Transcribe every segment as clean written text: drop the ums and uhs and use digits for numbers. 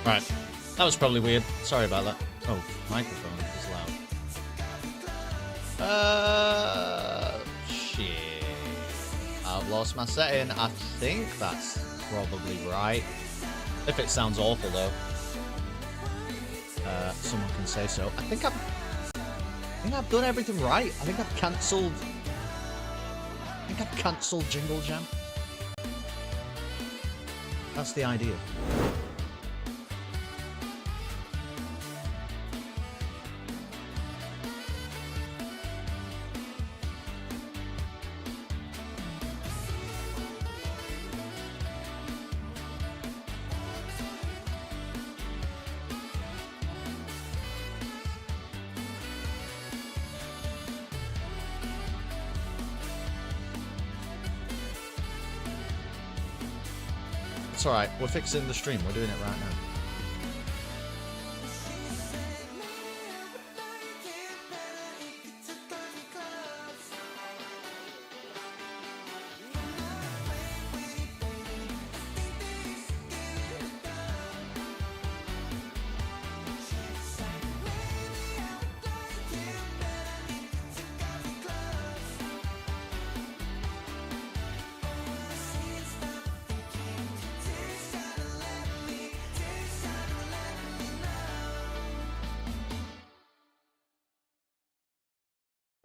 Right. That was probably weird. Sorry about that. Oh, microphone is loud. Shit. I've lost my setting. I think that's probably right. If it sounds awful, though. Someone can say so. I think I've done everything right. I think I've cancelled Jingle Jam. That's the idea. It's alright, we're fixing the stream, we're doing it right now.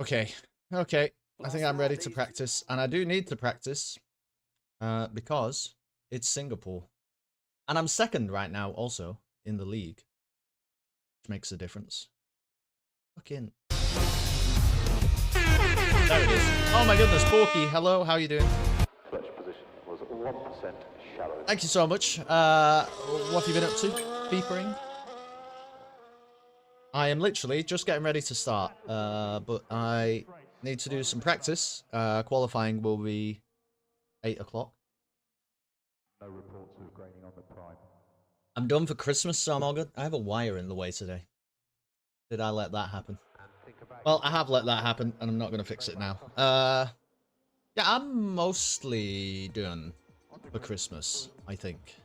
Okay. I think I'm ready to practice, and I do need to practice because it's Singapore. And I'm second right now also in the league, which makes a difference. Fucking... There it is. Oh my goodness, Porky, hello, how you doing? Clutch position was 1% shallow. Thank you so much. What have you been up to? FIFAing? I am literally just getting ready to start, but I need to do some practice. Qualifying will be 8 o'clock. No reports of graining on the prime. I'm done for Christmas, so I'm all good. I have a wire in the way today. Did I let that happen? Well, I have let that happen, and I'm not going to fix it now. Yeah, I'm mostly done for Christmas, I think.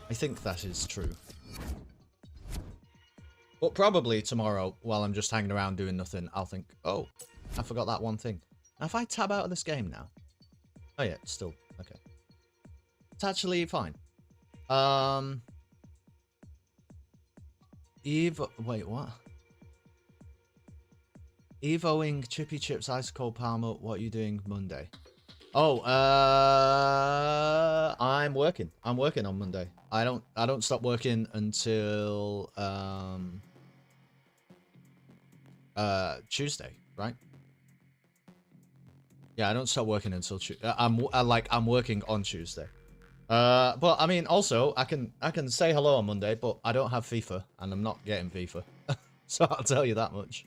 I think that is true. But probably tomorrow, while I'm just hanging around doing nothing, I'll think, oh, I forgot that one thing. Now, if I tab out of this game now... Oh yeah, it's still... Okay. It's actually fine. Wait, what? Evoing Chippy Chips Ice Cold Palmer, what are you doing Monday? Oh, I'm working. I'm working on Monday. I don't stop working until Tuesday, right? Yeah, I don't stop working until Tuesday. I'm working on Tuesday. But I mean, also I can say hello on Monday, but I don't have FIFA and I'm not getting FIFA, so I'll tell you that much.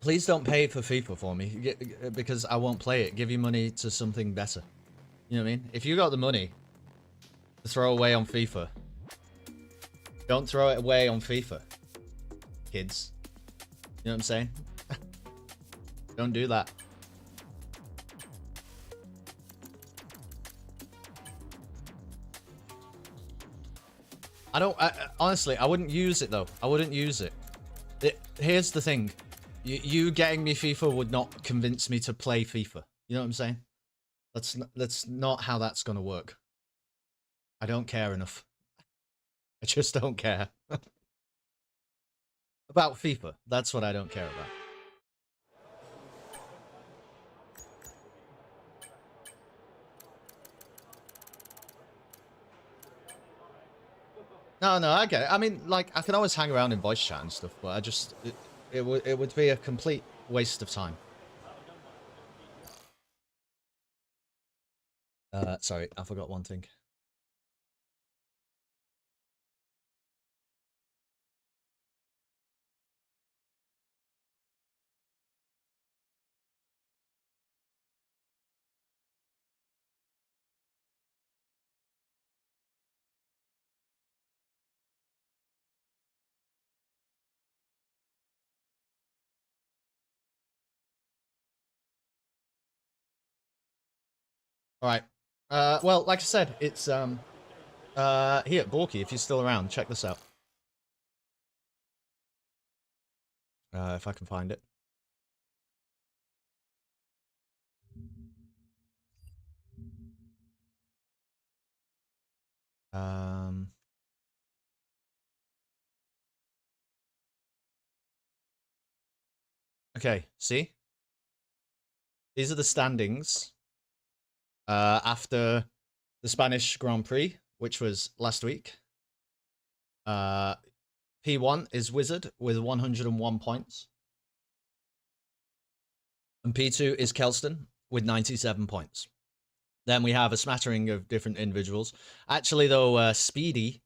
Please don't pay for FIFA for me, because I won't play it. Give your money to something better. You know what I mean? If you got the money to throw away on FIFA, don't throw it away on FIFA, kids. You know what I'm saying? Don't do that. Honestly, I wouldn't use it though. I wouldn't use it. Here's the thing. You getting me FIFA would not convince me to play FIFA. You know what I'm saying? That's not how that's gonna work. I don't care enough. I just don't care. About FIFA. That's what I don't care about. No, I get it. I mean, like, I can always hang around in voice chat and stuff, but I just... It would be a complete waste of time. Sorry, I forgot one thing. All right. Well, like I said, it's here, Borky, if you're still around, check this out. If I can find it. Okay, see? These are the standings after the Spanish Grand Prix, which was last week. P1 is Wizard with 101 points. And P2 is Kelston with 97 points. Then we have a smattering of different individuals. Actually, though, Speedy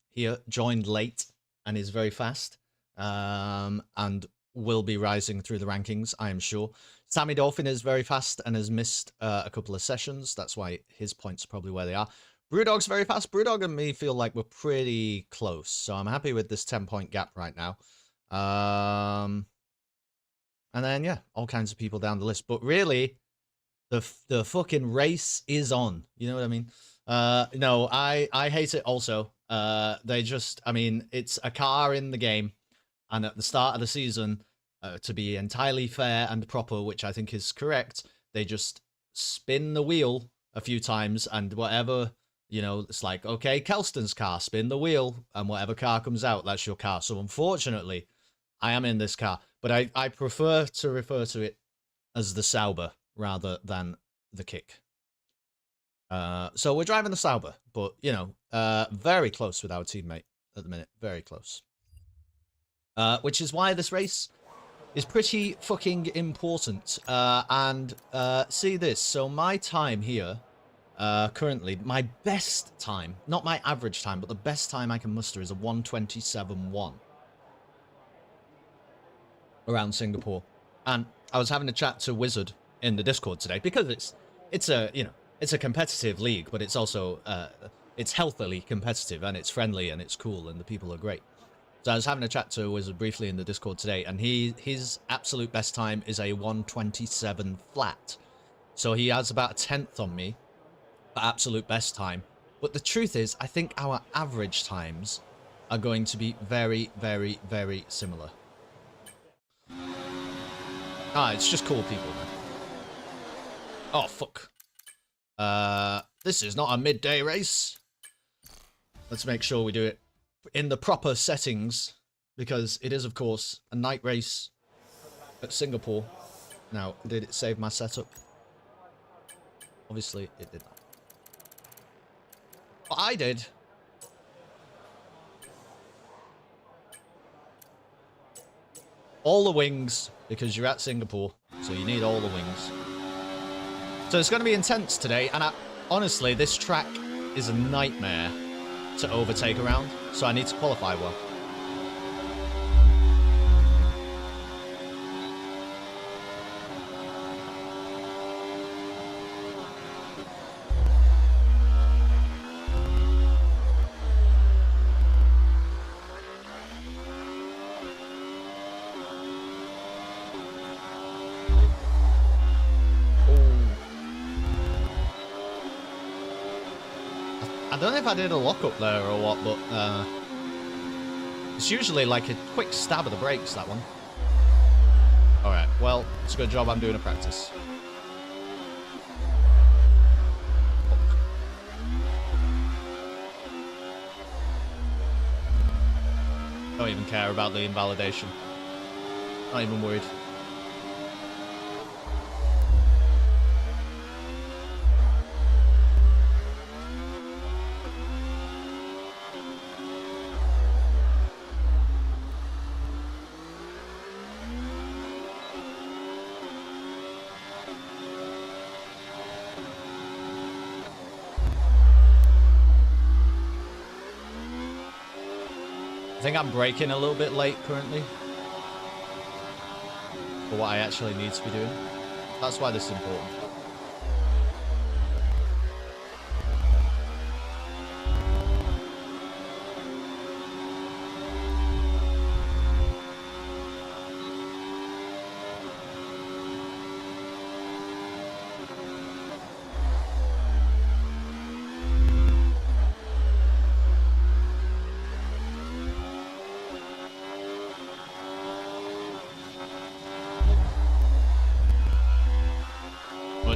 here joined late and is very fast. And will be rising through the rankings, I am sure. Sammy Dolphin is very fast and has missed a couple of sessions. That's why his points are probably where they are. Brewdog's very fast. Brewdog and me feel like we're pretty close. So I'm happy with this 10-point gap right now. And then, yeah, all kinds of people down the list. But really, the fucking race is on. You know what I mean? No, I hate it also. They just, I mean, it's a car in the game. And at the start of the season, to be entirely fair and proper, which I think is correct, they just spin the wheel a few times and whatever, you know, it's like, okay, Kelston's car, spin the wheel, and whatever car comes out, that's your car. So unfortunately, I am in this car, but I prefer to refer to it as the Sauber rather than the Kick. So we're driving the Sauber, but, you know, very close with our teammate at the minute, very close. Which is why this race is pretty fucking important. And see this. So my time here, currently, my best time, not my average time, but the best time I can muster is a 1:27.1 around Singapore. And I was having a chat to Wizard in the Discord today because it's a, you know, it's a competitive league, but it's also it's healthily competitive and it's friendly and it's cool and the people are great. So I was having a chat to Wizard briefly in the Discord today, and his absolute best time is a 1:27 flat. So he has about a 10th on me for absolute best time. But the truth is, I think our average times are going to be very, very, very similar. Ah, it's just cool people, man. Oh, fuck. This is not a midday race. Let's make sure we do it in the proper settings, because it is, of course, a night race at Singapore. Now, did it save my setup? Obviously, it did not. But I did. All the wings, because you're at Singapore, so you need all the wings. So it's going to be intense today, and honestly, this track is a nightmare to overtake around, so I need to qualify well. I don't know if I did a lockup there or what, but it's usually like a quick stab of the brakes, that one. Alright, well, it's a good job I'm doing a practice. Don't even care about the invalidation. Not even worried. I think I'm braking a little bit late currently for what I actually need to be doing. That's why this is important.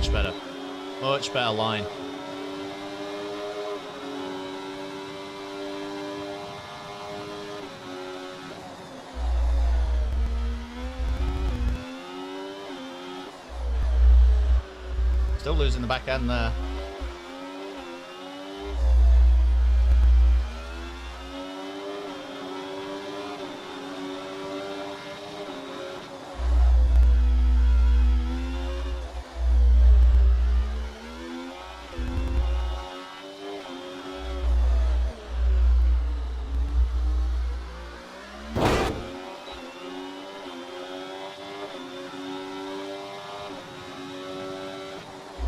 Much better. Much better line. Still losing the back end there.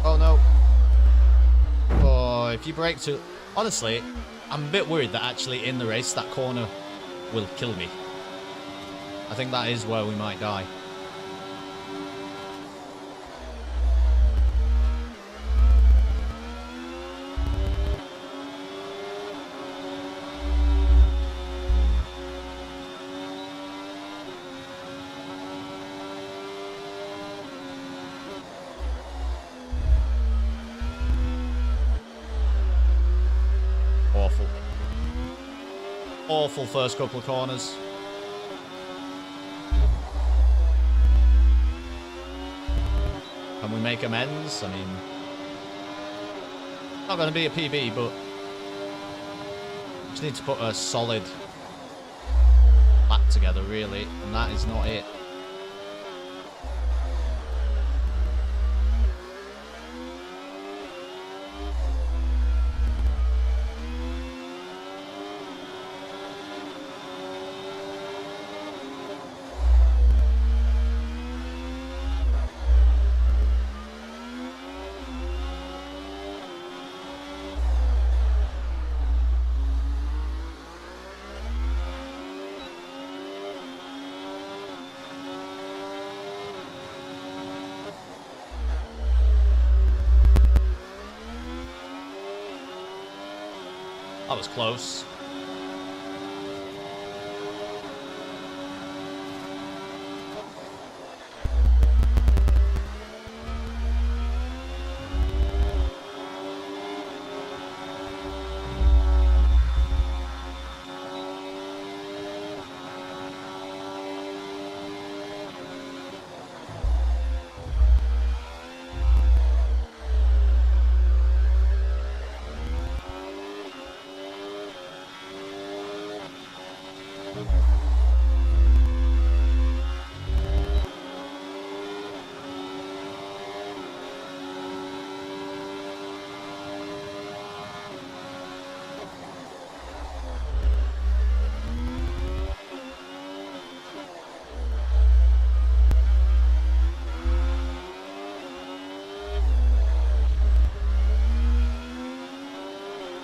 Oh no. Oh, if you brake too... Honestly, I'm a bit worried that actually in the race that corner will kill me. I think that is where we might die. Awful. Awful first couple of corners. Can we make amends? I mean, not going to be a PB, but just need to put a solid lap together, really, and that is not it. That was close.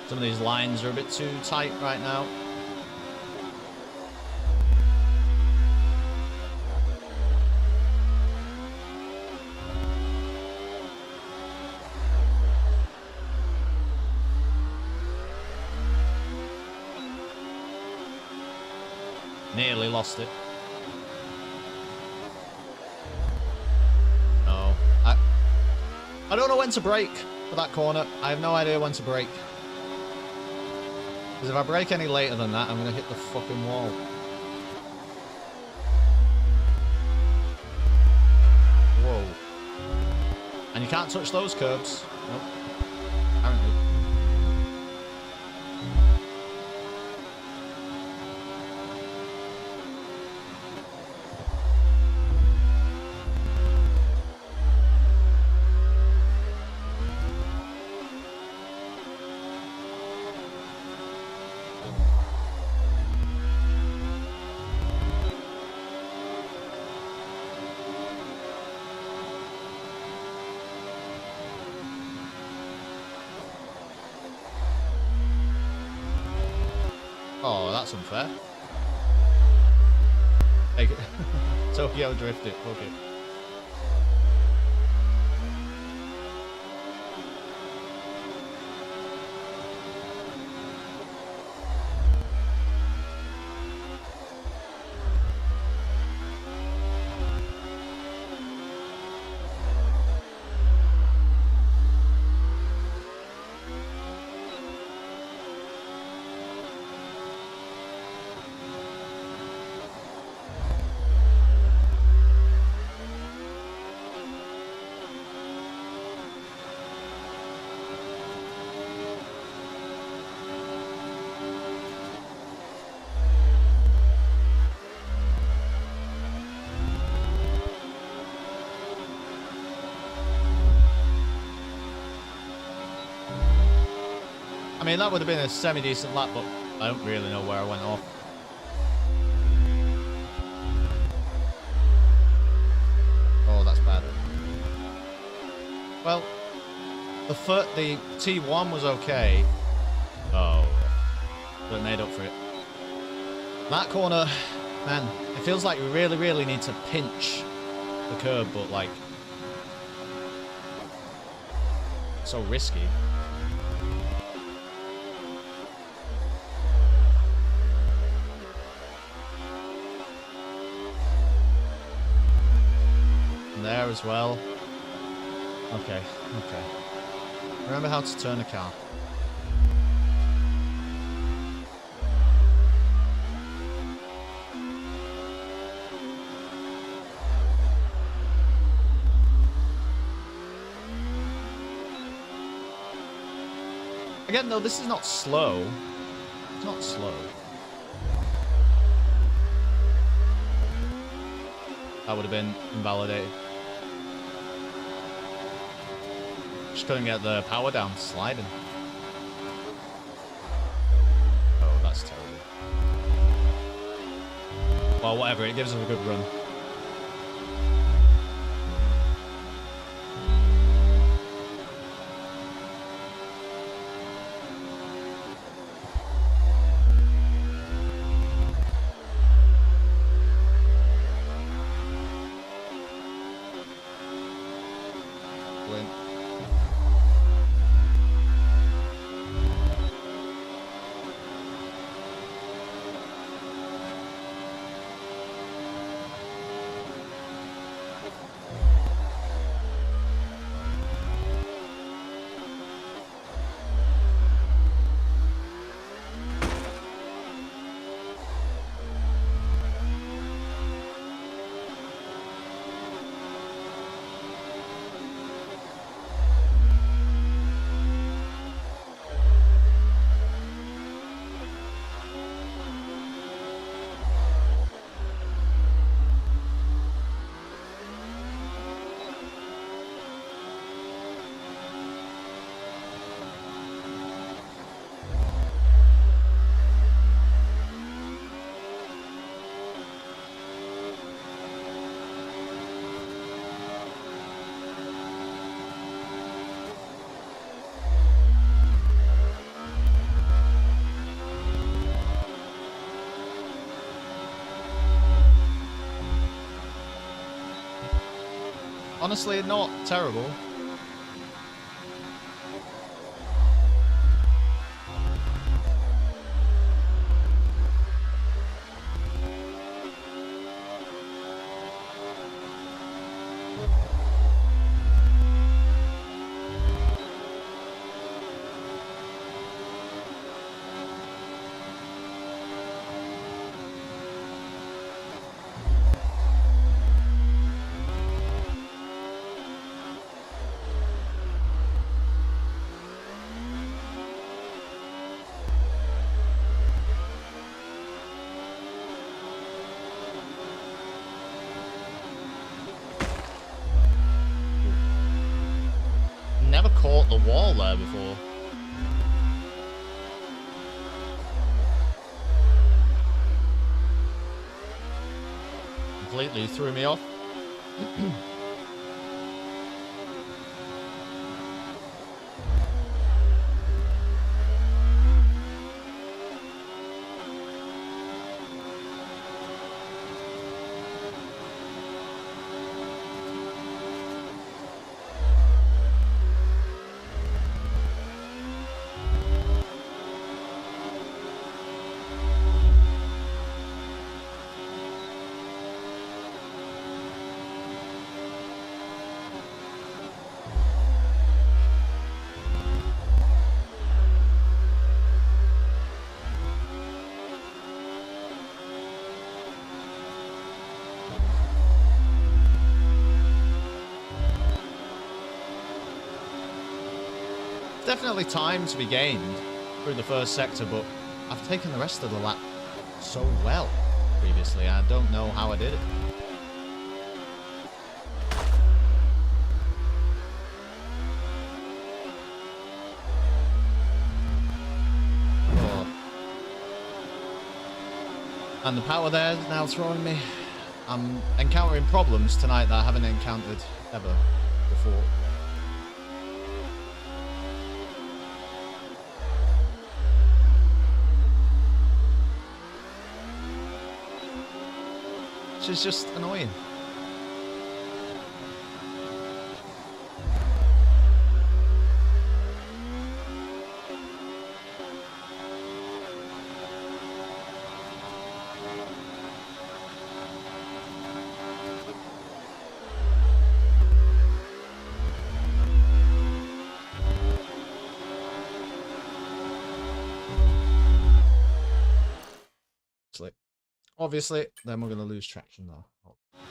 Some of these lines are a bit too tight right now. Nearly lost it. No. I don't know when to brake for that corner. I have no idea when to brake. Because if I brake any later than that, I'm going to hit the fucking wall. Whoa. And you can't touch those curbs. Nope. Apparently. Oh, that's unfair. Take it. Tokyo drift it. Okay. I mean, that would have been a semi-decent lap, but I don't really know where I went off. Oh, that's bad. Well, the T1 was okay. Oh, but it made up for it. That corner, man, it feels like we really, really need to pinch the curb, but like, so risky. And there as well. Okay, okay. Remember how to turn a car. Again, though, this is not slow. It's not slow. That would have been invalidated. Just couldn't get the power down, sliding. Oh, that's terrible. Well, whatever, it gives us a good run. Honestly, not terrible. Never caught the wall there before. Completely threw me off. Definitely time to be gained through the first sector, but I've taken the rest of the lap so well previously. I don't know how I did it. And the power there is now throwing me. I'm encountering problems tonight that I haven't encountered ever before. Which is just annoying. Obviously, then we're going to lose traction though. I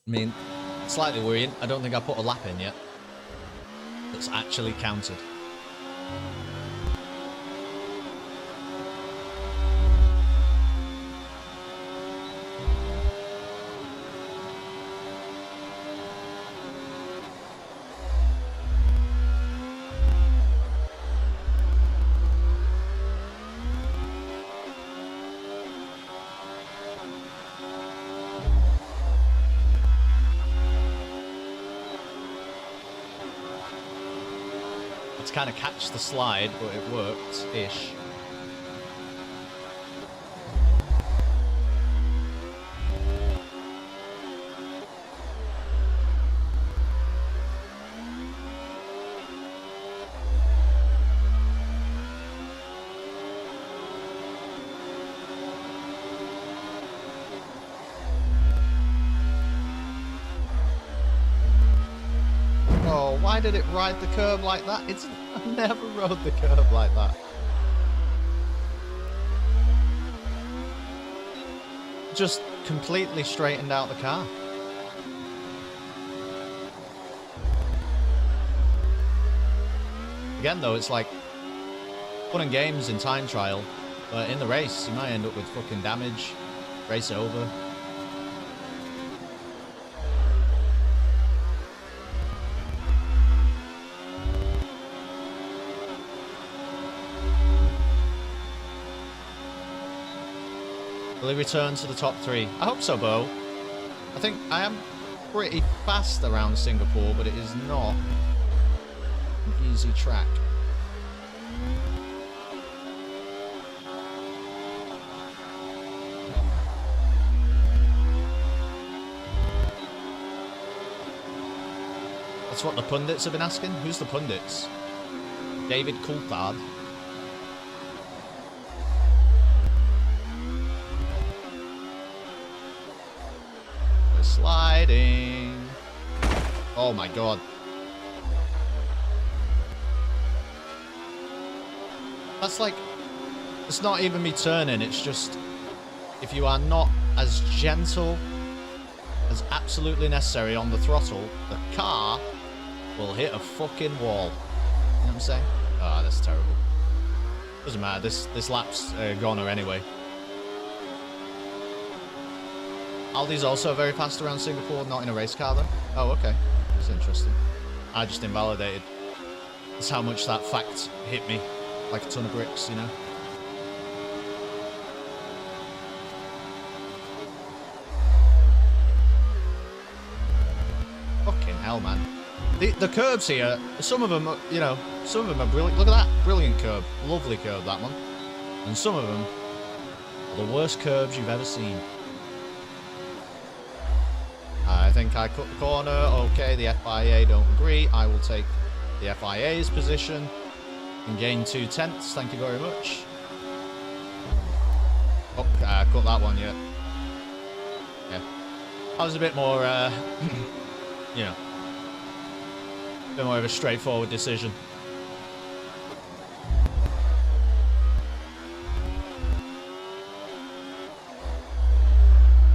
mean, slightly worrying. I don't think I put a lap in yet. That's actually counted. Kind of catch the slide, but it worked-ish. Why did it ride the curb like that? I never rode the curb like that. Just completely straightened out the car. Again though, it's like fun and games in time trial, but in the race you might end up with fucking damage, race over. Will he return to the top 3? I hope so, Bo. I think I am pretty fast around Singapore, but it is not an easy track. That's what the pundits have been asking. Who's the pundits? David Coulthard. Sliding. Oh my god. That's like, it's not even me turning, it's just, if you are not as gentle as absolutely necessary on the throttle, the car will hit a fucking wall. You know what I'm saying? Ah, oh, that's terrible. Doesn't matter, this lap's a goner anyway. Aldi's also very fast around Singapore, not in a race car though. Oh, okay. That's interesting. I just invalidated. That's how much that fact hit me. Like a ton of bricks, you know? Fucking hell, man. The curbs here, some of them, you know, some of them are brilliant. Look at that. Brilliant curb. Lovely curb, that one. And some of them are the worst curbs you've ever seen. I think I cut the corner. Okay, the FIA don't agree. I will take the FIA's position and gain 2/10. Thank you very much. Oh, I cut that one, yeah. Yeah. That was a bit more, you know, a bit more of a straightforward decision.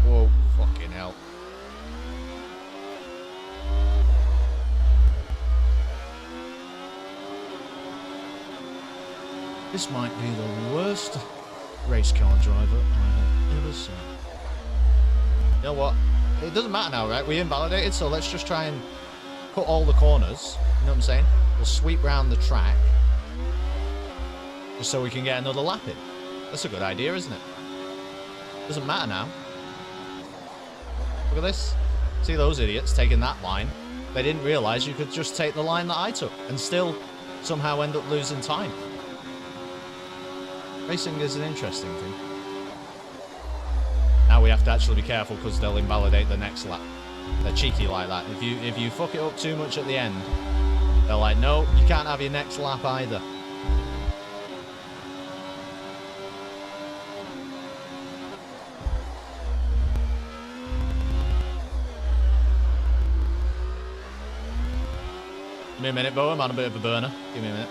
Whoa, fucking hell. This might be the worst race car driver I have ever seen. You know what? It doesn't matter now, right? We invalidated, so let's just try and cut all the corners. You know what I'm saying? We'll sweep round the track. Just so we can get another lap in. That's a good idea, isn't it? Doesn't matter now. Look at this. See those idiots taking that line. They didn't realise you could just take the line that I took and still somehow end up losing time. Racing is an interesting thing. Now we have to actually be careful because they'll invalidate the next lap. They're cheeky like that. If you fuck it up too much at the end, they're like, no, you can't have your next lap either. Give me a minute, Bo. I'm on a bit of a burner. Give me a minute.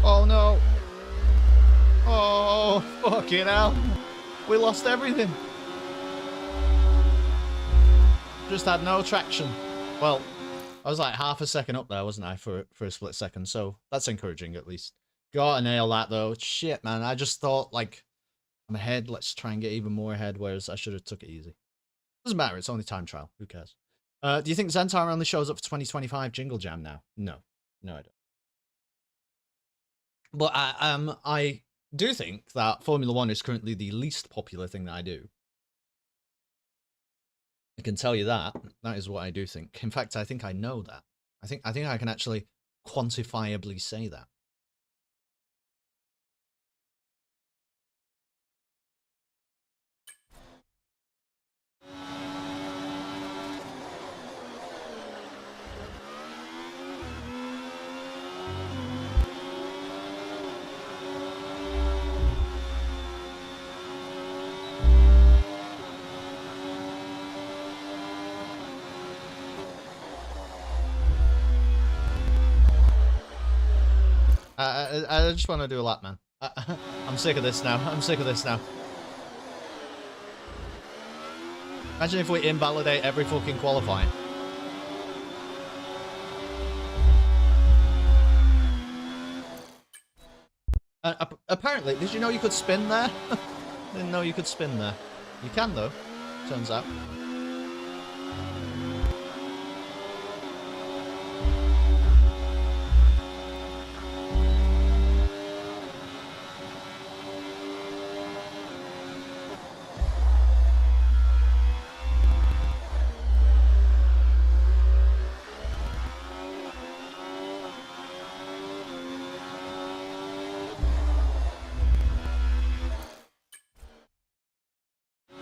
Oh no. Oh, fucking hell. We lost everything. Just had no traction. Well, I was like half a second up there, wasn't I, for a split second, so that's encouraging at least. Gotta nail that though. Shit, man. I just thought, like, I'm ahead, let's try and get even more ahead, whereas I should have took it easy. Doesn't matter, it's only time trial. Who cares? Do you think Zentar only shows up for 2025 Jingle Jam now? No. No, I don't. But I do think that Formula 1 is currently the least popular thing that I do. I can tell you that. That is what I do think. In fact, I think I know that. I think I can actually quantifiably say that. I just want to do a lap, man. I'm sick of this now. I'm sick of this now. Imagine if we invalidate every fucking qualifying. Apparently, did you know you could spin there? Didn't know you could spin there. You can though, turns out.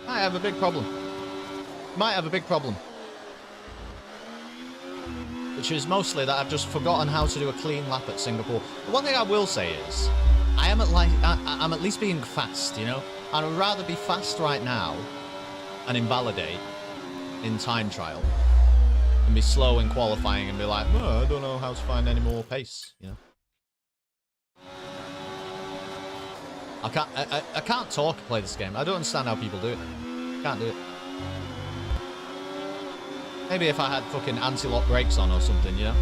I have a big problem. Might have a big problem. Which is mostly that I've just forgotten how to do a clean lap at Singapore. The one thing I will say is, I'm at least being fast, you know? I'd rather be fast right now and invalidate in time trial than be slow in qualifying and be like, oh, I don't know how to find any more pace, you know? I can't talk and play this game. I don't understand how people do it. Can't do it. Maybe if I had fucking anti-lock brakes on or something, you know?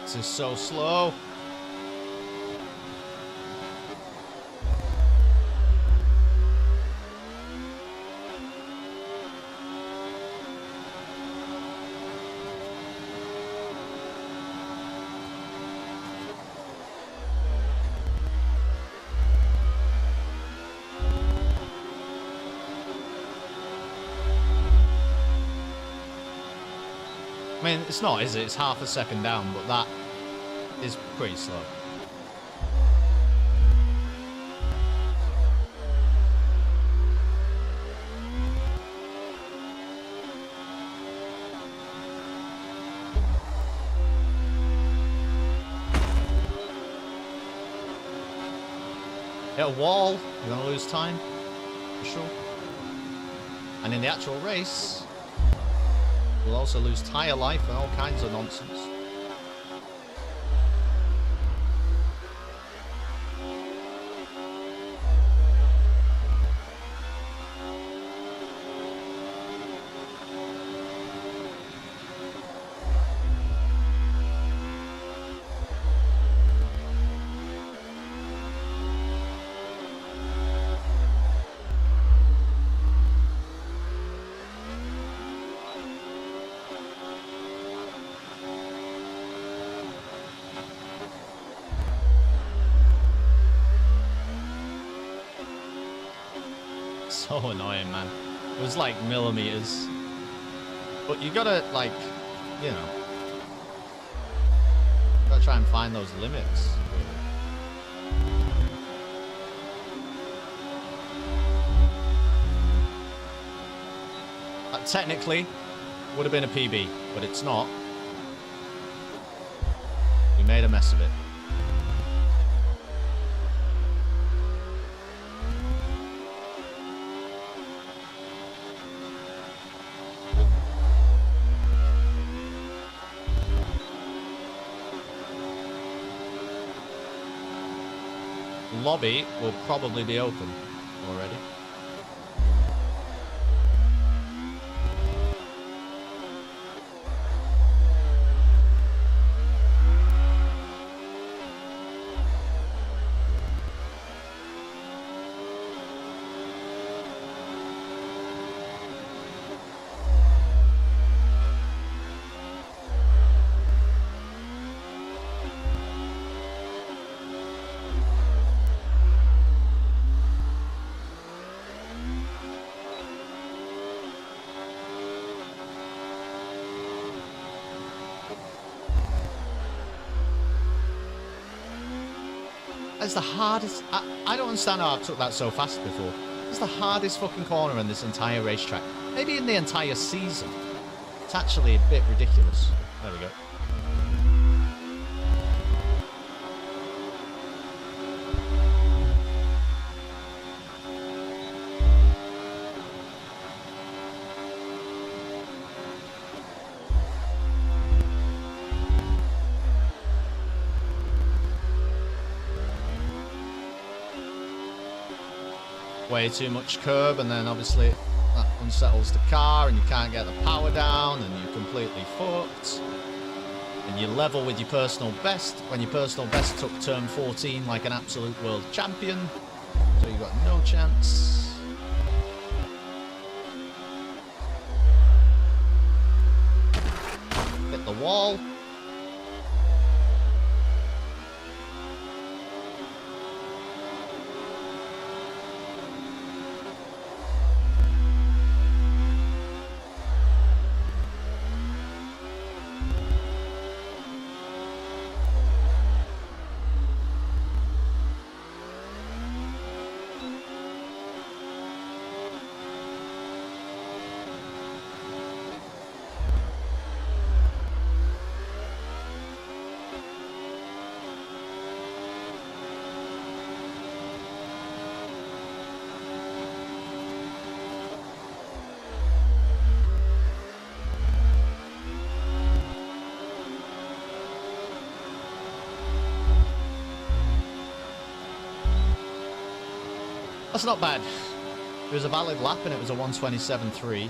This is so slow. I mean, it's not, is it? It's half a second down, but that is pretty slow. Hit a wall, you're going to lose time, for sure. And in the actual race, you'll also lose tyre life and all kinds of nonsense. So annoying, man. It was like millimeters. But you gotta, like, you know, gotta try and find those limits. That technically would have been a PB, but it's not. We made a mess of it. Lobby will probably be open already. That's the hardest. I don't understand how I took that so fast before. It's the hardest fucking corner in this entire racetrack. Maybe in the entire season. It's actually a bit ridiculous. There we go. Way too much curb, and then obviously that unsettles the car and you can't get the power down and you're completely fucked. And you level with your personal best when your personal best took turn 14 like an absolute world champion. So you got no chance. Hit the wall. That's not bad. It was a valid lap and it was a 127.3.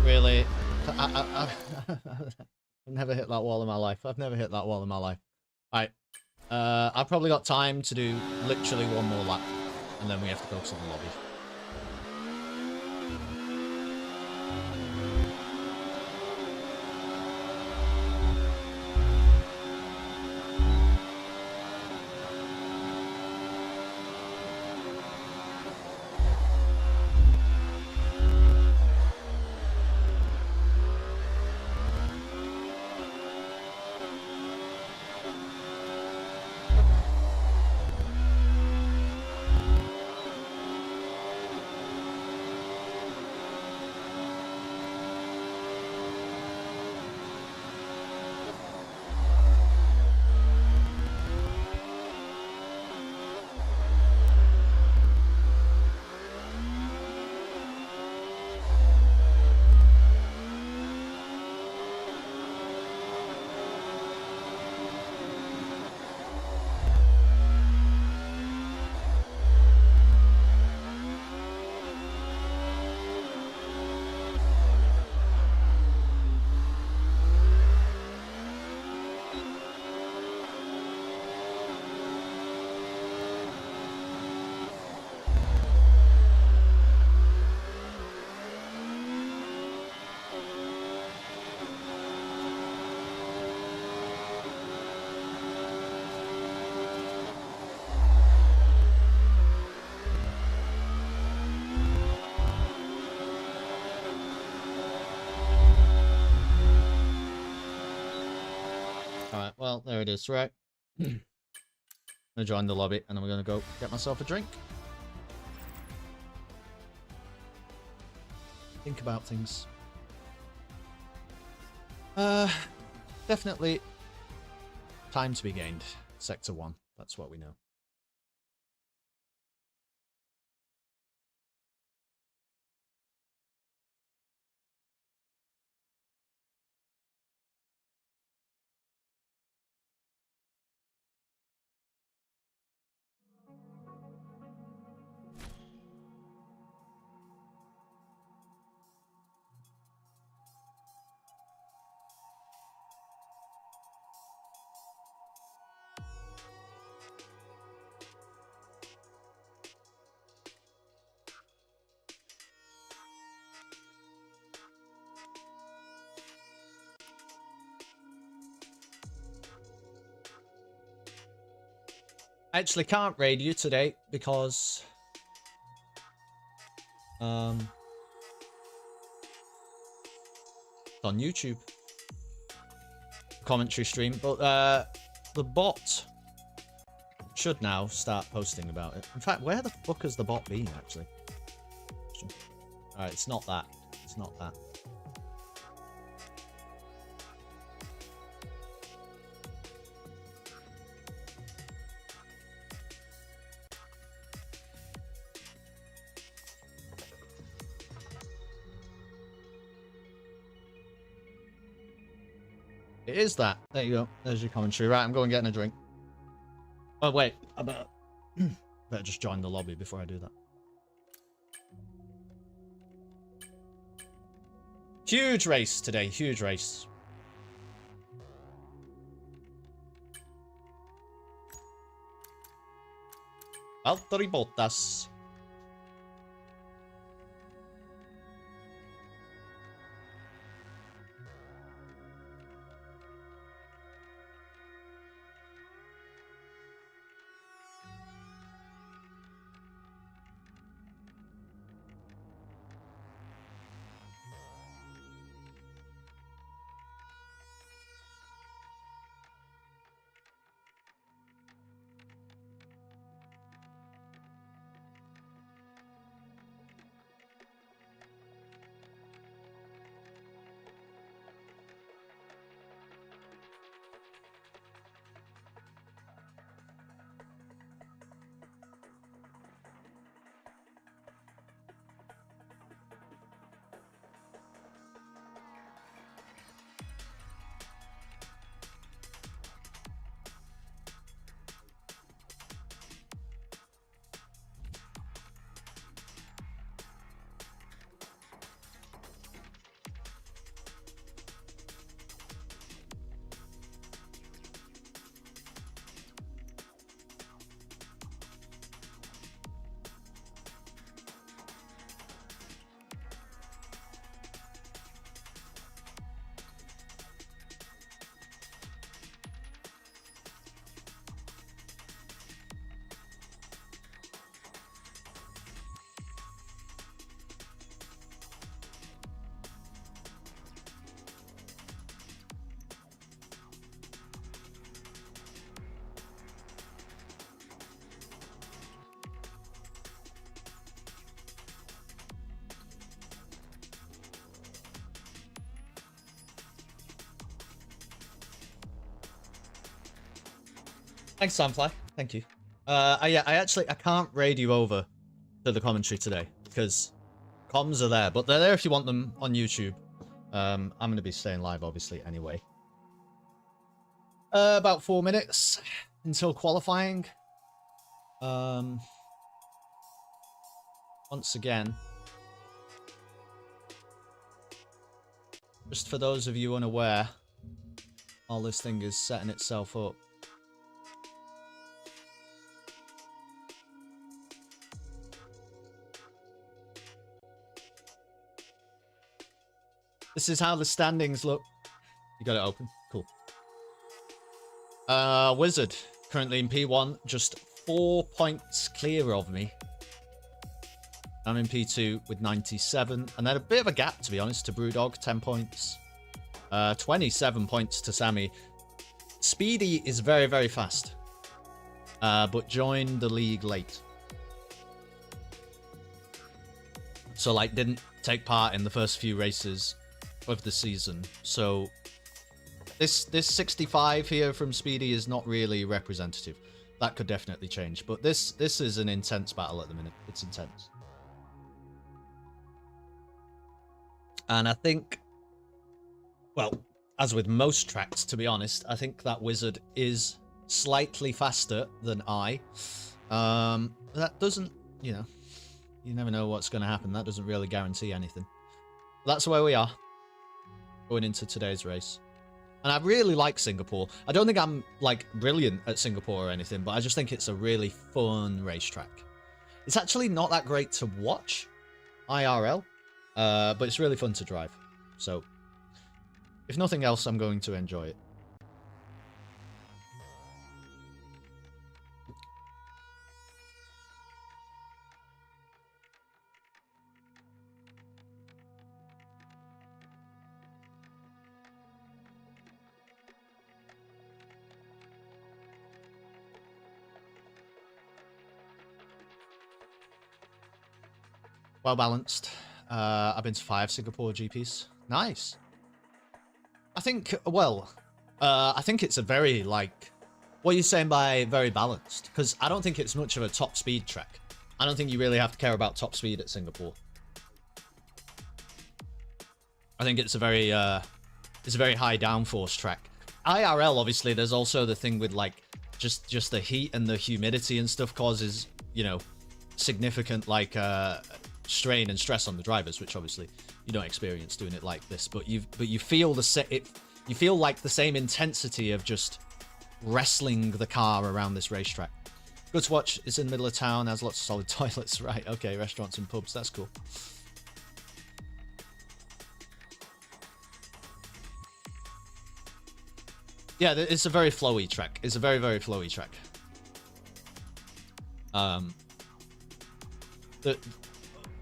Really? I've never hit that wall in my life. I've never hit that wall in my life. Alright. I've probably got time to do literally one more lap. And then we have to go to the lobby. Alright, well, there it is, right? I'm gonna join the lobby and I'm gonna go get myself a drink. Think about things. Definitely time to be gained. Sector 1, that's what we know. I actually can't raid you today because it's on YouTube commentary stream, but the bot should now start posting about it. In fact, where the fuck has the bot been actually? Alright, it's not that. It's not that. It is that. There you go. There's your commentary. Right, I'm going getting a drink. Oh, wait. I better just join the lobby before I do that. Huge race today. Huge race. Valtteri Bottas. Thanks, Samfly. Thank you. I can't raid you over to the commentary today because comms are there, but they're there if you want them on YouTube. I'm going to be staying live, obviously, anyway. About 4 minutes until qualifying. Once again, just for those of you unaware, while this thing is setting itself up. This is how the standings look. You got it open? Cool. Wizard, currently in P1, just 4 points clear of me. I'm in P2 with 97, and then a bit of a gap, to be honest, to Brewdog, 10 points. 27 points to Sammy. Speedy is very, very fast, but joined the league late. So, like, didn't take part in the first few races of the season. So, this 65 here from Speedy is not really representative. That could definitely change, but this is an intense battle at the minute. It's intense. And I think, well, as with most tracks, to be honest, I think that Wizard is slightly faster than I. That doesn't, you know, you never know what's going to happen. That doesn't really guarantee anything. That's where we are going into today's race. And I really like Singapore. I don't think I'm, like, brilliant at Singapore or anything, but I just think it's a really fun racetrack. It's actually not that great to watch IRL. But it's really fun to drive. So, if nothing else, I'm going to enjoy it. Well balanced. I've been to 5 Singapore GPs. Nice. I think, well, I think it's a very, like, what are you saying by very balanced? Because I don't think it's much of a top speed track. I don't think you really have to care about top speed at Singapore. I think it's a very high downforce track. IRL, obviously, there's also the thing with, like, just the heat and the humidity and stuff causes, you know, significant, like, strain and stress on the drivers, which obviously you don't experience doing it like this, but you feel you feel like the same intensity of just wrestling the car around this racetrack. Good to watch. It's in the middle of town, has lots of solid toilets. Right, okay, restaurants and pubs, that's cool. Yeah, it's a very flowy track. It's a very, very flowy track.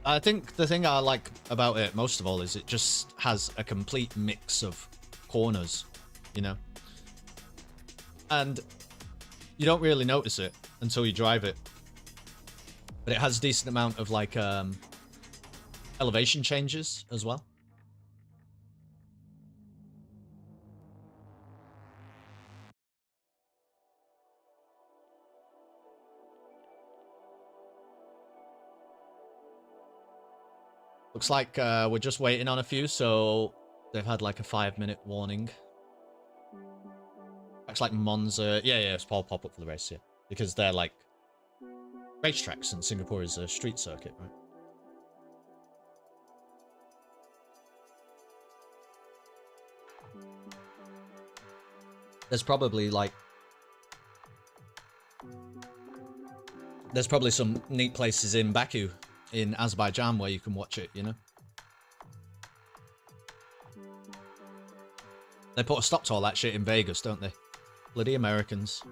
I think the thing I like about it most of all is it just has a complete mix of corners, you know? And you don't really notice it until you drive it. But it has a decent amount of, like, elevation changes as well. Looks like we're just waiting on a few, so they've had like a 5-minute warning. Looks like Monza. Yeah, it's Paul pop up for the race, yeah. Because they're like racetracks and Singapore is a street circuit, right? There's probably like... There's probably some neat places in Baku, in Azerbaijan, where you can watch it, you know? They put a stop to all that shit in Vegas, don't they? Bloody Americans.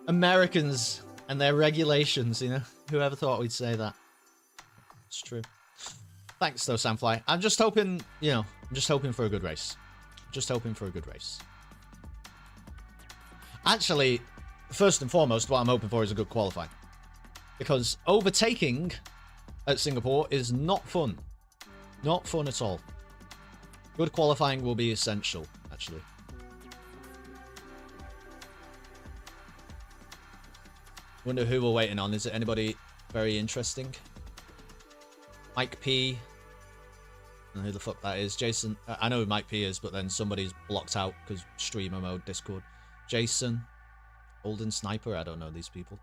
Americans and their regulations, you know? Whoever thought we'd say that? It's true. Thanks, though, Samfly. I'm just hoping, you know, I'm just hoping for a good race. Just hoping for a good race. Actually, first and foremost, what I'm hoping for is a good qualifying. Because overtaking at Singapore is not fun. Not fun at all. Good qualifying will be essential, actually. Wonder who we're waiting on. Is it anybody very interesting? Mike P. I don't know who the fuck that is. Jason. I know who Mike P is, but then somebody's blocked out because streamer mode, Discord. Jason. Golden Sniper. I don't know these people.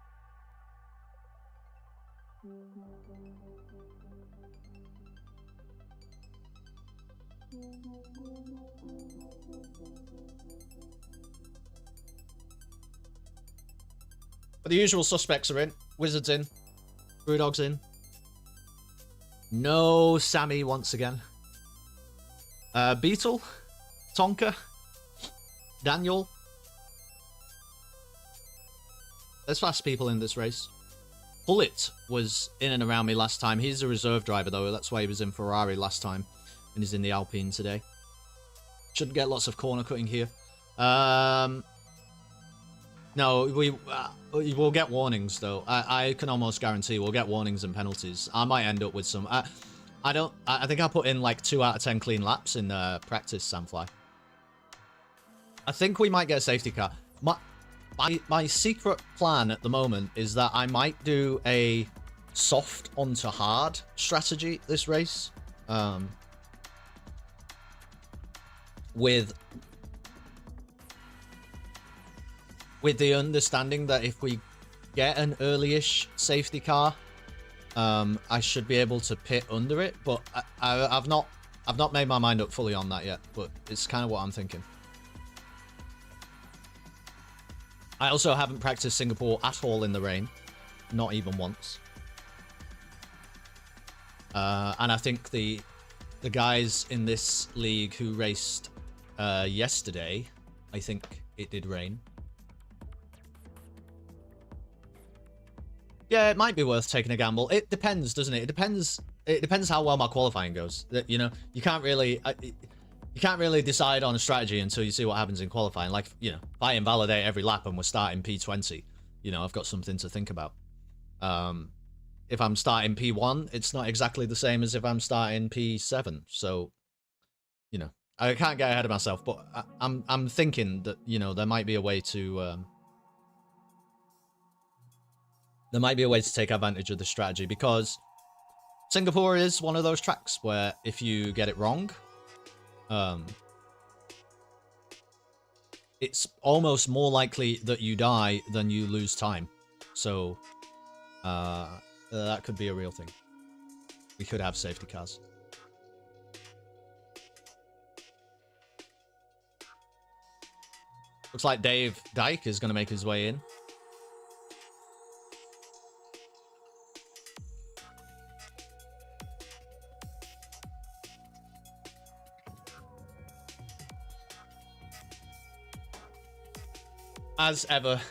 But the usual suspects are in. Wizards in. Brewdog's in. No Sammy once again. Beetle. Tonka. Daniel. There's fast people in this race. Pullet was in and around me last time. He's a reserve driver though. That's why he was in Ferrari last time. And he's in the Alpine today. Should get lots of corner cutting here. No, we will get warnings though. I can almost guarantee we'll get warnings and penalties. I might end up with some. I think I put in like 2 out of 10 clean laps in practice, Samfly. I think we might get a safety car. My secret plan at the moment is that I might do a soft onto hard strategy this race. With the understanding that if we get an early-ish safety car, I should be able to pit under it. But I've not made my mind up fully on that yet. But it's kind of what I'm thinking. I also haven't practiced Singapore at all in the rain, not even once. And I think the guys in this league who raced yesterday, I think it did rain. Yeah, it might be worth taking a gamble. It depends, doesn't it? It depends how well my qualifying goes. You know, you can't really decide on a strategy until you see what happens in qualifying. Like, you know, if I invalidate every lap and we're starting P20, you know, I've got something to think about. If I'm starting P1, it's not exactly the same as if I'm starting P7. So, you know, I can't get ahead of myself, but I'm thinking that, you know, there might be a way to take advantage of the strategy, because Singapore is one of those tracks where if you get it wrong, it's almost more likely that you die than you lose time. So that could be a real thing. We could have safety cars. Looks like Dave Dyke is going to make his way in. As ever,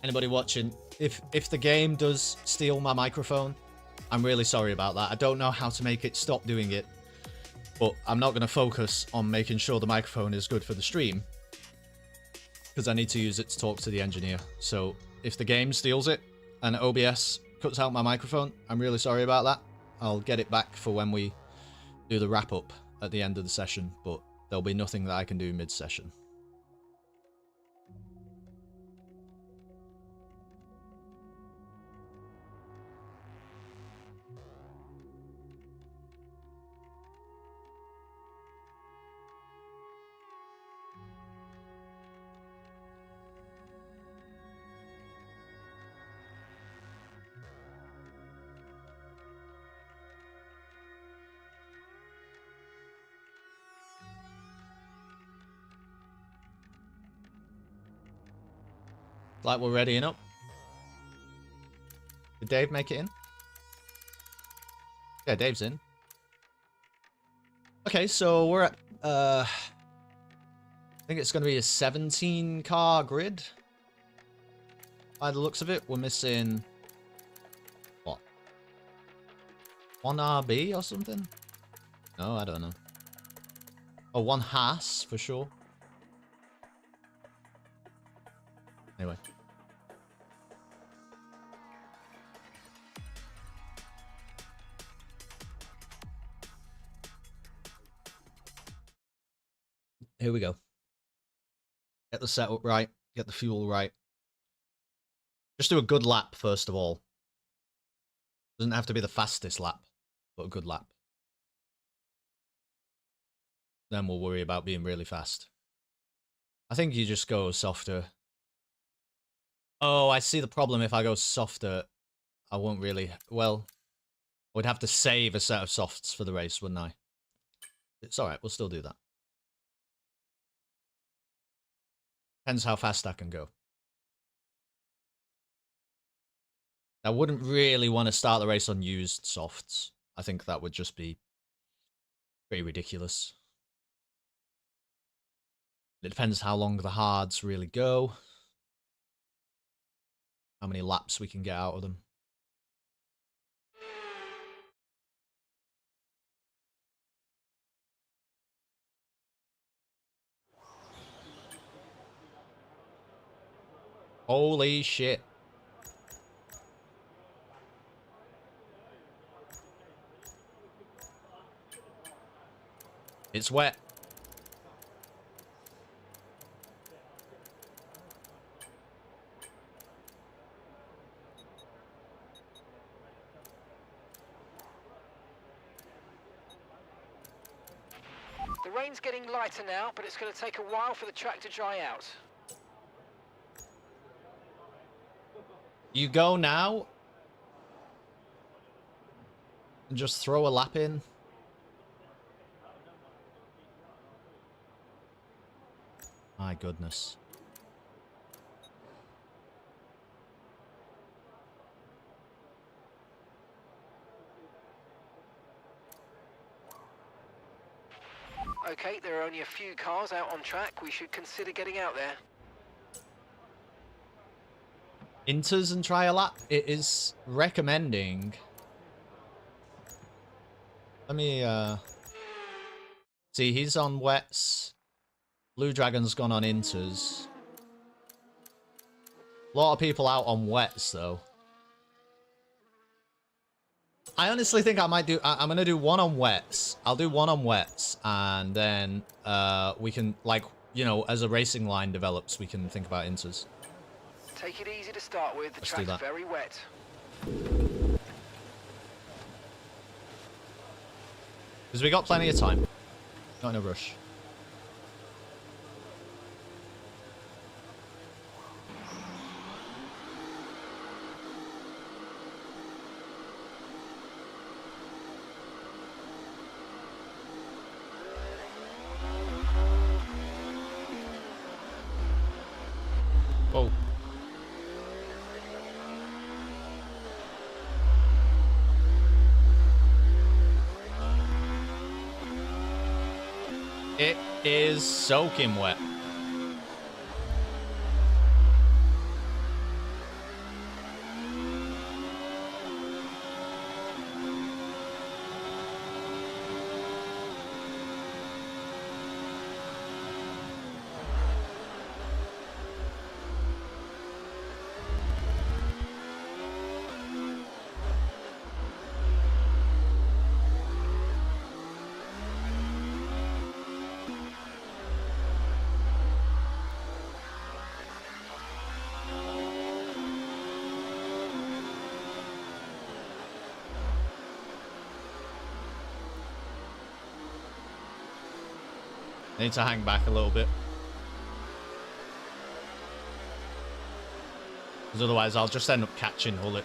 anybody watching, if the game does steal my microphone, I'm really sorry about that. I don't know how to make it stop doing it, but I'm not going to focus on making sure the microphone is good for the stream, because I need to use it to talk to the engineer. So if the game steals it and OBS cuts out my microphone, I'm really sorry about that. I'll get it back for when we do the wrap up at the end of the session, but there'll be nothing that I can do mid-session. Like we're readying up. Did Dave make it in? Yeah, Dave's in. Okay, so we're at I think it's going to be a 17 car grid. By the looks of it, we're missing what? 1 RB or something? No, I don't know. Oh, 1 Haas for sure. Anyway. Here we go. Get the setup right. Get the fuel right. Just do a good lap, first of all. Doesn't have to be the fastest lap, but a good lap. Then we'll worry about being really fast. I think you just go softer. Oh, I see the problem. If I go softer, I won't really... Well, I would have to save a set of softs for the race, wouldn't I? It's alright, we'll still do that. Depends how fast I can go. I wouldn't really want to start the race on used softs. I think that would just be pretty ridiculous. It depends how long the hards really go. How many laps we can get out of them. Holy shit. It's wet. The rain's getting lighter now, but it's going to take a while for the track to dry out. You go now. And just throw a lap in. My goodness. Okay, there are only a few cars out on track. We should consider getting out there. Inters and try a lap. It is recommending. Let me see, he's on wets. Blue Dragon's gone on inters. A lot of people out on wets though. I honestly think I might do... I'm gonna do one on wets. I'll do one on wets, and then we can, like, you know, as a racing line develops, we can think about inters. Take it easy to start with. The Let's do track's that. very wet. Because we got plenty of time. Not in a rush. Whoa. It is soaking wet. I need to hang back a little bit. Because otherwise I'll just end up catching Hullet.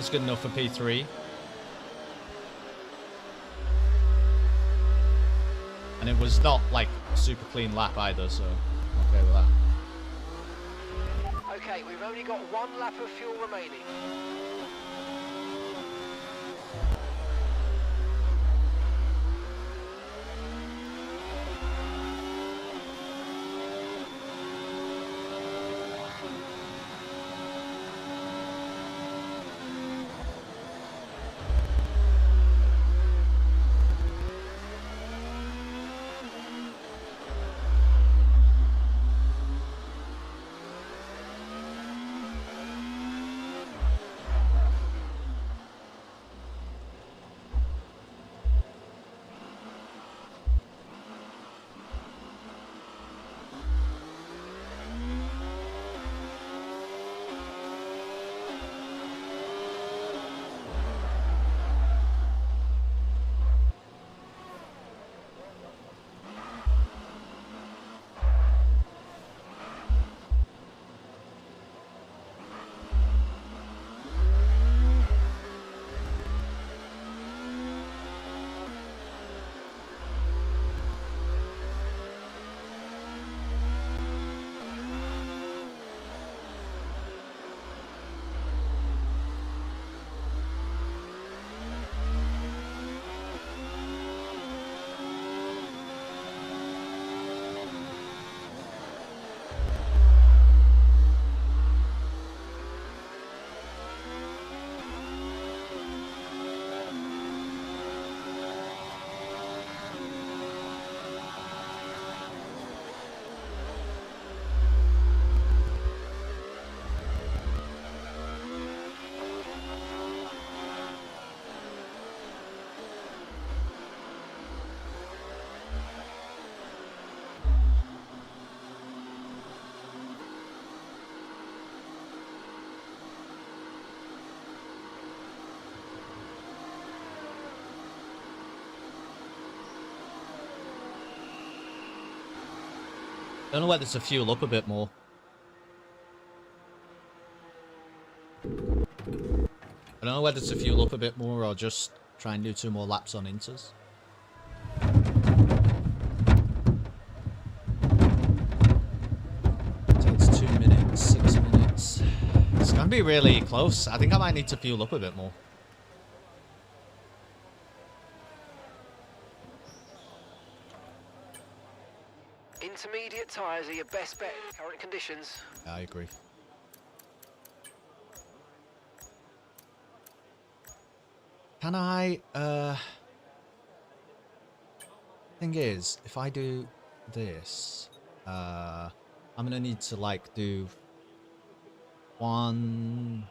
It's good enough for P3. And it was not like a super clean lap either, so I'm okay with that. Okay, we've only got 1 lap of fuel remaining. Don't know whether to fuel up a bit more. I don't know whether to fuel up a bit more or just try and do 2 more laps on inters. Takes 2 minutes, 6 minutes. It's gonna be really close. I think I might need to fuel up a bit more. Intermediate tyres are your best bet in current conditions. Yeah, I agree. Can I, thing is, if I do this, I'm gonna need to, like, do 1...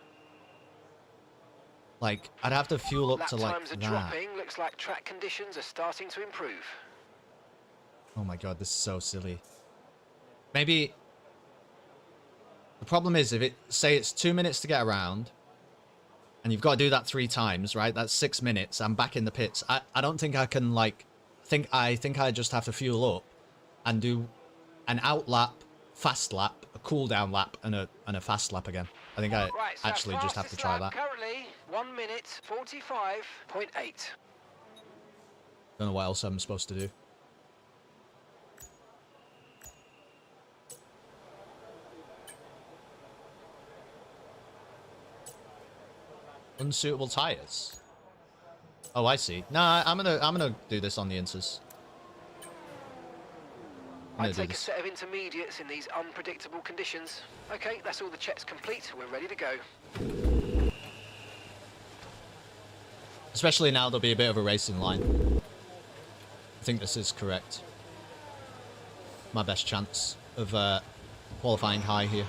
Like, I'd have to fuel up Lap to, like, times are that. dropping. Looks like track conditions are starting to improve. Oh my god, this is so silly. Maybe... The problem is, if it... Say it's 2 minutes to get around, and you've got to do that 3 times, right? That's 6 minutes. I'm back in the pits. I don't think I can, like... I think I just have to fuel up and do an out lap, fast lap, a cool down lap, and a fast lap again. I think I Right, so actually just have to fastest try lap that. Currently, 1 minute 45.8. Don't know what else I'm supposed to do. Unsuitable tires. Oh, I see. Nah, I'm gonna do this on the inters. I'd take a set of intermediates in these unpredictable conditions. Okay, that's all the checks complete. We're ready to go. Especially now, there'll be a bit of a racing line. I think this is correct. My best chance of qualifying high here.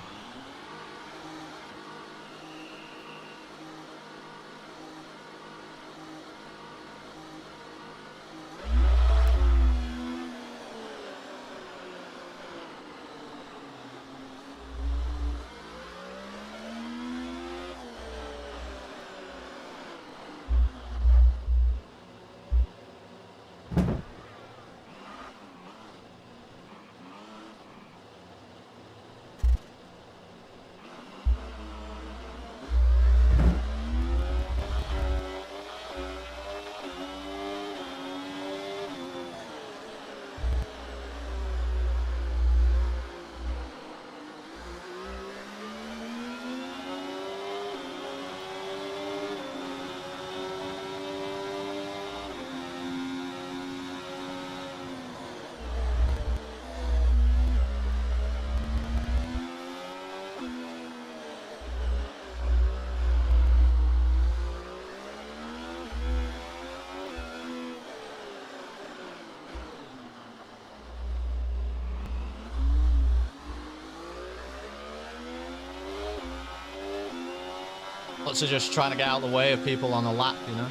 bots are just trying to get out of the way of people on a lap, you know?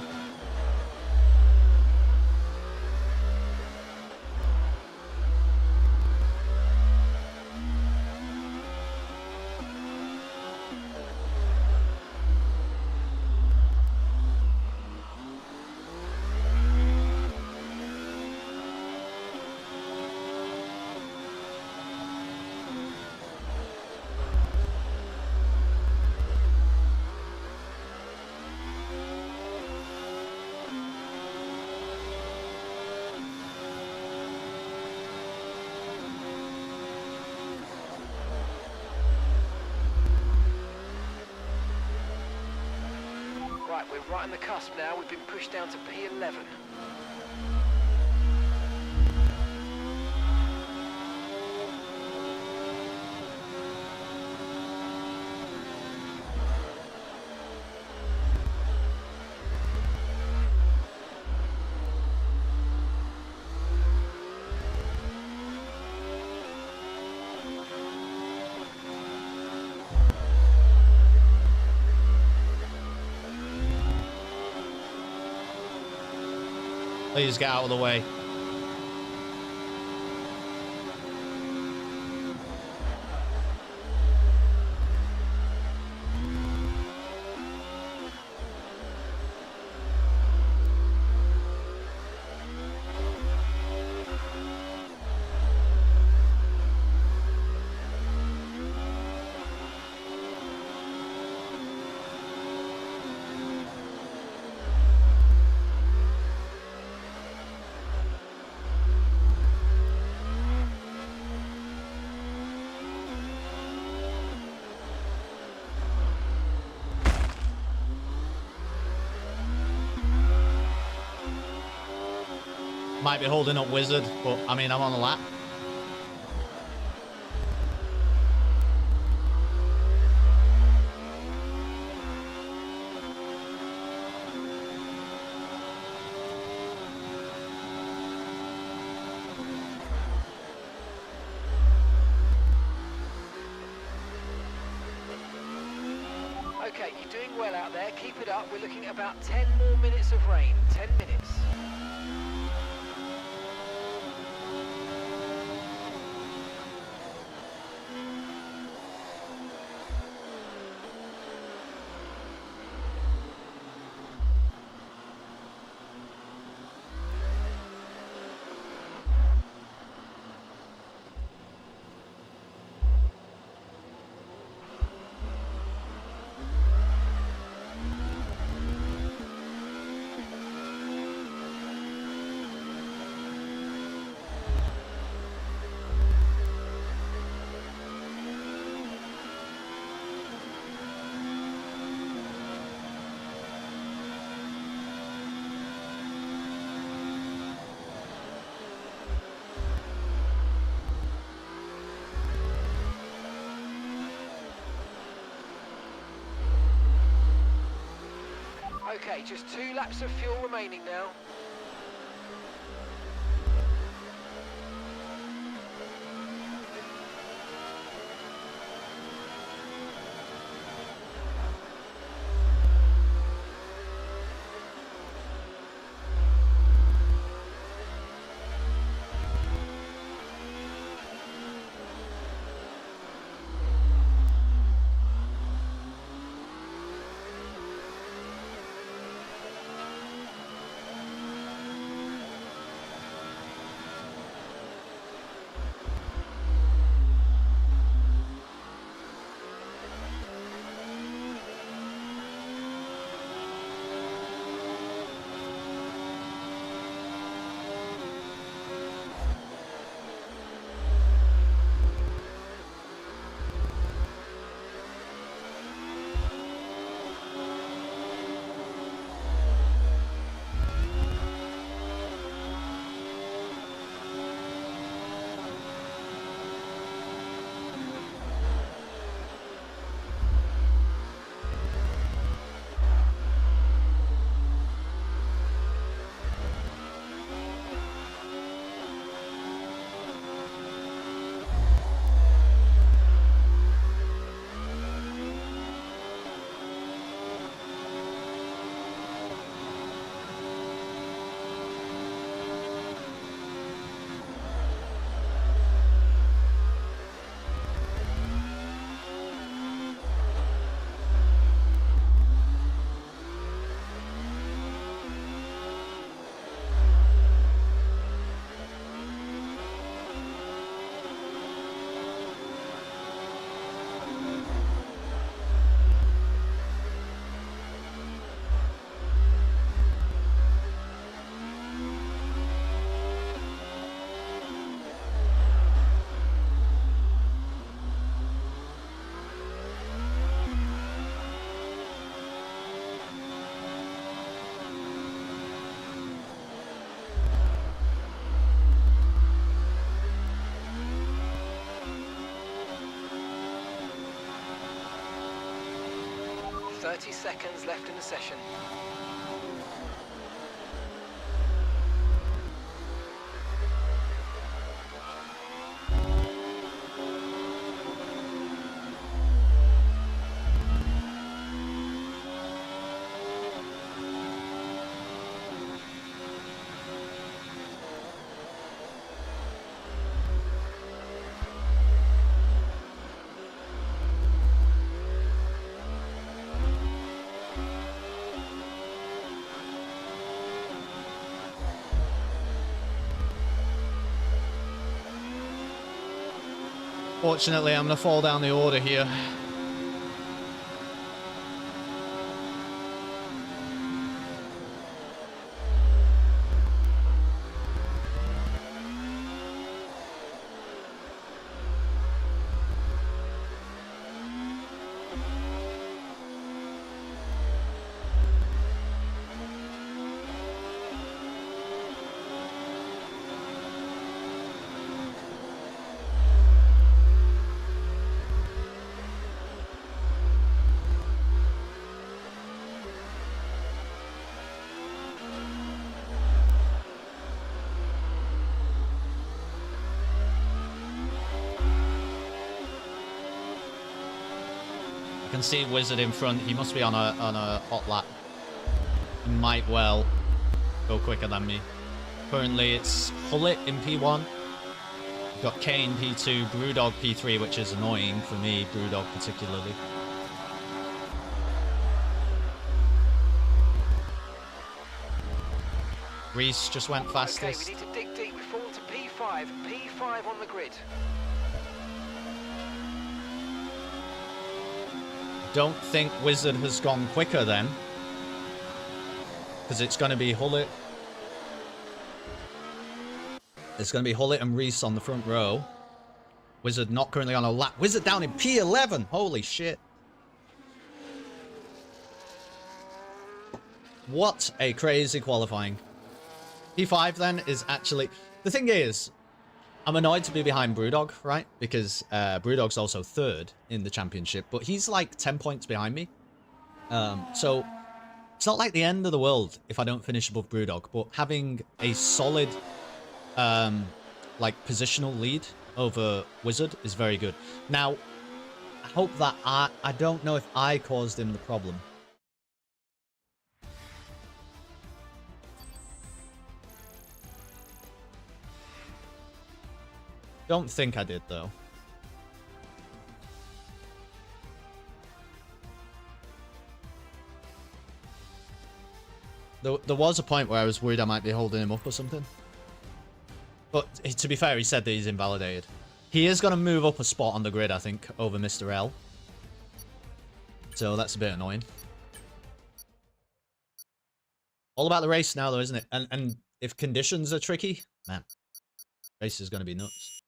Right, we're right on the cusp now. We've been pushed down to P11. Please get out of the way. Might be holding up Wizard, but I mean, I'm on the lap. Okay, you're doing well out there. Keep it up. We're looking at about 10 more minutes of rain. 10 minutes. Okay, just 2 laps of fuel remaining now. 30 seconds left in the session. Fortunately, I'm going to fall down the order here. I can see Wizard in front. He must be on a hot lap. He might well go quicker than me. Currently, it's Hullet in P1. We've got Kane P2, Brewdog P3, which is annoying for me, Brewdog particularly. Reese just went fastest. Okay, we need to dig deep. We've fallen to P5. P5 on the grid. Don't think Wizard has gone quicker then. Because it's going to be Hullet. It's going to be Hullet and Reese on the front row. Wizard not currently on a lap. Wizard down in P11. Holy shit. What a crazy qualifying. P5 then is actually... The thing is, I'm annoyed to be behind Brewdog, right? Because Brewdog's also third in the championship, but he's like 10 points behind me. So it's not like the end of the world if I don't finish above Brewdog, but having a solid like positional lead over Wizard is very good. Now, I hope that I don't know if I caused him the problem. Don't think I did, though. There was a point where I was worried I might be holding him up or something. But to be fair, he said that he's invalidated. He is going to move up a spot on the grid, I think, over Mr. L. So that's a bit annoying. All about the race now, though, isn't it? And if conditions are tricky, man, race is going to be nuts.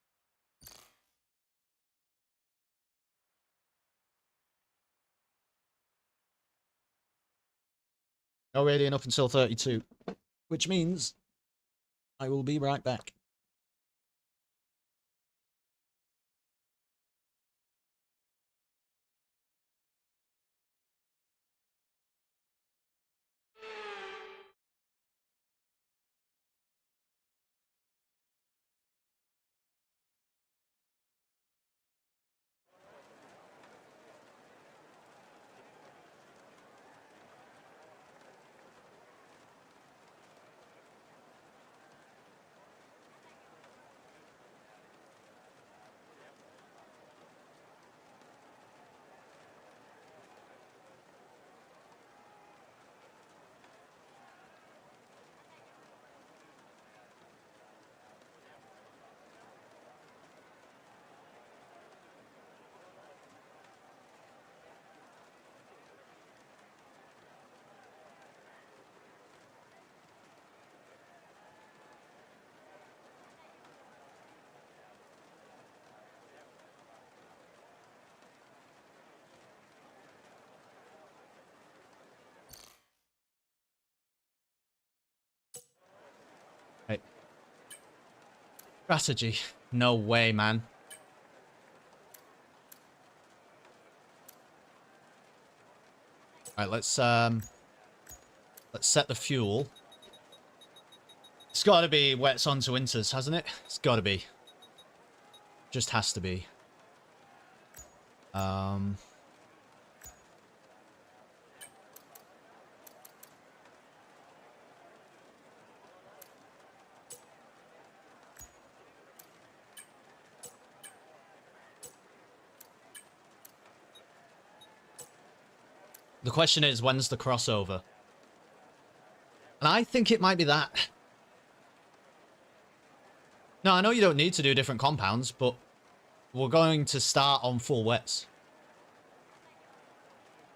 No radiant up until 32, which means I will be right back. Right. Strategy. No way, man. All right, let's set the fuel. It's got to be wets onto inters, hasn't it? It's got to be. Just has to be. The question is, when's the crossover? And I think it might be that. No, I know you don't need to do different compounds, but we're going to start on full wets.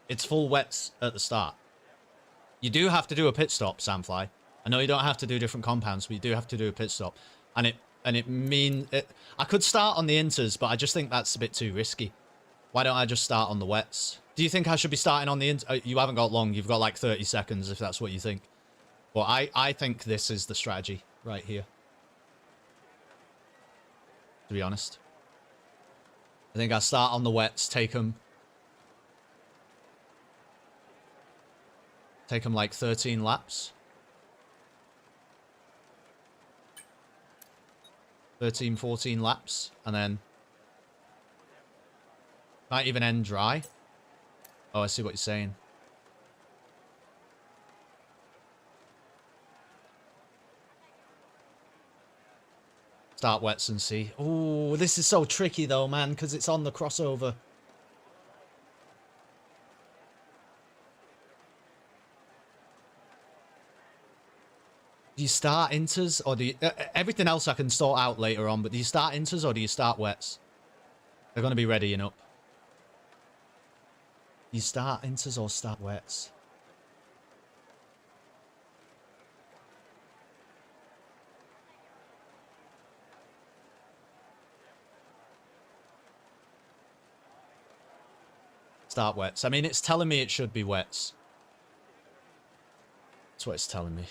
It's full wets at the start. You do have to do a pit stop, Samfly. I know you don't have to do different compounds, but you do have to do a pit stop. I could start on the inters, but I just think that's a bit too risky. Why don't I just start on the wets? Do you think I should be starting on the you haven't got long. You've got like 30 seconds if that's what you think. But I think this is the strategy right here. To be honest. I think I start on the wets, take them like 13 laps. 13, 14 laps, and then might even end dry. Oh, I see what you're saying. Start wets and see. Oh, this is so tricky though, man, because it's on the crossover. Do you start inters or do you... everything else I can sort out later on, but do you start inters or do you start wets? They're going to be readying up. Do you start inters or start wets? Start wets. I mean, it's telling me it should be wets. That's what it's telling me.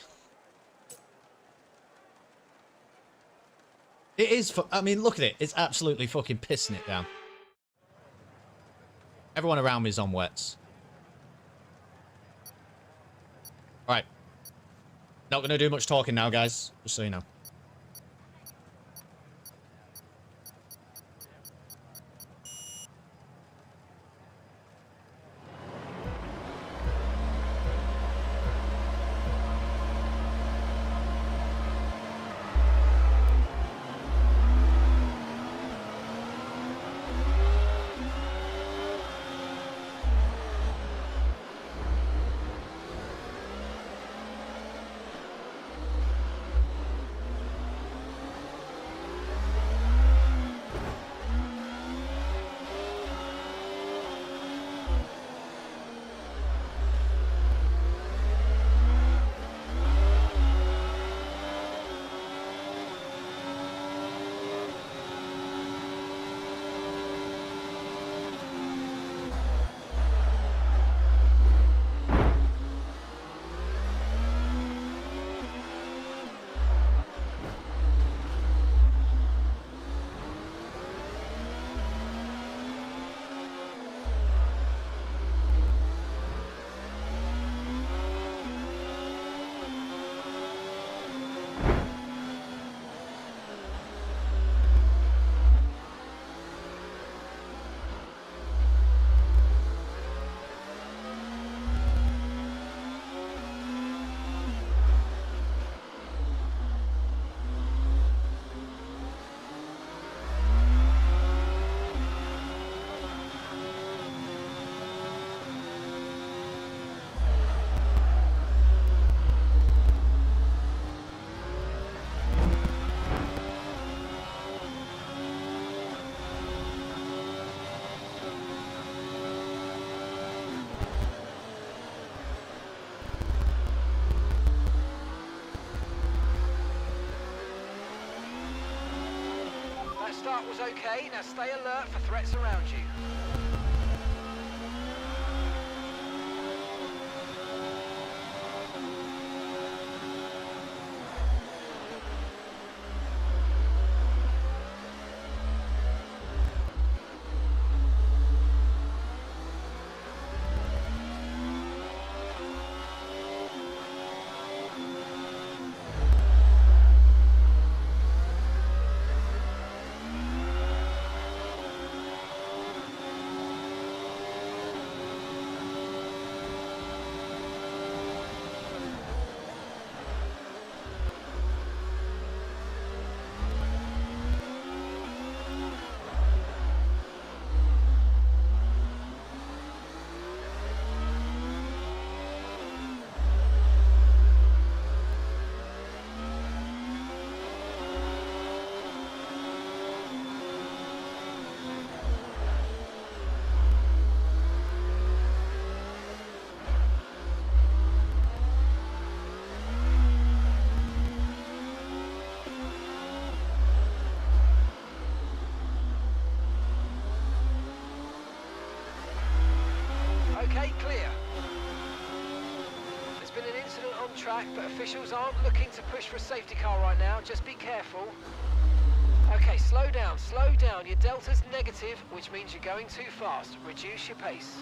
It is, I mean, look at it. It's absolutely fucking pissing it down. Everyone around me is on wets. Alright. Not going to do much talking now, guys. Just so you know. Start was okay, now stay alert for threats around you. back, but officials aren't looking to push for a safety car right now. Just be careful. Okay, slow down, slow down. Your delta's negative, which means you're going too fast. Reduce your pace.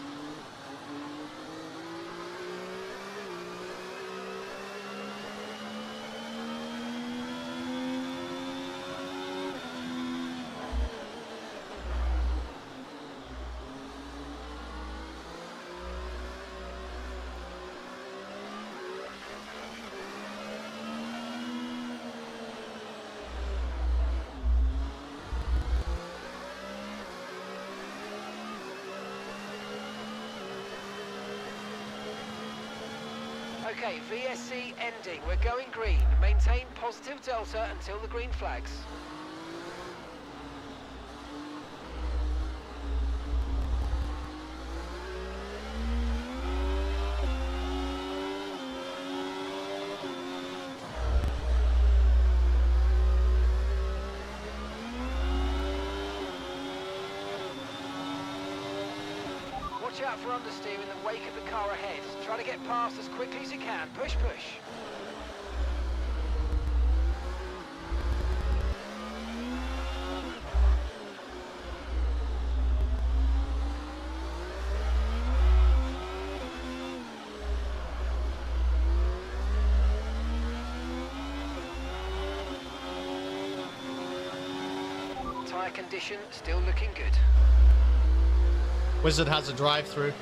Okay, VSC ending. We're going green. Maintain positive delta until the green flags. Watch out for understeer in the wake of the car ahead. Try to get past as quickly as you can. Push, push. Tyre condition still looking good. Wizard has a drive-through.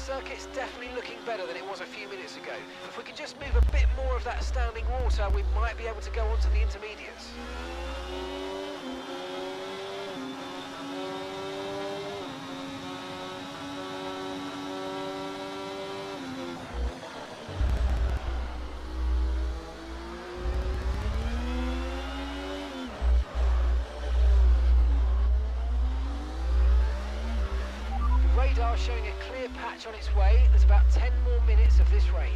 Circuit's definitely looking better than it was a few minutes ago. If we can just move a bit more of that standing water, we might be able to go on to the intermediates. Radar showing a clear patch on its way. There's about 10 more minutes of this rain.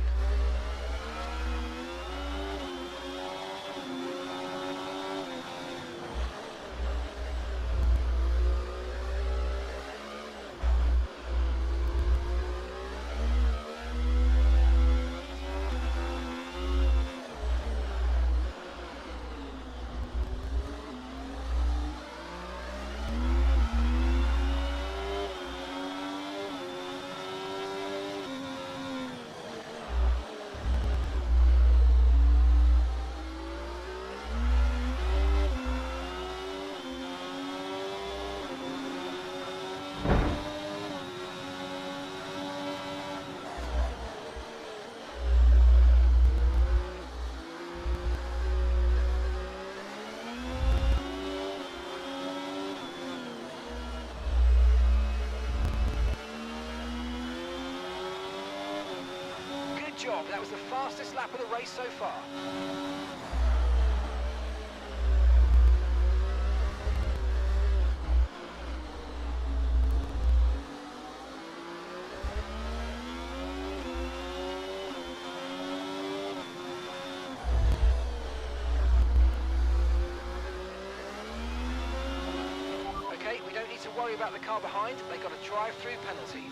Job. That was the fastest lap of the race so far. Okay, we don't need to worry about the car behind. They got a drive-through penalty.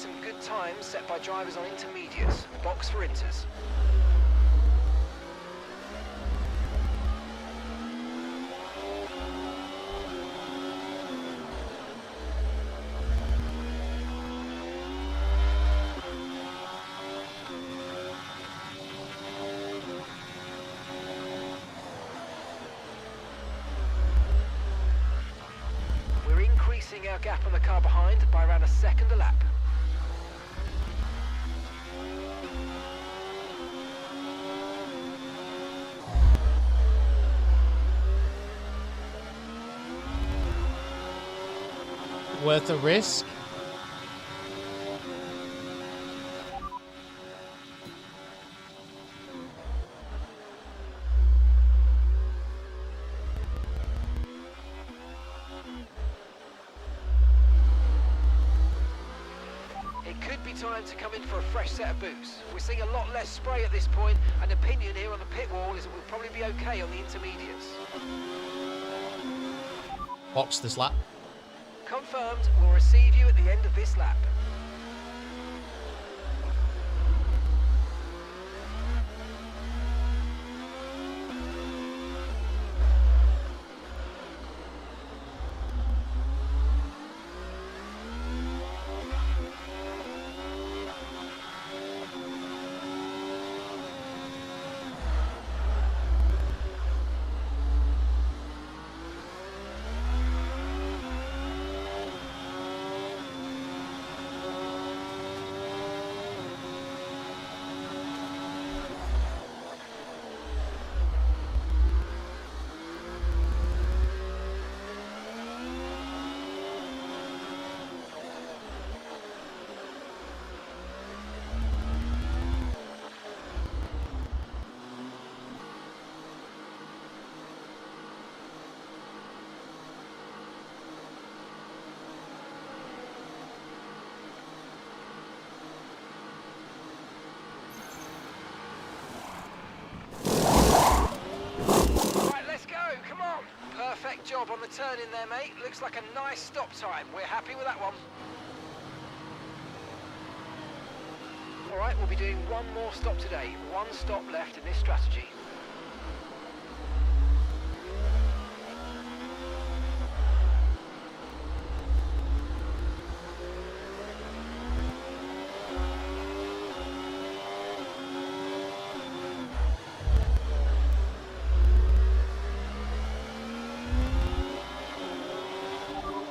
some good times set by drivers on intermediates. Box for inters. We're increasing our gap on the car behind by around a second a lap. Worth the risk? It could be time to come in for a fresh set of boots. We're seeing a lot less spray at this point, and opinion here on the pit wall is that we'll probably be okay on the intermediates. Box this lap. Confirmed, we'll receive you at the end of this lap. Perfect job on the turn in there, mate. Looks like a nice stop time. We're happy with that one. All right, we'll be doing one more stop today. One stop left in this strategy.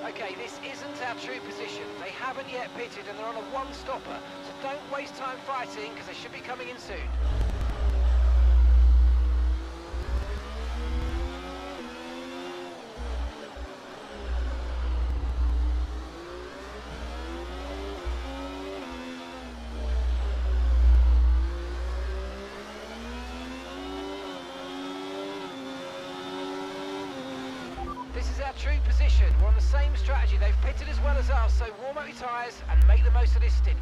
Okay, this isn't our true position. They haven't yet pitted and they're on a one-stopper, so don't waste time fighting because they should be coming in soon. This is our true position. We're on the same strategy. They've pitted as well as us, so warm up your tyres and make the most of this stint.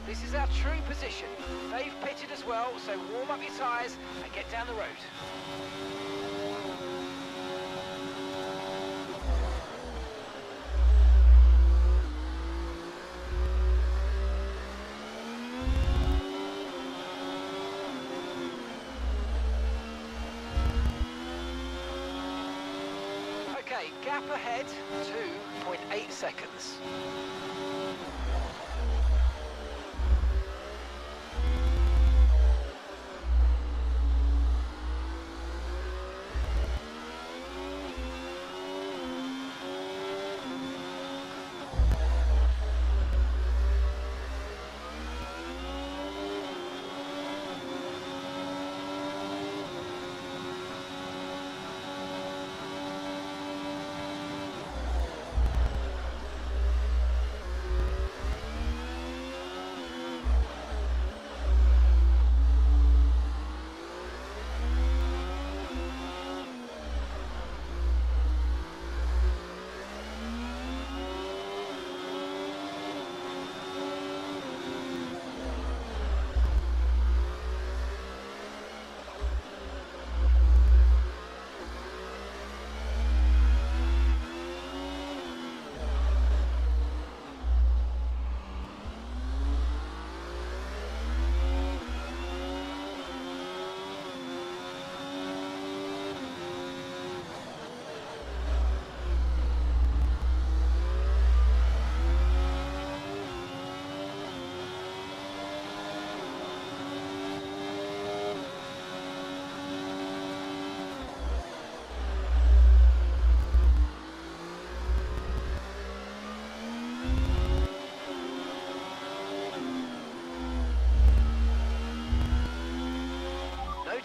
This is our true position. They've pitted as well, so warm up your tyres and get down the road. Okay, gap ahead, 2.8 seconds.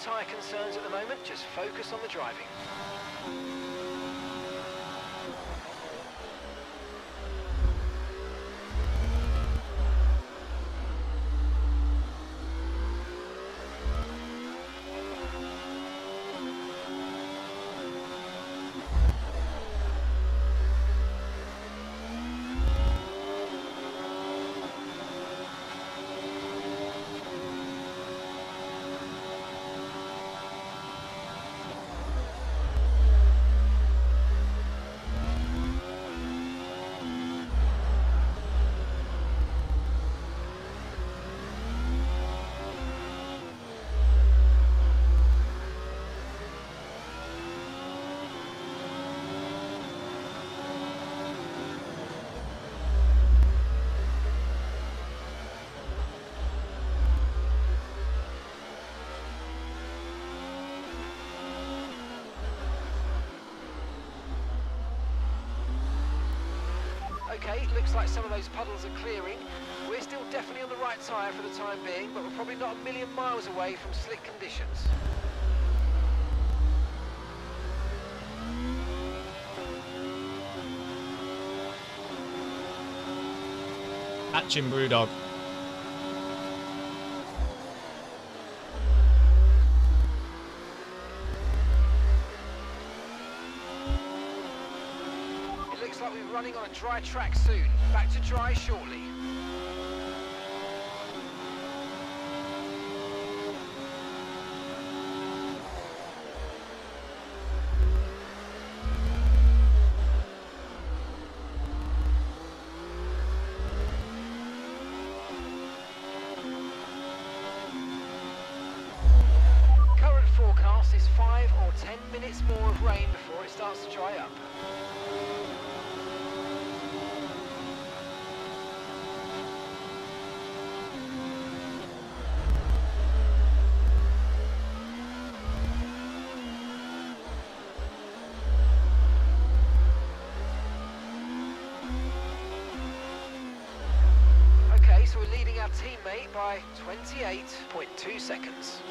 tyre concerns at the moment, just focus on the driving. Okay, looks like some of those puddles are clearing. We're still definitely on the right tyre for the time being, but we're probably not a million miles away from slick conditions. Catch him, Brewdog. It looks like we're running on a dry track soon. Back to dry shortly. Current forecast is 5 or 10 minutes more of rain before it starts to dry up. Okay, so we're leading our teammate by 28.2 seconds.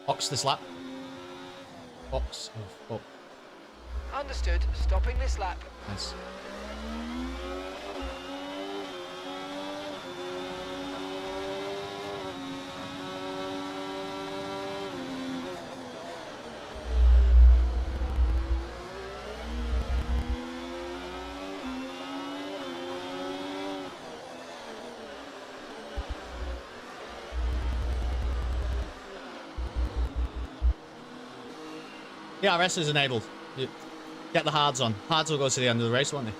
Box this lap. Box. Oh, Understood. Stopping this lap. nice. The RS is enabled. Get the hards on. Hards will go to the end of the race, won't they?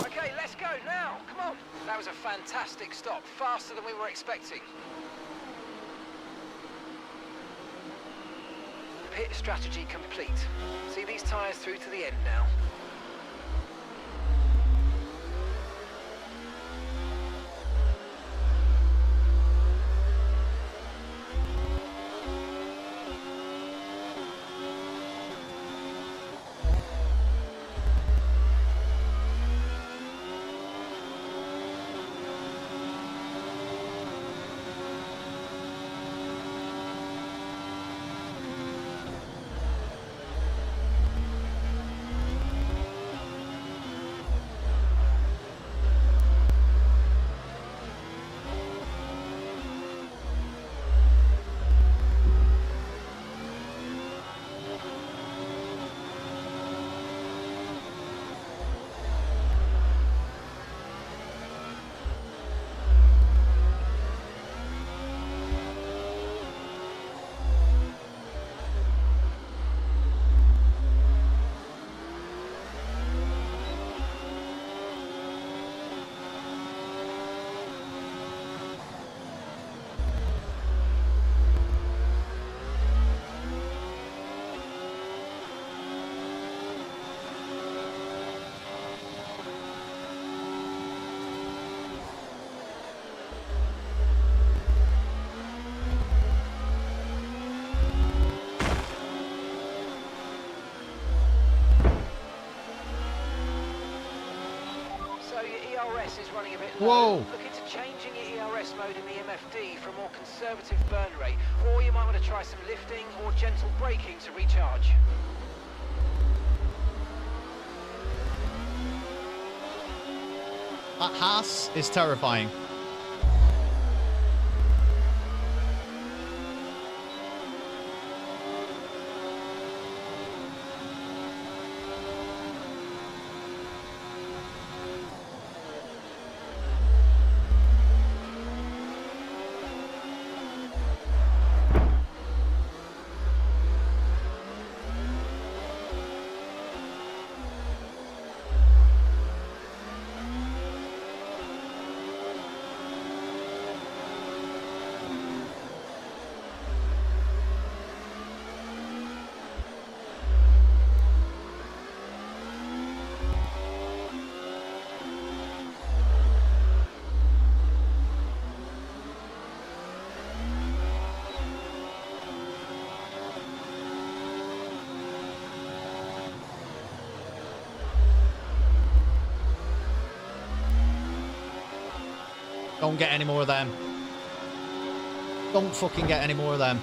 Okay, let's go now. Come on. That was a fantastic stop. Faster than we were expecting. Pit strategy complete. See these tyres through to the end now. ERS is running a bit low. Whoa! Look into changing your ERS mode in the MFD for a more conservative burn rate, or you might want to try some lifting or gentle braking to recharge. That Haas is terrifying. Don't get any more of them. Don't fucking get any more of them.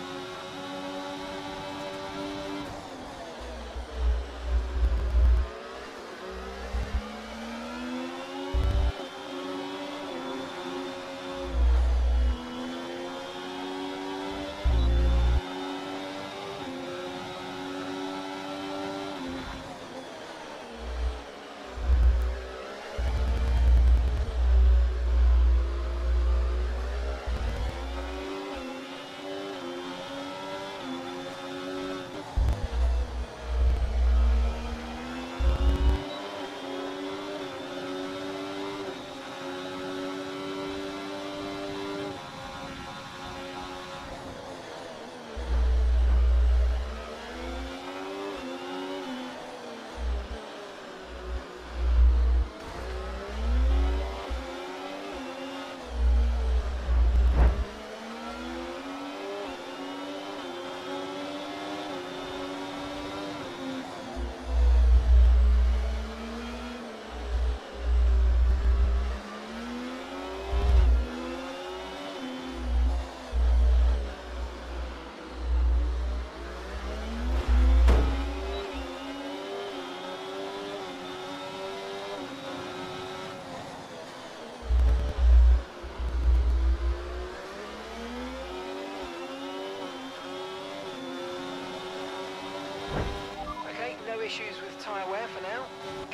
Issues with tyre wear for now.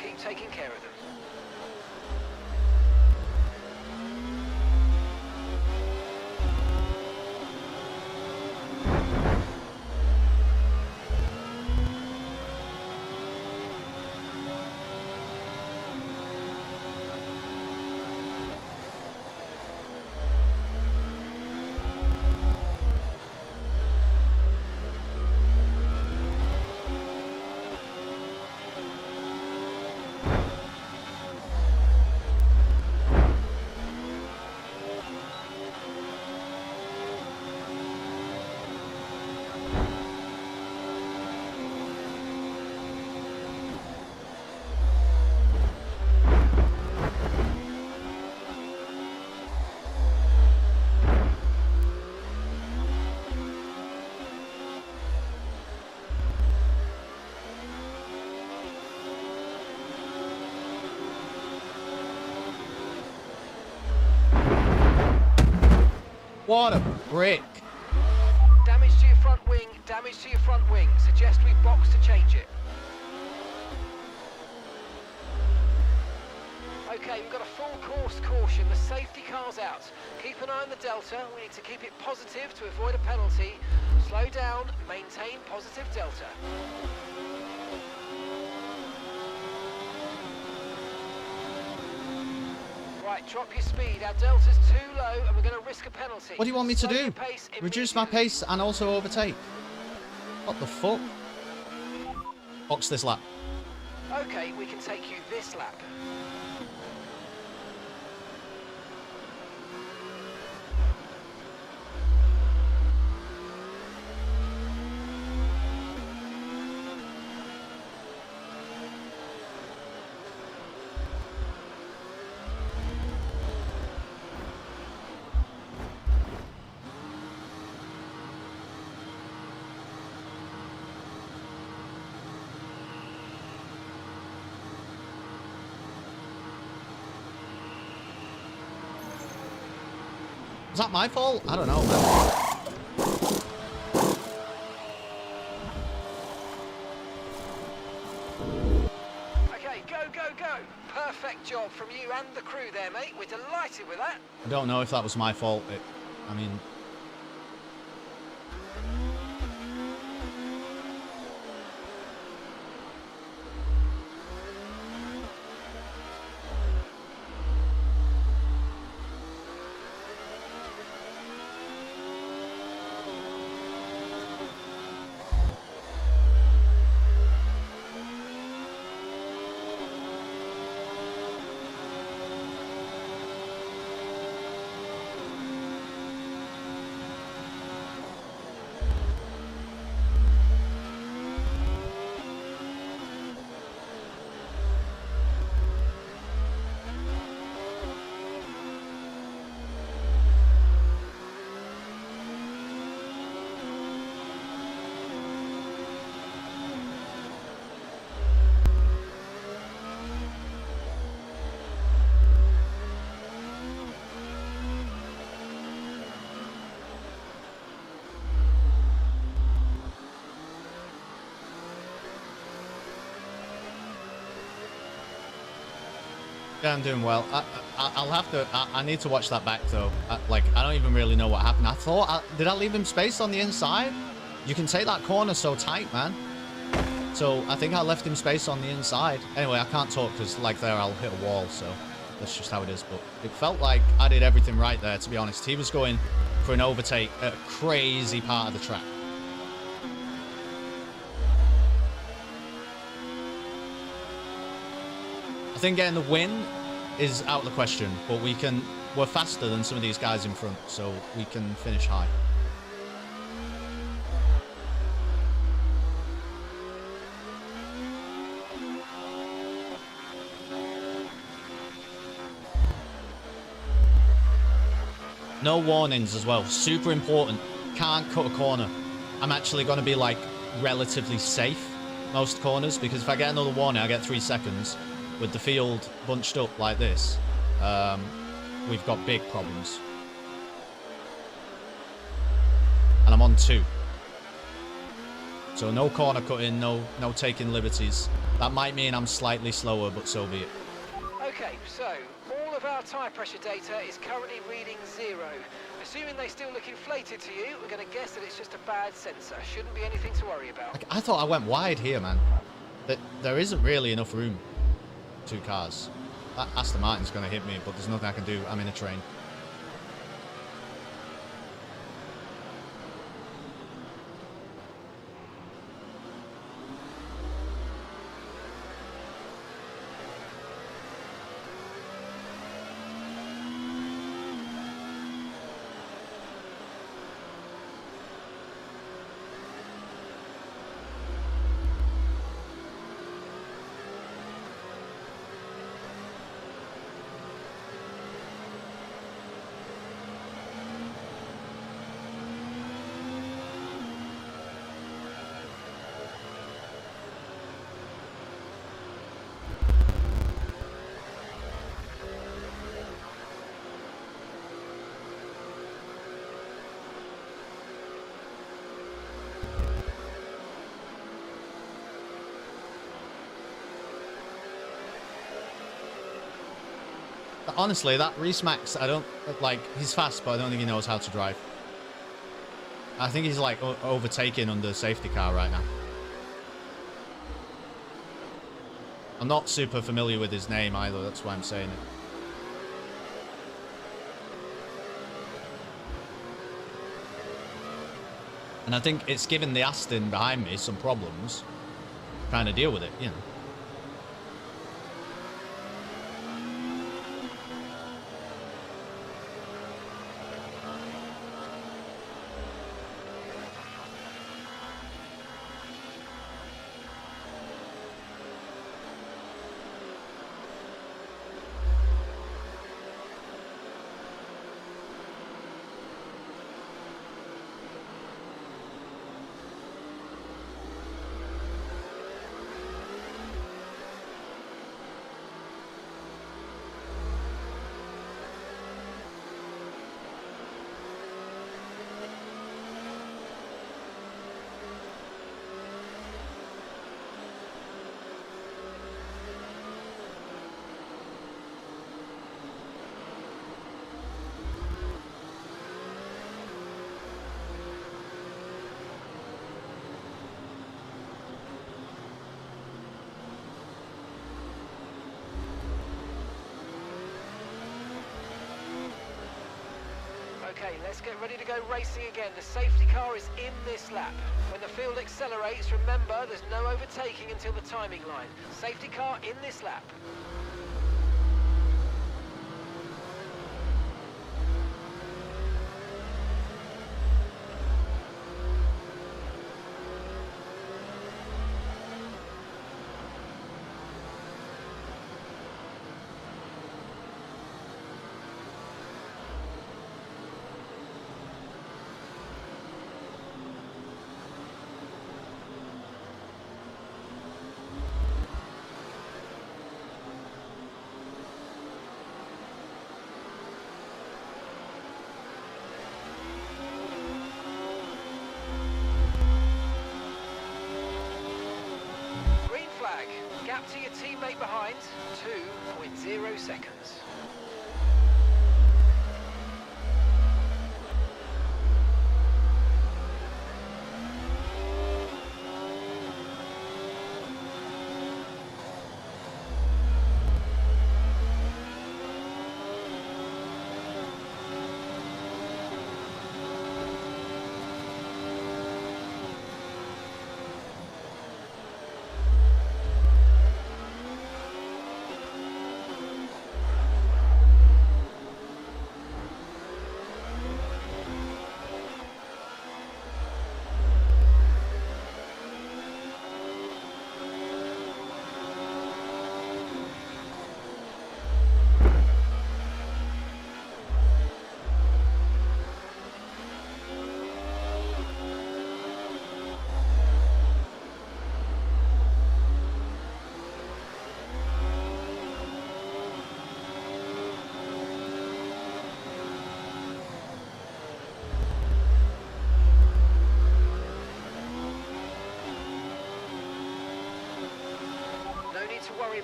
keep taking care of them. What a brick. Damage to your front wing, damage to your front wing. Suggest we box to change it. Okay, we've got a full course caution. The safety car's out. Keep an eye on the delta. We need to keep it positive to avoid a penalty. Slow down, maintain positive delta. Right, drop your speed. Our delta's too low and we're going to risk a penalty. What do you want me to Slow do? your pace Reduce my immediately. pace and also overtake? What the fuck? Box this lap. Okay, we can take you this lap. Was that my fault? I don't know, man. Okay, go, go, go. Perfect job from you and the crew there, mate. We're delighted with that. I don't know if that was my fault. I mean... Yeah, I'm doing well. I'll have to... I need to watch that back, though. I don't even really know what happened. I thought... did I leave him space on the inside? You can take that corner so tight, man. So, I think I left him space on the inside. Anyway, I can't talk, because, like there, I'll hit a wall, so... That's just how it is. But it felt like I did everything right there, to be honest. He was going for an overtake at a crazy part of the track. I think getting the win is out of the question, but we're faster than some of these guys in front, so we can finish high. No warnings as well, super important. Can't cut a corner. I'm actually going to be like relatively safe most corners, because if I get another warning, I get 3 seconds. With the field bunched up like this, we've got big problems. And I'm on 2. So no corner cutting, no taking liberties. That might mean I'm slightly slower, but so be it. Okay, so all of our tyre pressure data is currently reading 0. Assuming they still look inflated to you, we're going to guess that it's just a bad sensor. Shouldn't be anything to worry about. Like, I thought I went wide here, man. There isn't really enough room. 2 cars. That Aston Martin's going to hit me, but there's nothing I can do. I'm in a train. Honestly, that Reese Max, I don't like. He's fast, but I don't think he knows how to drive. I think he's like overtaking under safety car right now. I'm not super familiar with his name either. That's why I'm saying it. And I think it's given the Aston behind me some problems trying to deal with it, you know. Okay, let's get ready to go racing again. The safety car is in this lap. When the field accelerates, remember there's no overtaking until the timing line. Safety car in this lap. Gap to your teammate behind, 2.0 seconds.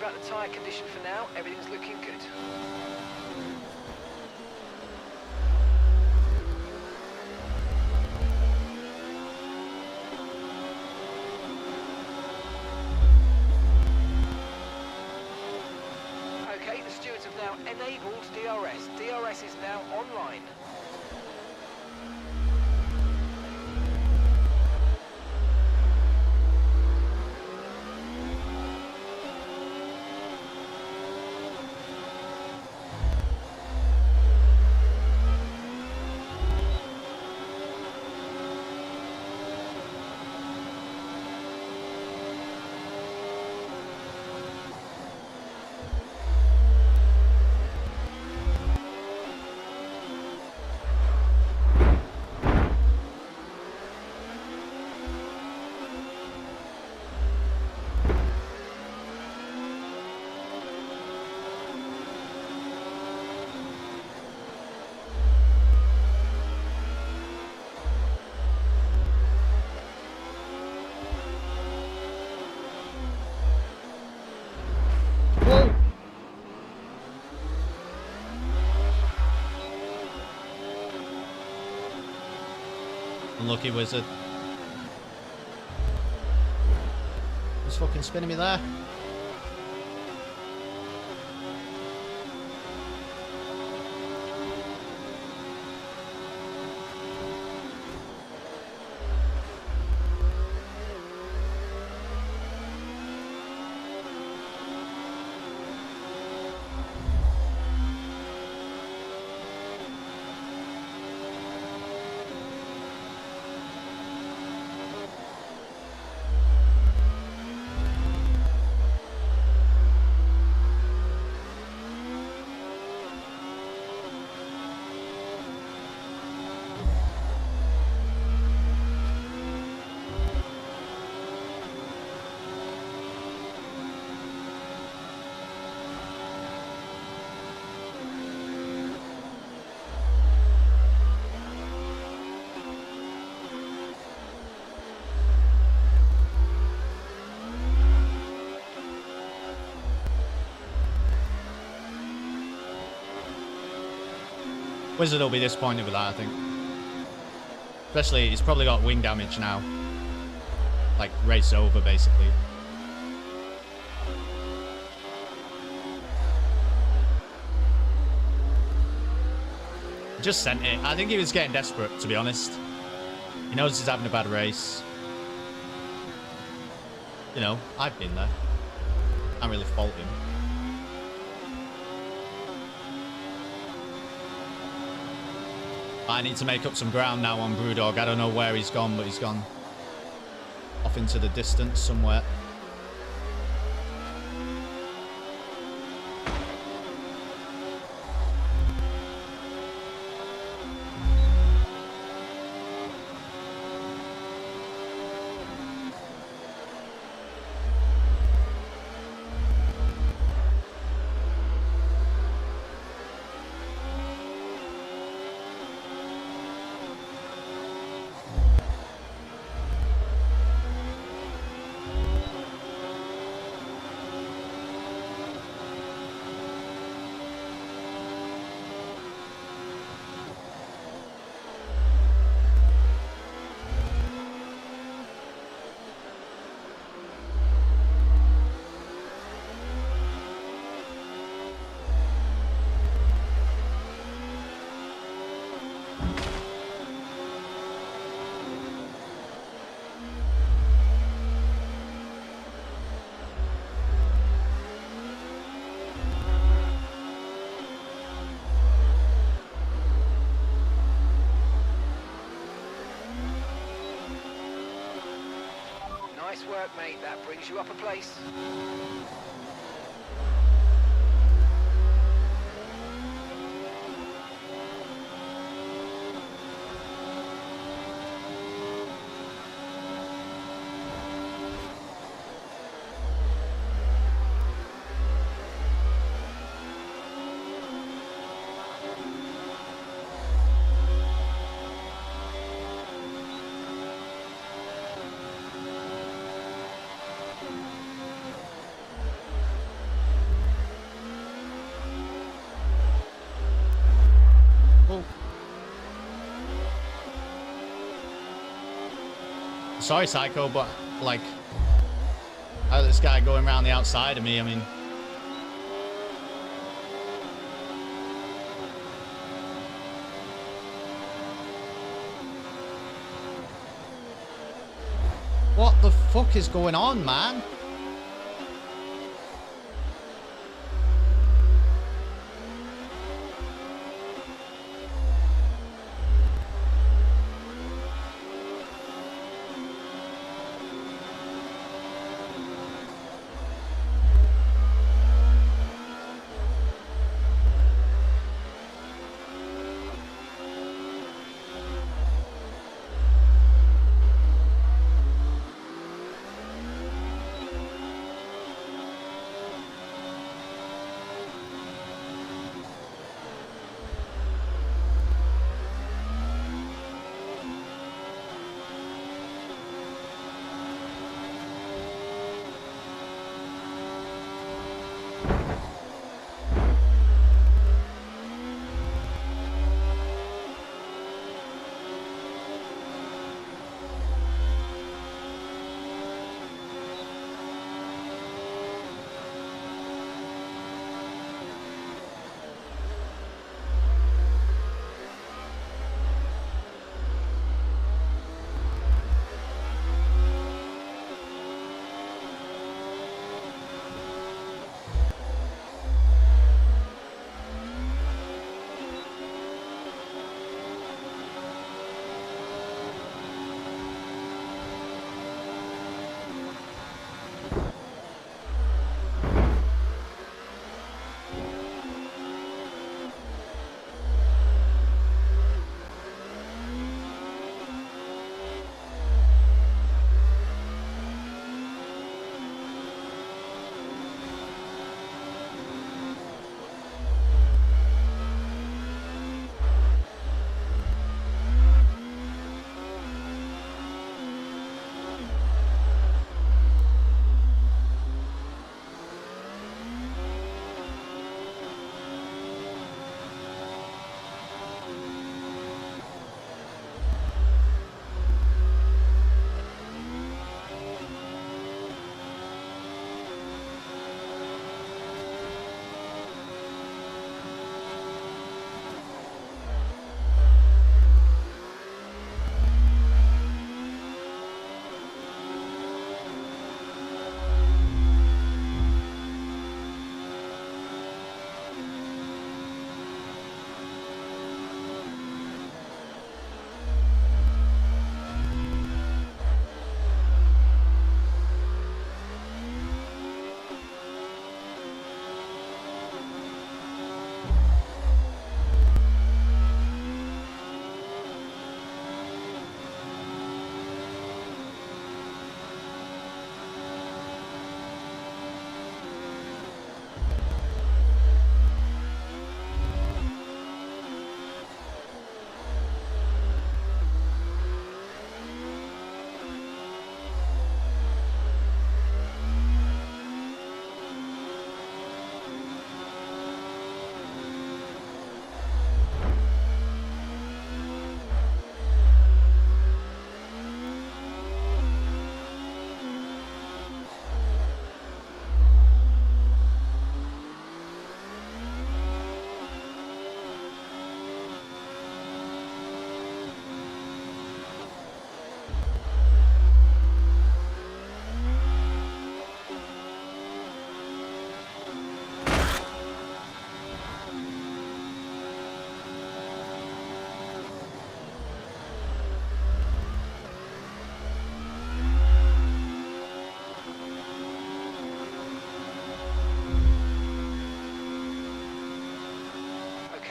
about the tyre condition for now. Everything's looking good. Okay, the stewards have now enabled DRS. DRS is now online. Whoa! Unlucky wizard. He's fucking spinning me there. Wizard will be disappointed with that, I think. Especially, he's probably got wing damage now. Like, race over, basically. Just sent it. I think he was getting desperate, to be honest. He knows he's having a bad race. You know, I've been there. Can't really fault him. I need to make up some ground now on Brewdog. I don't know where he's gone, but he's gone off into the distance somewhere. Nice work, mate. That brings you up a place. Sorry, Psycho, but like, this guy going around the outside of me. I mean, what the fuck is going on, man?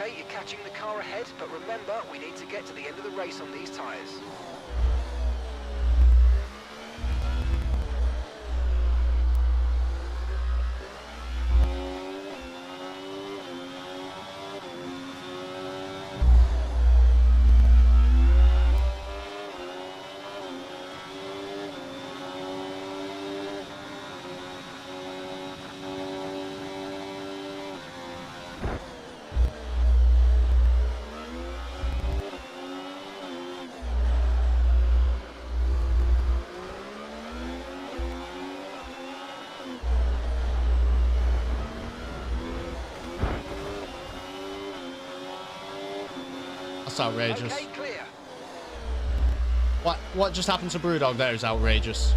Okay, you're catching the car ahead, but remember, we need to get to the end of the race on these tyres. That's outrageous. Okay, clear. What just happened to Brewdog there is outrageous.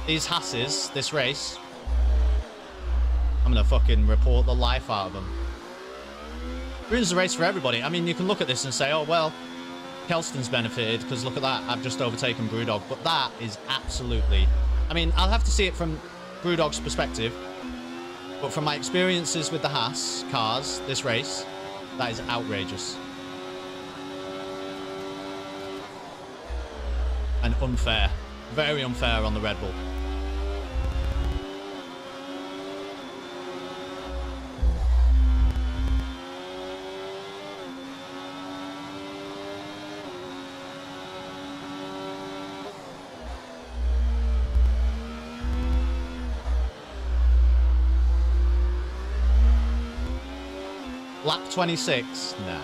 These Hasses, this race, I'm gonna fucking report the life out of them. Ruins the race for everybody. I mean, you can look at this and say, oh, well, Kelston's benefited because look at that, I've just overtaken Brewdog. But that is absolutely... I mean, I'll have to see it from Brewdog's perspective. But from my experiences with the Haas cars, this race, that is outrageous. And unfair. Very unfair on the Red Bull. Lap 26? Nah.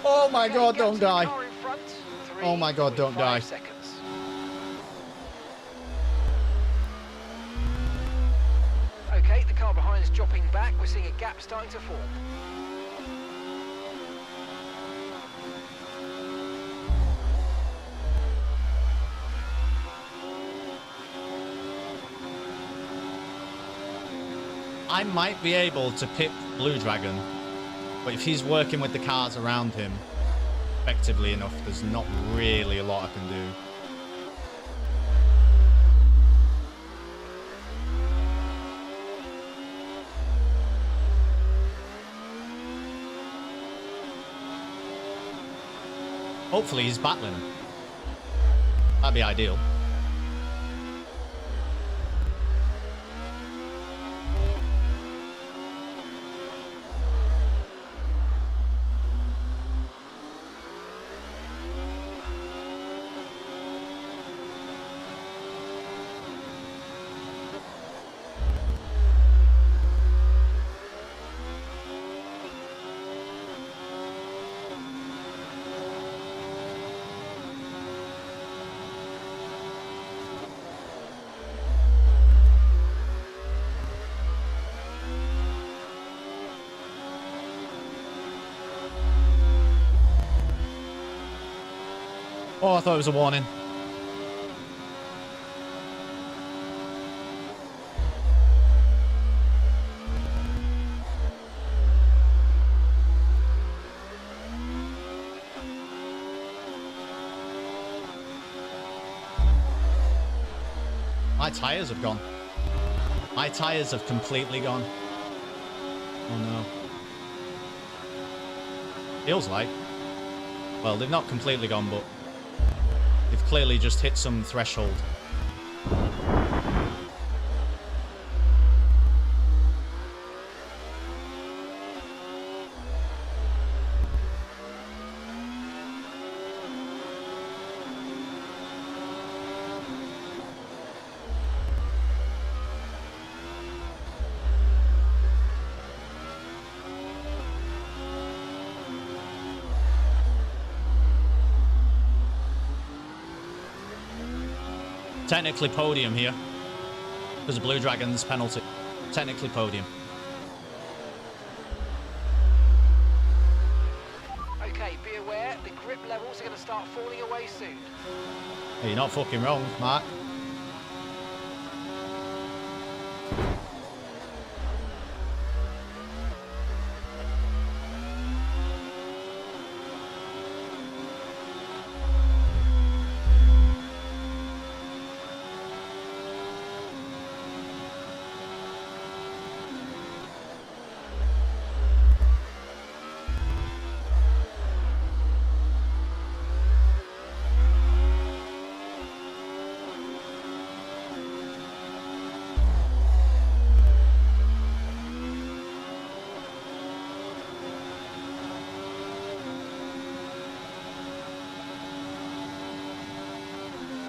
Oh my god, don't die. Oh my god, don't die. Okay, the car behind is dropping back. We're seeing a gap starting to form. I might be able to pip Blue Dragon, but if he's working with the cars around him effectively enough, there's not really a lot I can do. Hopefully he's battling him. That'd be ideal. Oh, I thought it was a warning. My tires have gone. My tires have completely gone. Oh no. Feels like. Well, they've not completely gone, but they've clearly just hit some threshold. Technically podium here. Because of Blue Dragon's penalty. Technically podium. Okay, be aware, the grip levels are going to start falling away soon. Hey, you're not fucking wrong, Mark.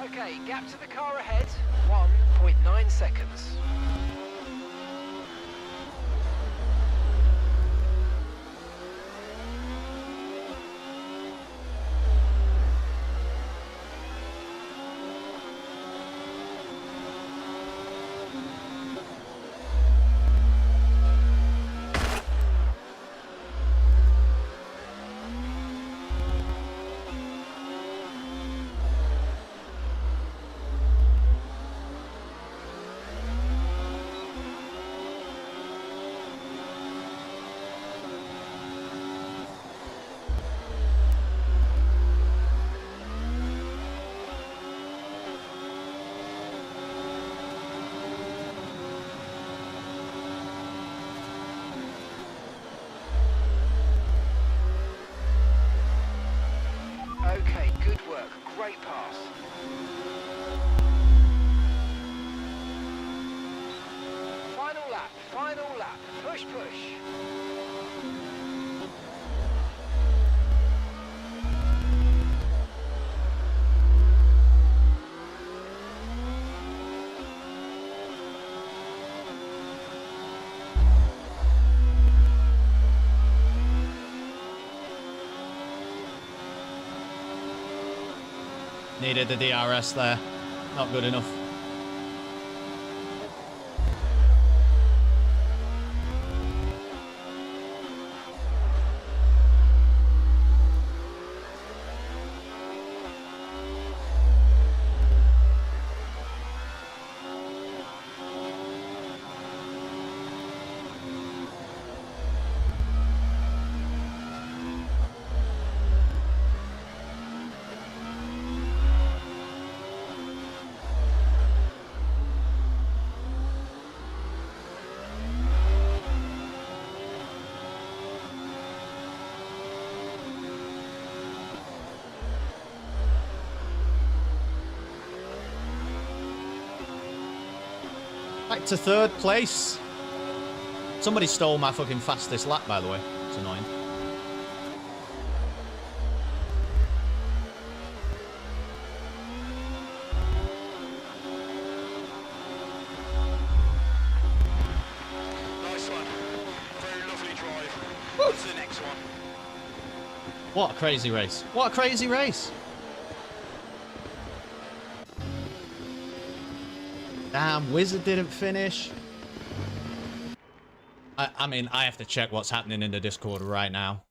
Okay, gap to the car ahead, 1.9 seconds. Okay, good work. Great pass. Final lap, final lap. Push, push. Needed the DRS there. Not good enough. Back to third place. Somebody stole my fucking fastest lap, by the way. It's annoying. Nice one. Very lovely drive. What's the next one? What a crazy race. What a crazy race. Damn, Wizard didn't finish. I mean, I have to check what's happening in the Discord right now.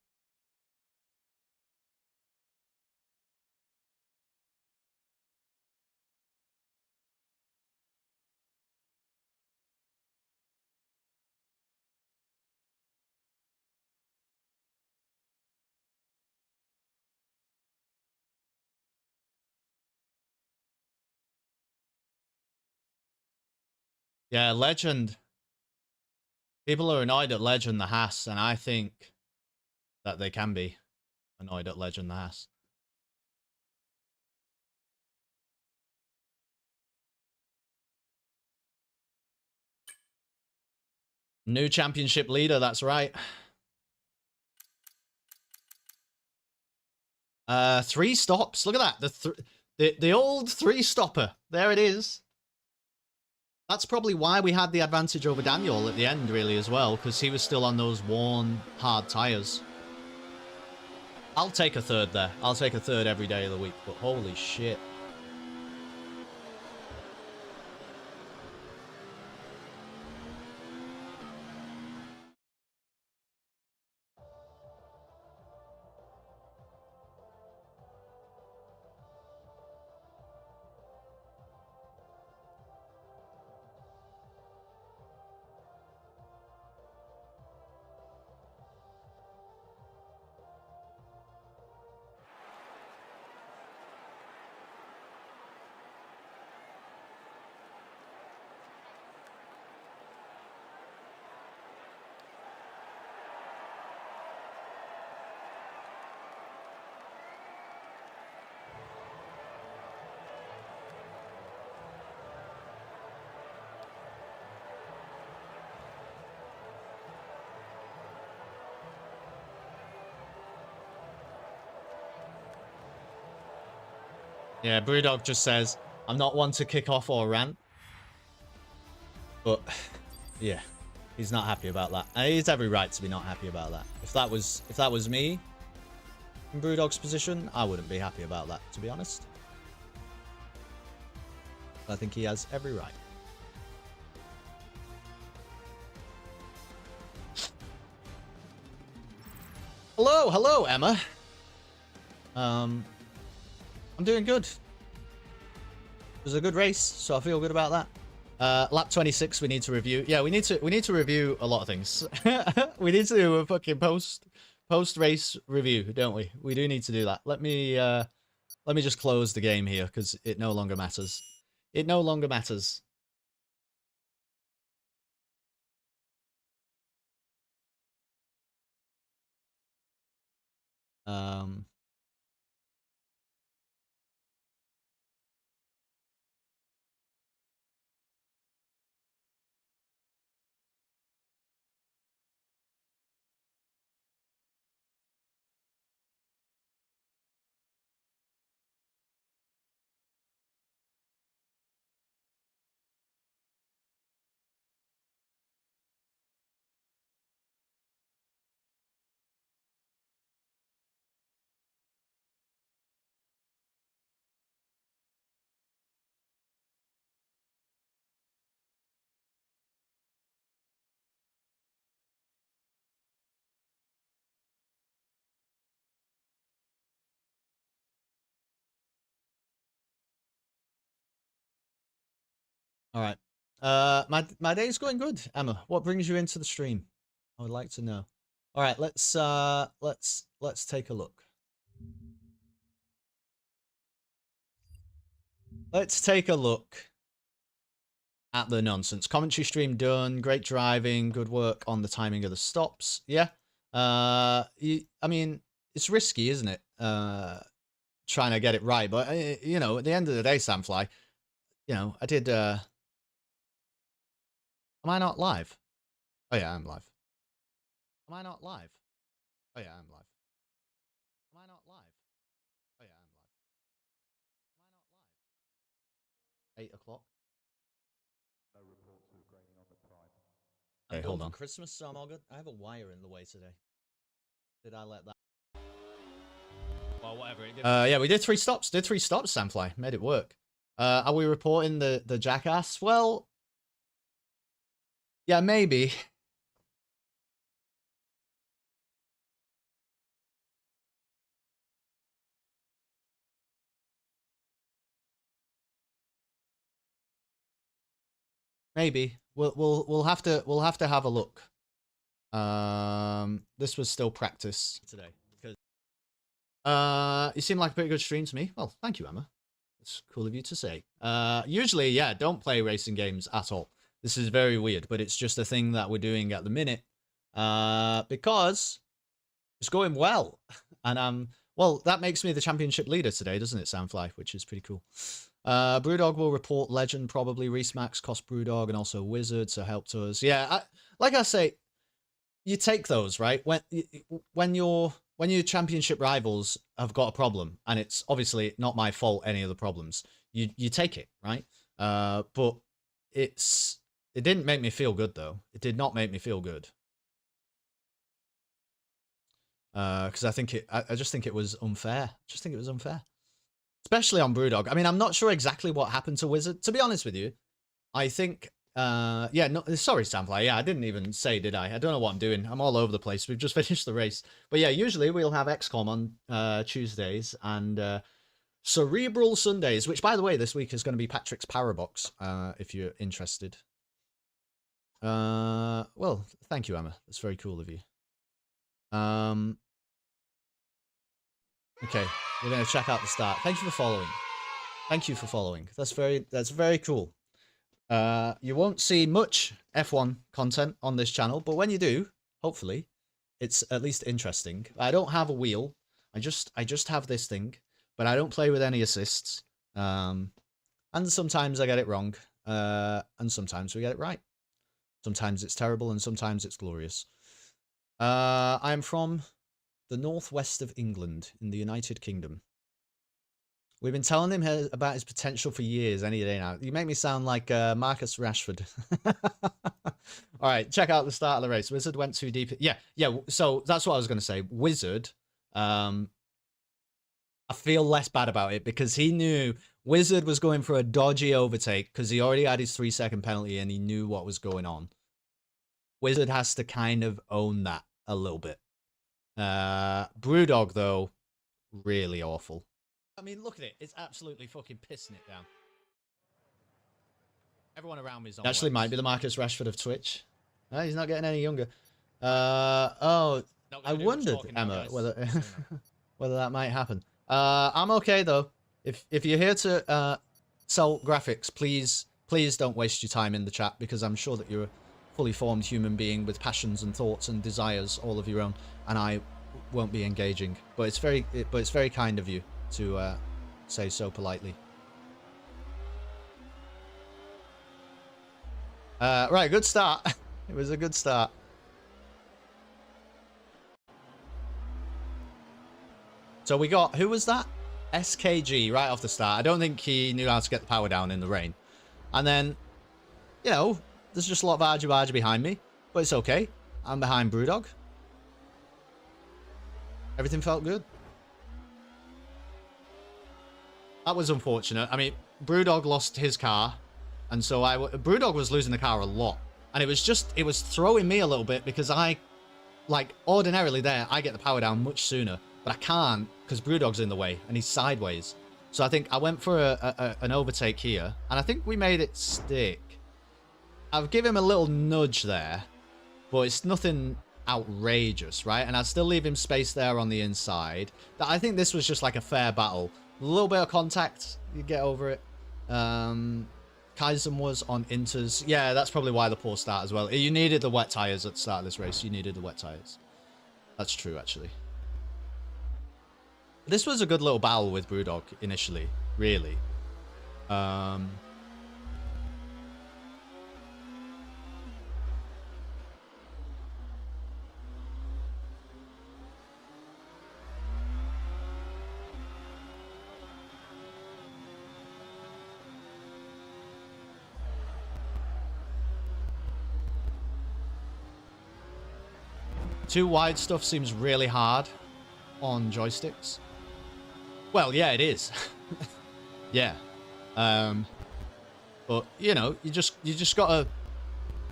Yeah, Legend. People are annoyed at Legend the Haas, and I think that they can be annoyed at Legend the Haas. New championship leader, that's right. 3 stops. Look at that. The old 3-stopper. There it is. That's probably why we had the advantage over Daniel at the end, really, as well, because he was still on those worn, hard tyres. I'll take a third there. I'll take a third every day of the week, but holy shit. Yeah, Brewdog just says, I'm not one to kick off or rant. But, yeah, he's not happy about that. And he's every right to be not happy about that. If that was me in Brewdog's position, I wouldn't be happy about that, to be honest. I think he has every right. Hello, Emma. I'm doing good. It was a good race, so I feel good about that. Lap 26 we need to review. Yeah, we need to review a lot of things. We need to do a fucking post race review, don't we? We do need to do that. Let me just close the game here because it no longer matters. It no longer matters. All right. My day's going good, Emma. What brings you into the stream? I would like to know. All right, let's take a look. Let's take a look at the nonsense. Commentary stream done. Great driving. Good work on the timing of the stops. Yeah. I mean, it's risky, isn't it? Trying to get it right, but you know, at the end of the day, Samfly, you know, I did. Am I not live? Oh yeah, I'm live. Am I not live? Oh yeah, I'm live. Am I not live? Oh yeah, I'm live. Am I not live? 8 o'clock. No reports of graining on the prime. Okay, hold on. Christmas, so I'm all good. I have a wire in the way today. Did I let that? Well, whatever. Yeah, we did 3 stops. Did 3 stops, Samfly. Made it work. Are we reporting the jackass? Well, yeah, maybe. Maybe we'll have to have a look. This was still practice today because you seem like a pretty good stream to me. Well, thank you, Emma. It's cool of you to say. Usually, yeah, don't play racing games at all. This is very weird, but it's just a thing that we're doing at the minute because it's going well, and well, that makes me the championship leader today, doesn't it, Soundfly? Which is pretty cool. Brewdog will report Legend, probably Reese Max, cost Brewdog, and also Wizard, so helped us. Yeah, like I say, you take those, right? When your championship rivals have got a problem, and it's obviously not my fault, any of the problems, you take it, right? But it didn't make me feel good, though. It did not make me feel good. Because I just think it was unfair. Just think it was unfair. Especially on Brewdog. I mean, I'm not sure exactly what happened to Wizard. To be honest with you, I think... yeah, no, sorry, Samfly. Yeah, I didn't even say, did I? I don't know what I'm doing. I'm all over the place. We've just finished the race. But yeah, usually we'll have XCOM on Tuesdays and Cerebral Sundays, which, by the way, this week is going to be Patrick's Parabox, if you're interested. Well, thank you, Emma. That's very cool of you. Okay, we're going to check out the start. Thank you for following. Thank you for following. That's very cool. You won't see much F1 content on this channel, but when you do, hopefully, it's at least interesting. I don't have a wheel. I just have this thing, but I don't play with any assists. And sometimes I get it wrong, and sometimes we get it right. Sometimes it's terrible, and sometimes it's glorious. I am from the northwest of England in the United Kingdom, We've been telling him about his potential for years, any day now. You make me sound like Marcus Rashford. All right, check out the start of the race. Wizard went too deep. Yeah, so that's what I was going to say. Wizard, I feel less bad about it because he knew Wizard was going for a dodgy overtake because he already had his 3-second penalty and he knew what was going on. Wizard has to kind of own that a little bit. Brewdog, though, really awful. I mean, look at it. It's absolutely fucking pissing it down. Everyone around me is on actually might be the Marcus Rashford of Twitch. He's not getting any younger. I wondered, Emma, whether whether that might happen. I'm okay though. If you're here to sell graphics, please don't waste your time in the chat because I'm sure that you're a fully formed human being with passions and thoughts and desires all of your own, and I won't be engaging. But it's very kind of you to say so politely. Right, good start. It was a good start. So we got, who was that? SKG right off the start. I don't think he knew how to get the power down in the rain. And then, you know, there's just a lot of argy-bargy behind me, but it's okay. I'm behind Brewdog. Everything felt good. That was unfortunate. I mean, Brewdog lost his car, and so Brewdog was losing the car a lot. And it was throwing me a little bit because ordinarily there, I get the power down much sooner. But I can't because Brewdog's in the way and he's sideways. So I think I went for an overtake here, and I think we made it stick. I've given him a little nudge there, but it's nothing outrageous, right? And I'd still leave him space there on the inside. I think this was just like a fair battle. A little bit of contact, you get over it. Kaizen was on inters. Yeah, that's probably why the poor start as well. You needed the wet tyres at the start of this race. You needed the wet tyres. That's true, actually. This was a good little battle with Brewdog initially, really. Too wide stuff seems really hard on joysticks. Well, yeah, it is. Yeah. But, you know, you just gotta...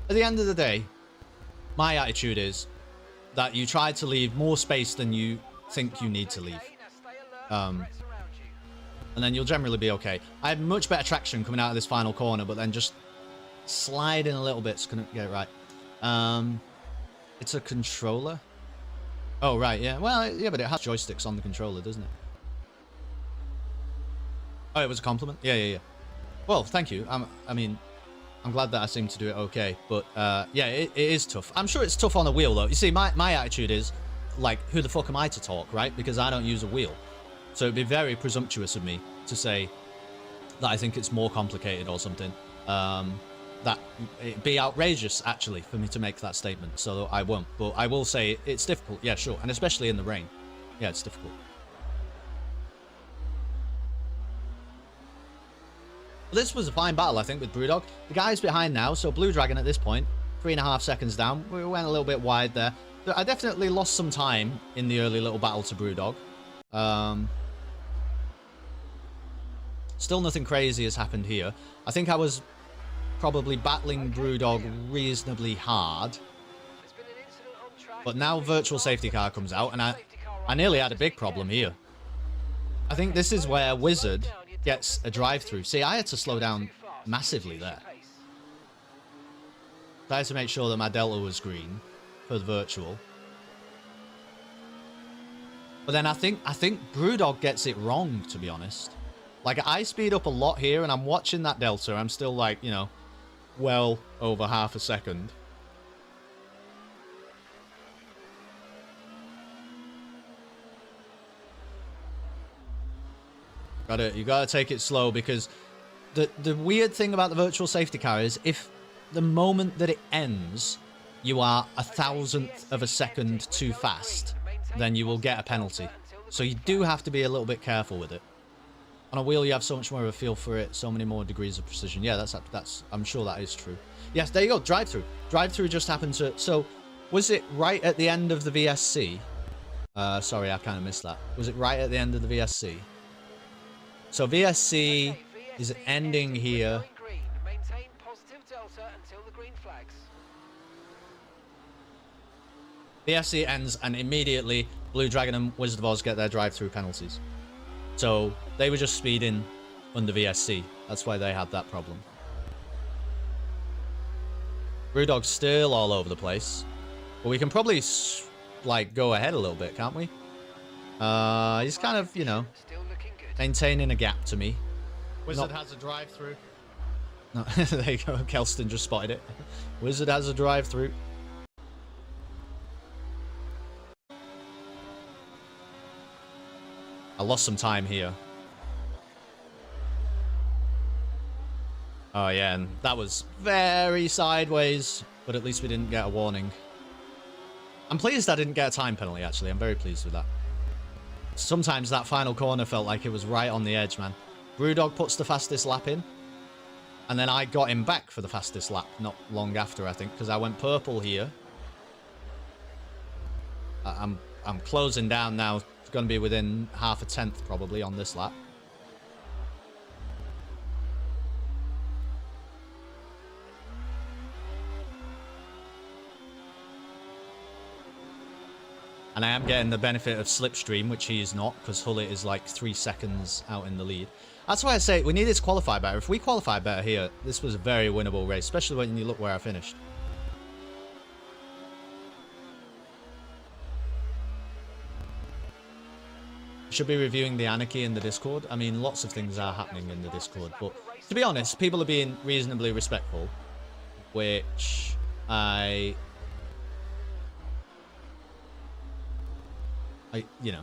At the end of the day, my attitude is that you try to leave more space than you think you need to leave. And then you'll generally be okay. I had much better traction coming out of this final corner, but then just sliding a little bit, so couldn't get it right. It's a controller? Oh, right, yeah. Well, yeah, but it has joysticks on the controller, doesn't it? Oh, it was a compliment? Yeah. Well, thank you. I mean, I'm glad that I seem to do it okay. But, yeah, it is tough. I'm sure it's tough on a wheel, though. You see, my attitude is, like, who the fuck am I to talk, right? Because I don't use a wheel. So it'd be very presumptuous of me to say that I think it's more complicated or something. That it'd be outrageous, actually, for me to make that statement. So I won't. But I will say it's difficult. Yeah, sure. And especially in the rain. Yeah, it's difficult. This was a fine battle, I think, with Brewdog. The guy's behind now, so Blue Dragon at this point, 3.5 seconds down. We went a little bit wide there. But I definitely lost some time in the early little battle to Brewdog. Still nothing crazy has happened here. I think I was probably battling Brewdog reasonably hard. But now virtual safety car comes out, and I nearly had a big problem here. I think this is where Wizard gets a drive-through. See, I had to slow down massively there. I had to make sure that my delta was green for the virtual. But then I think Brewdog gets it wrong, to be honest. Like, I speed up a lot here, and I'm watching that delta. I'm still, like, you know, well over half a second. You gotta take it slow, because the weird thing about the virtual safety car is if the moment that it ends, you are 1,000th of a second too fast, then you will get a penalty. So you do have to be a little bit careful with it. On a wheel, you have so much more of a feel for it, so many more degrees of precision. Yeah, that's I'm sure that is true. Yes, there you go. Drive-through. Drive-through just happened to... So, was it right at the end of the VSC? Sorry, I kind of missed that. Was it right at the end of the VSC? So, VSC is ending here. Maintain positive delta until the green flags. VSC ends, and immediately Blue Dragon and Wizard of Oz get their drive-through penalties. So, they were just speeding under VSC. That's why they had that problem. Brewdog's still all over the place. But we can probably, like, go ahead a little bit, can't we? He's kind of, you know, maintaining a gap to me. Wizard has a drive-through. No, there you go. Kelston just spotted it. Wizard has a drive-through. I lost some time here. Oh yeah, and that was very sideways, but at least we didn't get a warning. I'm pleased I didn't get a time penalty, actually. I'm very pleased with that. Sometimes that final corner felt like it was right on the edge, man. Brewdog puts the fastest lap in, and then I got him back for the fastest lap not long after, I think, because I went purple here. I'm closing down now. It's going to be within half a tenth, probably, on this lap. And I am getting the benefit of slipstream, which he is not, because Hullet is like 3 seconds out in the lead. That's why I say we needed to qualify better. If we qualify better here, this was a very winnable race, especially when you look where I finished. Should be reviewing the anarchy in the Discord. I mean, lots of things are happening in the Discord, but to be honest, people are being reasonably respectful, which you know,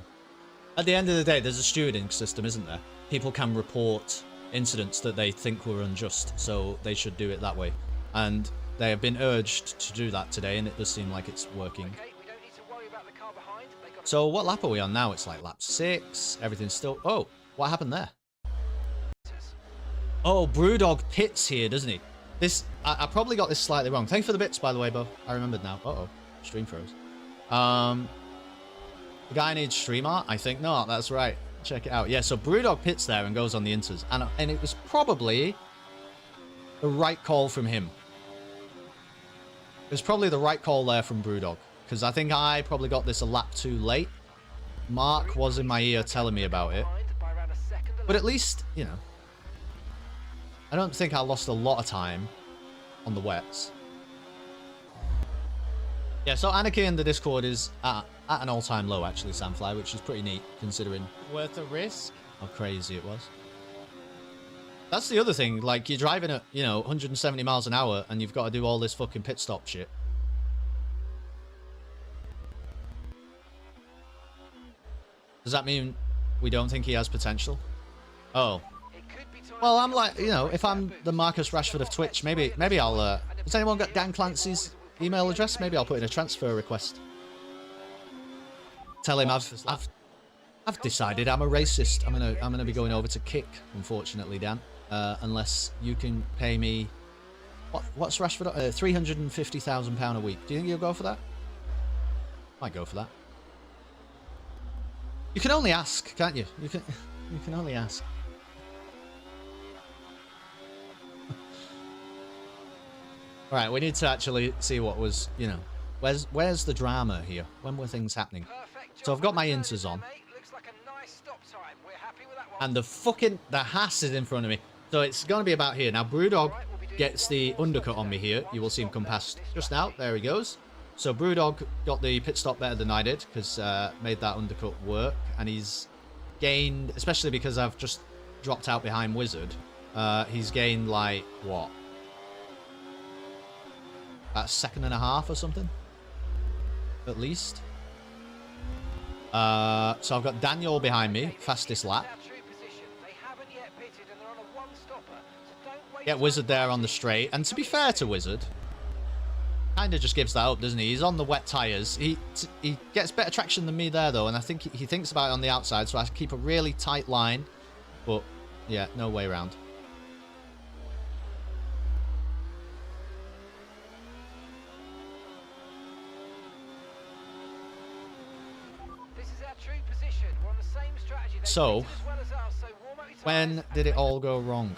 at the end of the day, there's a stewarding system, isn't there? People can report incidents that they think were unjust, so they should do it that way. And they have been urged to do that today, and it does seem like it's working. Okay, we don't need to worry about the car behind. They got So what lap are we on now? It's like lap 6. Everything's still... Oh, what happened there? Oh, Brewdog pits here, doesn't he? This... I probably got this slightly wrong. Thanks for the bits, by the way, Bo. I remembered now. Uh-oh. Stream froze. The guy needs stream art? I think not. That's right. Check it out. Yeah, so Brewdog pits there and goes on the inters. And it was probably the right call from him. It was probably the right call there from Brewdog. Because I think I probably got this a lap too late. Mark was in my ear telling me about it. But at least, you know, I don't think I lost a lot of time on the wets. Yeah, so Anarchy in the Discord is at an all-time low, actually, Samfly, which is pretty neat, considering Worth the risk? how crazy it was. That's the other thing, like, you're driving at, you know, 170 miles an hour, and you've got to do all this fucking pit stop shit. Does that mean we don't think he has potential? Oh. Well, I'm like, you know, if I'm the Marcus Rashford of Twitch, maybe I'll, has anyone got Dan Clancy's email address? Maybe I'll put in a transfer request. Tell him I've decided I'm a racist. I'm gonna be going over to Kick, unfortunately, Dan. Unless you can pay me, what's Rashford? £350,000 a week. Do you think you'll go for that? Might go for that. You can only ask, can't you? You can only ask. All right, we need to actually see what was, you know, where's the drama here? When were things happening? So I've got my inters on. And the Haas is in front of me. So it's going to be about here. Now, Brewdog gets the undercut on me here. You will see him come past just now. There he goes. So Brewdog got the pit stop better than I did, because made that undercut work. And he's gained, especially because I've just dropped out behind Wizard, he's gained, like, what? About a second and a half or something? At least. So I've got Daniel behind me, fastest lap. Get Wizard there on the straight. And to be fair to Wizard, kind of just gives that up, doesn't he? He's on the wet tyres. He gets better traction than me there, though, and I think he thinks about it on the outside, so I keep a really tight line. But Yeah, no way around. This is our true position. We're on the same strategy. They So, picked it as well as us, so warm up your when tyres did and it all go wrong?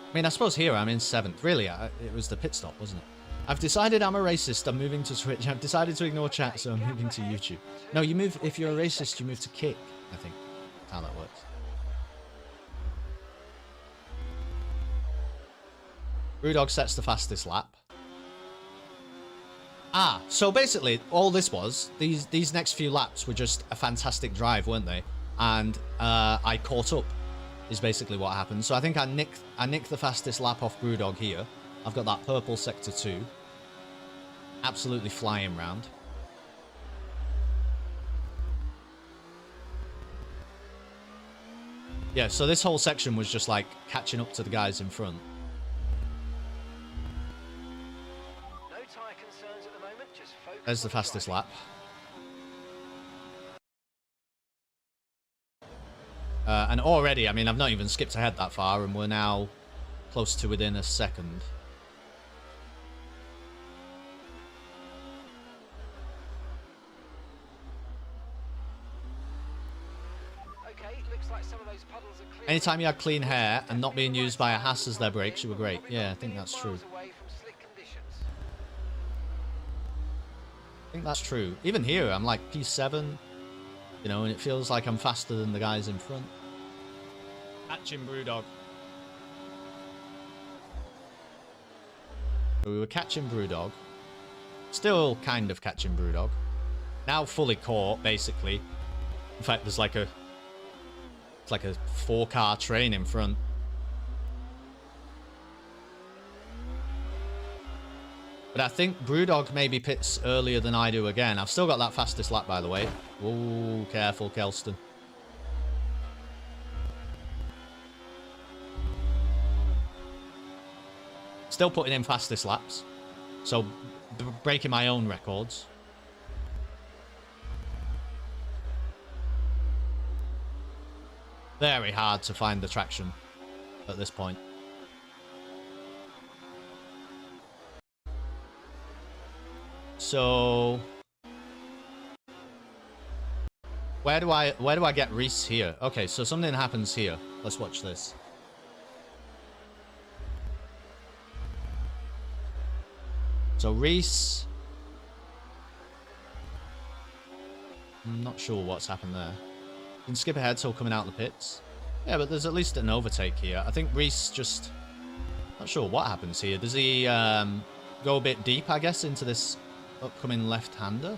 I mean, I suppose here I'm in 7th. Really, it was the pit stop, wasn't it? I've decided I'm a racist. I'm moving to Twitch. I've decided to ignore chat, so I'm moving to YouTube. No, you move. If you're a racist, you move to Kick. I think that's how that works. Brewdog sets the fastest lap. Ah, so basically, all this was these next few laps were just a fantastic drive, weren't they? And I caught up. Is basically what happened. So I think I nicked the fastest lap off Brewdog here. I've got that purple sector 2. Absolutely flying round. Yeah, so this whole section was just like catching up to the guys in front. no tyre concerns at the moment. Just focus There's the on fastest driving. lap. And already, I mean, I've not even skipped ahead that far, and we're now close to within a second. Okay, looks like some of those puddles are clear. Anytime you had clean hair and not being used by a Haas as their brakes, you were great. Yeah, I think that's true. Away from slick conditions. I think that's true. Even here, I'm like P7, you know, and it feels like I'm faster than the guys in front. Catching Brewdog. We were catching Brewdog. Still kind of catching Brewdog. Now fully caught, basically. In fact, there's like a... It's like a 4-car train in front. But I think Brewdog maybe pits earlier than I do again. I've still got that fastest lap, by the way. Whoa, careful, Kelston. Still putting in fastest laps. So, breaking my own records. Very hard to find the traction at this point. So, where do I get Reese here? Okay, so something happens here. Let's watch this. So Reese, I'm not sure what's happened there. You can skip ahead till coming out of the pits. Yeah, but there's at least an overtake here. I think Reese just, not sure what happens here. Does he go a bit deep, I guess, into this upcoming left-hander?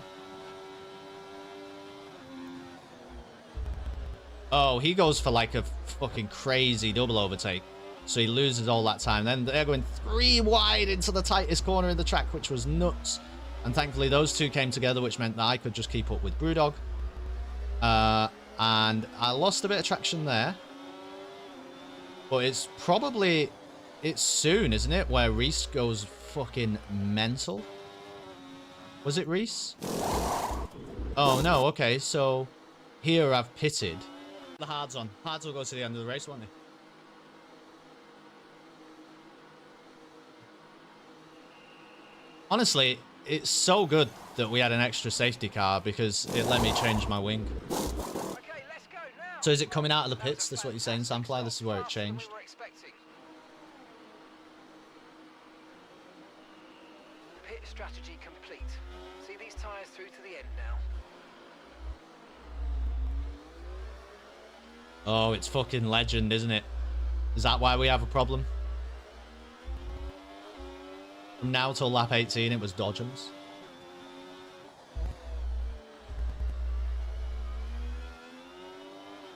Oh, he goes for like a fucking crazy double overtake. So he loses all that time. Then they're going 3 wide into the tightest corner of the track, which was nuts. And thankfully those two came together, which meant that I could just keep up with Brewdog. And I lost a bit of traction there. But it's probably... It's soon, isn't it? Where Reese goes fucking mental. Was it Reese? Oh, no. Okay, so here I've pitted. The hards on. Hards will go to the end of the race, won't they? Honestly, it's so good that we had an extra safety car because it let me change my wing. Okay, let's go now. So is it coming out of the pits? This is what you're saying, Samfly? This is where it changed? We were expecting. Pit strategy complete. See these tyres through to the end now. Oh, it's fucking legend, isn't it? Is that why we have a problem? From now till lap 18, it was Dodgems.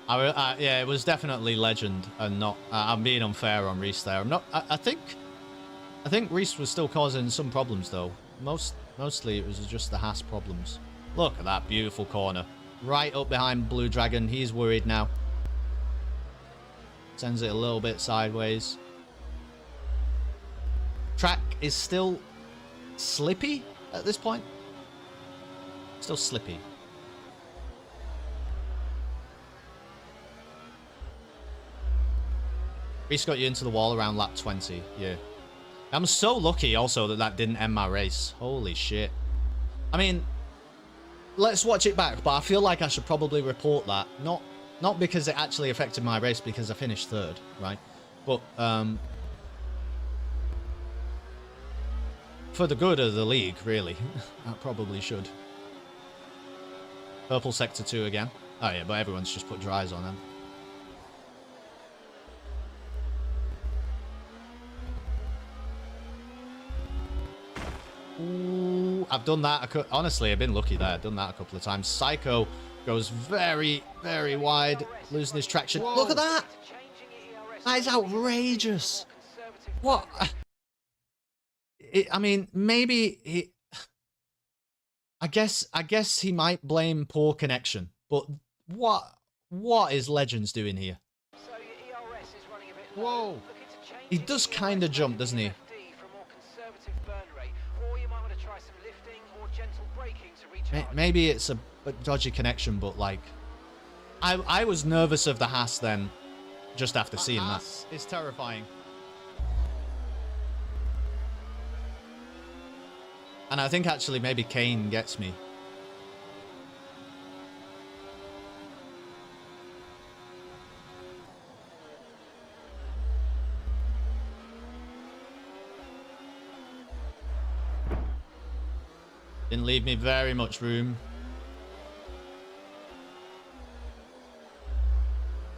Yeah, it was definitely legend, and not. I'm being unfair on Reese there. I'm not. I think Reese was still causing some problems though. Mostly it was just the Haas problems. Look at that beautiful corner, right up behind Blue Dragon. He's worried now. Sends it a little bit sideways. Track is still slippy at this point. Still slippy. Prix got you into the wall around lap 20. Yeah. I'm so lucky also that that didn't end my race. Holy shit. I mean, let's watch it back, but I feel like I should probably report that. Not because it actually affected my race, because I finished 3rd, right? But, for the good of the league, really. I probably should. Purple Sector 2 again. Oh yeah, but everyone's just put dries on them. Ooh, I've done that. Honestly, I've been lucky there. I've done that a couple of times. Psycho goes very, very wide, losing his traction. Whoa. Look at that! That is outrageous. What? I mean, maybe he... I guess he might blame poor connection, but what is Legends doing here? Whoa! He does kind of jump, doesn't he? Maybe it's a dodgy connection, but like, I was nervous of the Haas then, just after seeing that. It's terrifying. And I think actually maybe Kane gets me. Didn't leave me very much room.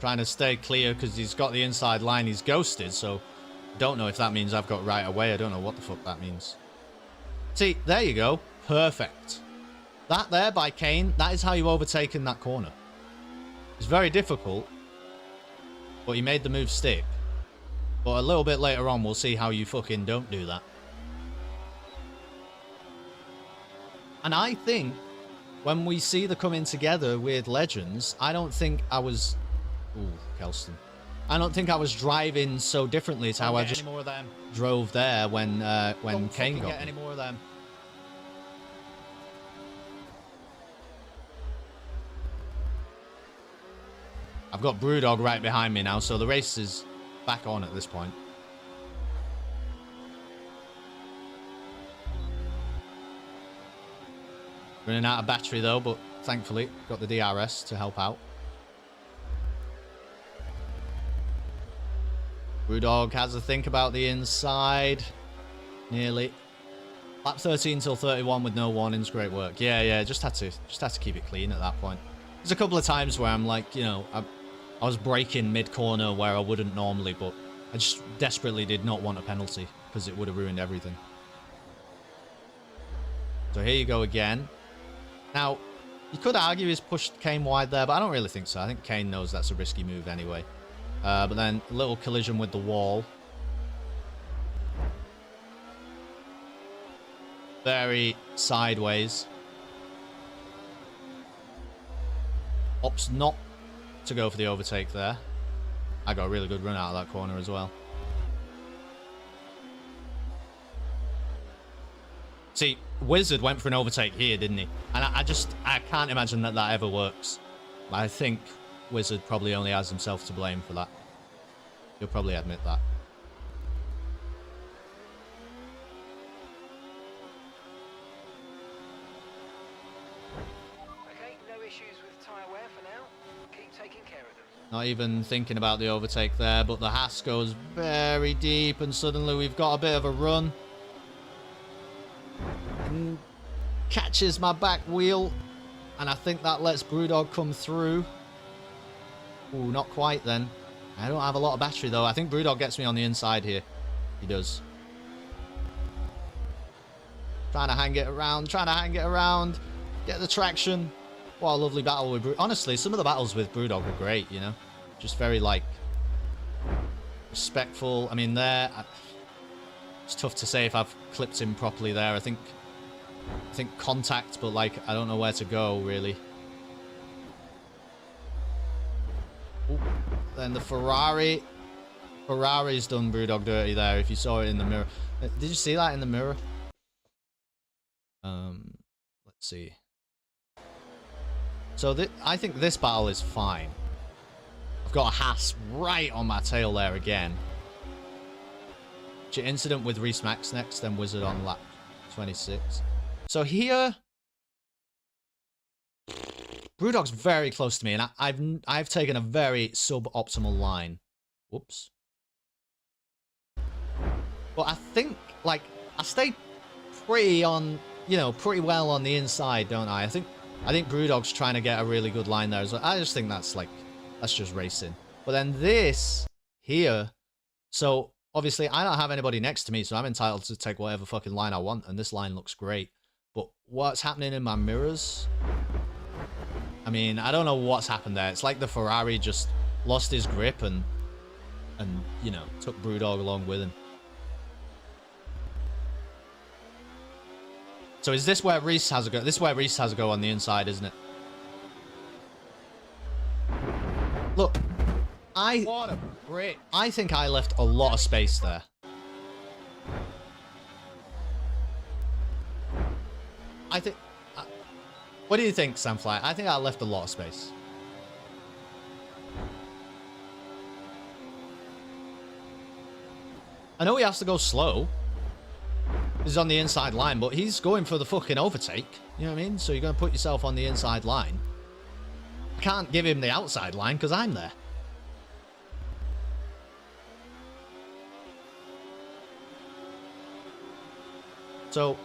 Trying to stay clear because he's got the inside line. He's ghosted, so don't know if that means I've got right away. I don't know what the fuck that means. See, there you go. Perfect. That there by Kane, that is how you overtake in that corner. It's very difficult, but he made the move stick. But a little bit later on, we'll see how you fucking don't do that. And I think when we see the coming together with Legends, I don't think I was... Ooh, Kelston. I don't think I was driving so differently to how I just drove there when Kane got any more of them. I've got Brewdog right behind me now, so the race is back on at this point. Running out of battery though, but thankfully got the DRS to help out. Brewdog has a think about the inside. Nearly. Lap 13 till 31 with no warnings. Great work. Yeah, just had to keep it clean at that point. There's a couple of times where I'm like, you know, I was braking mid-corner where I wouldn't normally, but I just desperately did not want a penalty because it would have ruined everything. So here you go again. Now, you could argue he's pushed Kane wide there, but I don't really think so. I think Kane knows that's a risky move anyway. But then a little collision with the wall. Very sideways. Opts not to go for the overtake there. I got a really good run out of that corner as well. See, Wizard went for an overtake here, didn't he? And I can't imagine that that ever works. I think Wizard probably only has himself to blame for that. He'll probably admit that. Okay, no issues with tyre wear for now. Keep taking care of them. Not even thinking about the overtake there, but the Haas goes very deep and suddenly we've got a bit of a run. And catches my back wheel, and I think that lets Brewdog come through. Ooh, not quite then. I don't have a lot of battery though. I think Brewdog gets me on the inside here. He does. Trying to hang it around, get the traction. What a lovely battle with Brewdog. Honestly, some of the battles with Brewdog were great, you know. Just very, like, respectful. I mean, there... It's tough to say if I've clipped him properly there. I think contact, but like I don't know where to go really. Ooh. Then the Ferrari's done Brewdog dirty there. If you saw it in the mirror, did you see that in the mirror? Let's see. So I think this battle is fine. I've got a Haas right on my tail there again. Incident with Reese Max next, then Wizard on lap 26. So here, Brewdog's very close to me, and I've taken a very suboptimal line. Whoops. But I think, like, I stay pretty on, you know, pretty well on the inside, don't I? I think Brewdog's trying to get a really good line there as well. I just think that's like, that's just racing. But then this here, so obviously I don't have anybody next to me, so I'm entitled to take whatever fucking line I want, and this line looks great. But what's happening in my mirrors? I mean, I don't know what's happened there. It's like the Ferrari just lost his grip and you know, took Brewdog along with him. So is this where Reese has a go? This is where Reese has a go on the inside, isn't it? Look, What a brick. I think I left a lot of space there. I think... what do you think, Samfly? I think I left a lot of space. I know he has to go slow. He's on the inside line, but he's going for the fucking overtake. You know what I mean? So you're going to put yourself on the inside line. I can't give him the outside line because I'm there. So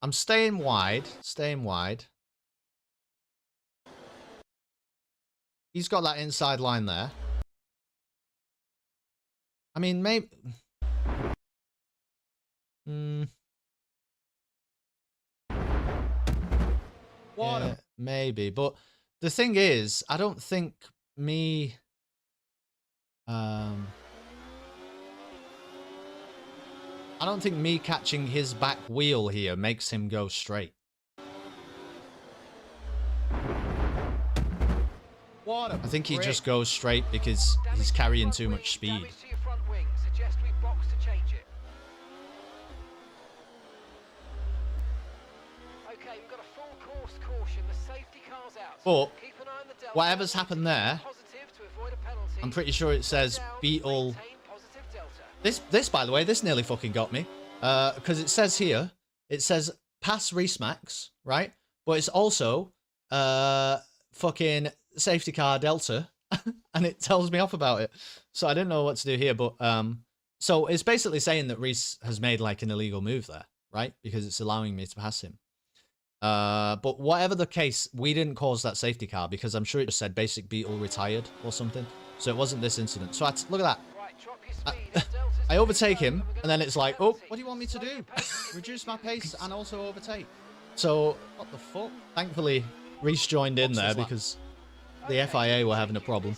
I'm staying wide. Staying wide. He's got that inside line there. I mean, maybe... yeah, maybe. But the thing is, I don't think me... I don't think me catching his back wheel here makes him go straight. What a I think he brick. just goes straight because he's carrying too much speed. Damage to your front wing. Suggest we box to change it. Okay, we've got a full course caution. The safety car's out. But Keep an eye on the delta. whatever's happened there, Positive to avoid a penalty. I'm pretty sure it says Down, Beetle. maintain positive delta. This, by the way, this nearly fucking got me. Because it says here, it says pass Reese Max, right? But it's also fucking safety car Delta, and it tells me off about it. So I didn't know what to do here, but so it's basically saying that Reese has made like an illegal move there, right? Because it's allowing me to pass him. But whatever the case, we didn't cause that safety car because I'm sure it just said basic Beetle retired or something. So it wasn't this incident. So look at that. Right, drop your speed. Delta's I overtake him, We're gonna and then it's like, oh, penalty. what do you want me to Slow do? your pace. Reduce my pace and also overtake. So, what the fuck? Thankfully, Reese joined in there because the FIA were having a problem.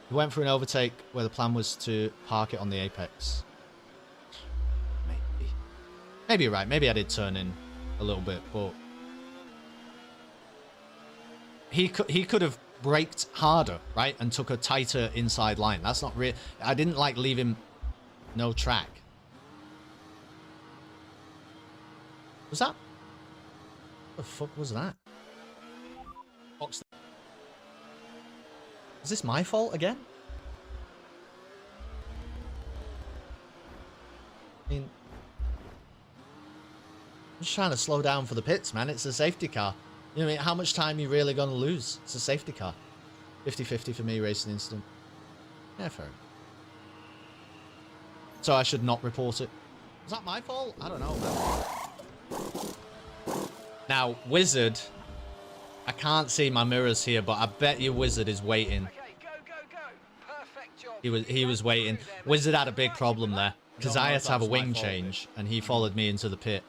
He went for an overtake where the plan was to park it on the apex. Maybe. Maybe you're right. Maybe I did turn in a little bit, but... He could have braked harder, right? And took a tighter inside line. That's not real. I didn't, like, leave him no track. Was that? What the fuck was that? Is this my fault again? I mean... I'm just trying to slow down for the pits, man. It's a safety car. You know what I mean? How much time are you really going to lose? It's a safety car. 50-50 for me, racing incident. Yeah, fair. So I should not report it. Was that my fault? I don't know, man. Now, Wizard... I can't see my mirrors here, but I bet you Wizard is waiting. Okay, go, go, go. Perfect job. He was waiting. Wizard had a big problem there. Because Don't I know had if to have a that was my wing fault, change, and he followed me into the pit.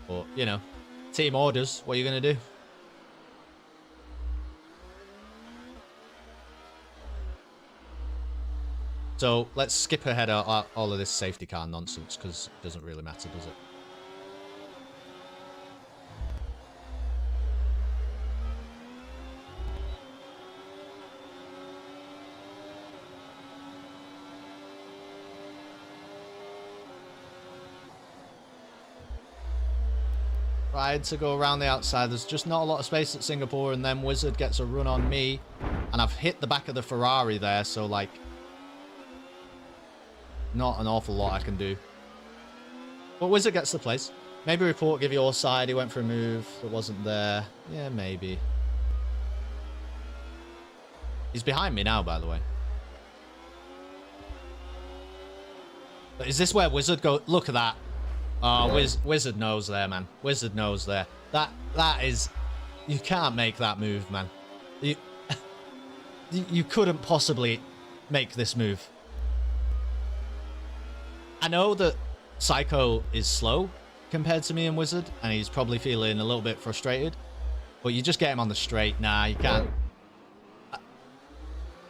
But, you know, team orders. What are you going to do? So, let's skip ahead all of this safety car nonsense, because it doesn't really matter, does it? Tried to go around the outside. There's just not a lot of space at Singapore, and then Wizard gets a run on me. And I've hit the back of the Ferrari there, so, like, not an awful lot I can do. But Wizard gets the place. Maybe report, give your side. He went for a move that wasn't there. Yeah, maybe. He's behind me now, by the way. But is this where Wizard go? Look at that. Oh, Wizard knows there, man. Wizard knows there. That is... You can't make that move, man. You couldn't possibly make this move. I know that Psycho is slow compared to me and Wizard, and he's probably feeling a little bit frustrated. But you just get him on the straight. Nah, you can't.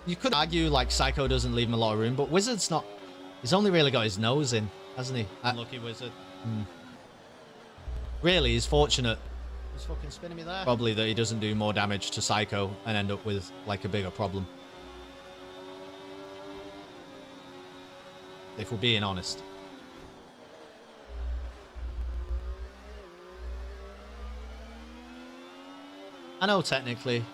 You could argue, like, Psycho doesn't leave him a lot of room, but Wizard's not... He's only really got his nose in, hasn't he? Lucky Wizard. Really, he's fortunate. He's fucking spinning me there. Probably that he doesn't do more damage to Psycho and end up with, like, a bigger problem. If we're being honest. I know technically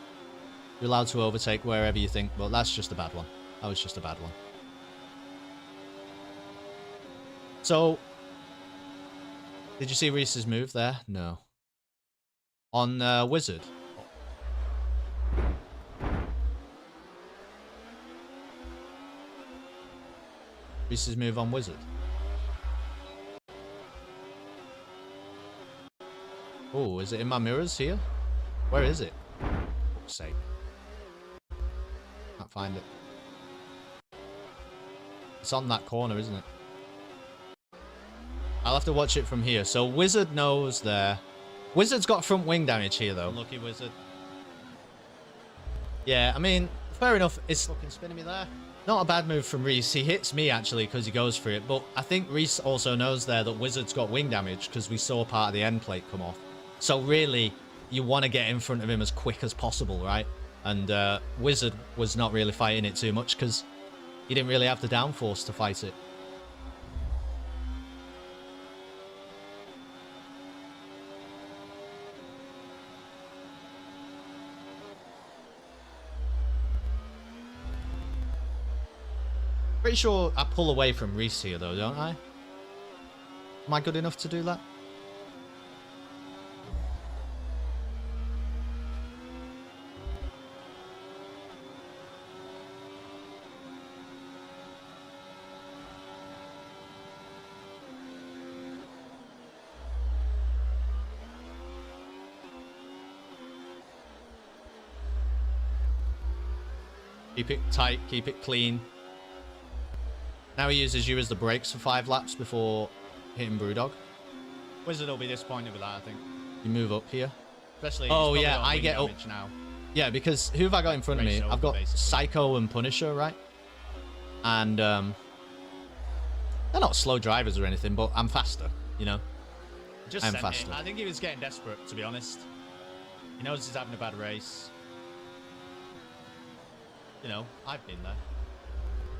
you're allowed to overtake wherever you think, but that's just a bad one. That was just a bad one. So, did you see Reese's move there? No. On Wizard. Reese's move on Wizard. Oh, is it in my mirrors here? Where is it? For fuck's sake. Can't find it. It's on that corner, isn't it? I'll have to watch it from here. So Wizard knows there. Wizard's got front wing damage here, though. Lucky Wizard. Yeah, I mean, fair enough. It's Fucking spinning me there. not a bad move from Reese. He hits me, actually, because he goes for it. But I think Reese also knows there that Wizard's got wing damage, because we saw part of the end plate come off. So really, you want to get in front of him as quick as possible, right? And Wizard was not really fighting it too much, because he didn't really have the downforce to fight it. Pretty sure I pull away from Reese here, though, don't I? Am I good enough to do that? Keep it tight, keep it clean. Now he uses you as the brakes for 5 laps before hitting Brewdog. Wizard will be disappointed with that, I think. You move up here. Especially. Oh, he's yeah, probably got I wing get up. damage now. Yeah, because who have I got in front of me? Race I've got over, basically. Psycho and Punisher, right? And they're not slow drivers or anything, but I'm faster, you know? Just I'm sent faster. it. I think he was getting desperate, to be honest. He knows he's having a bad race. You know, I've been there.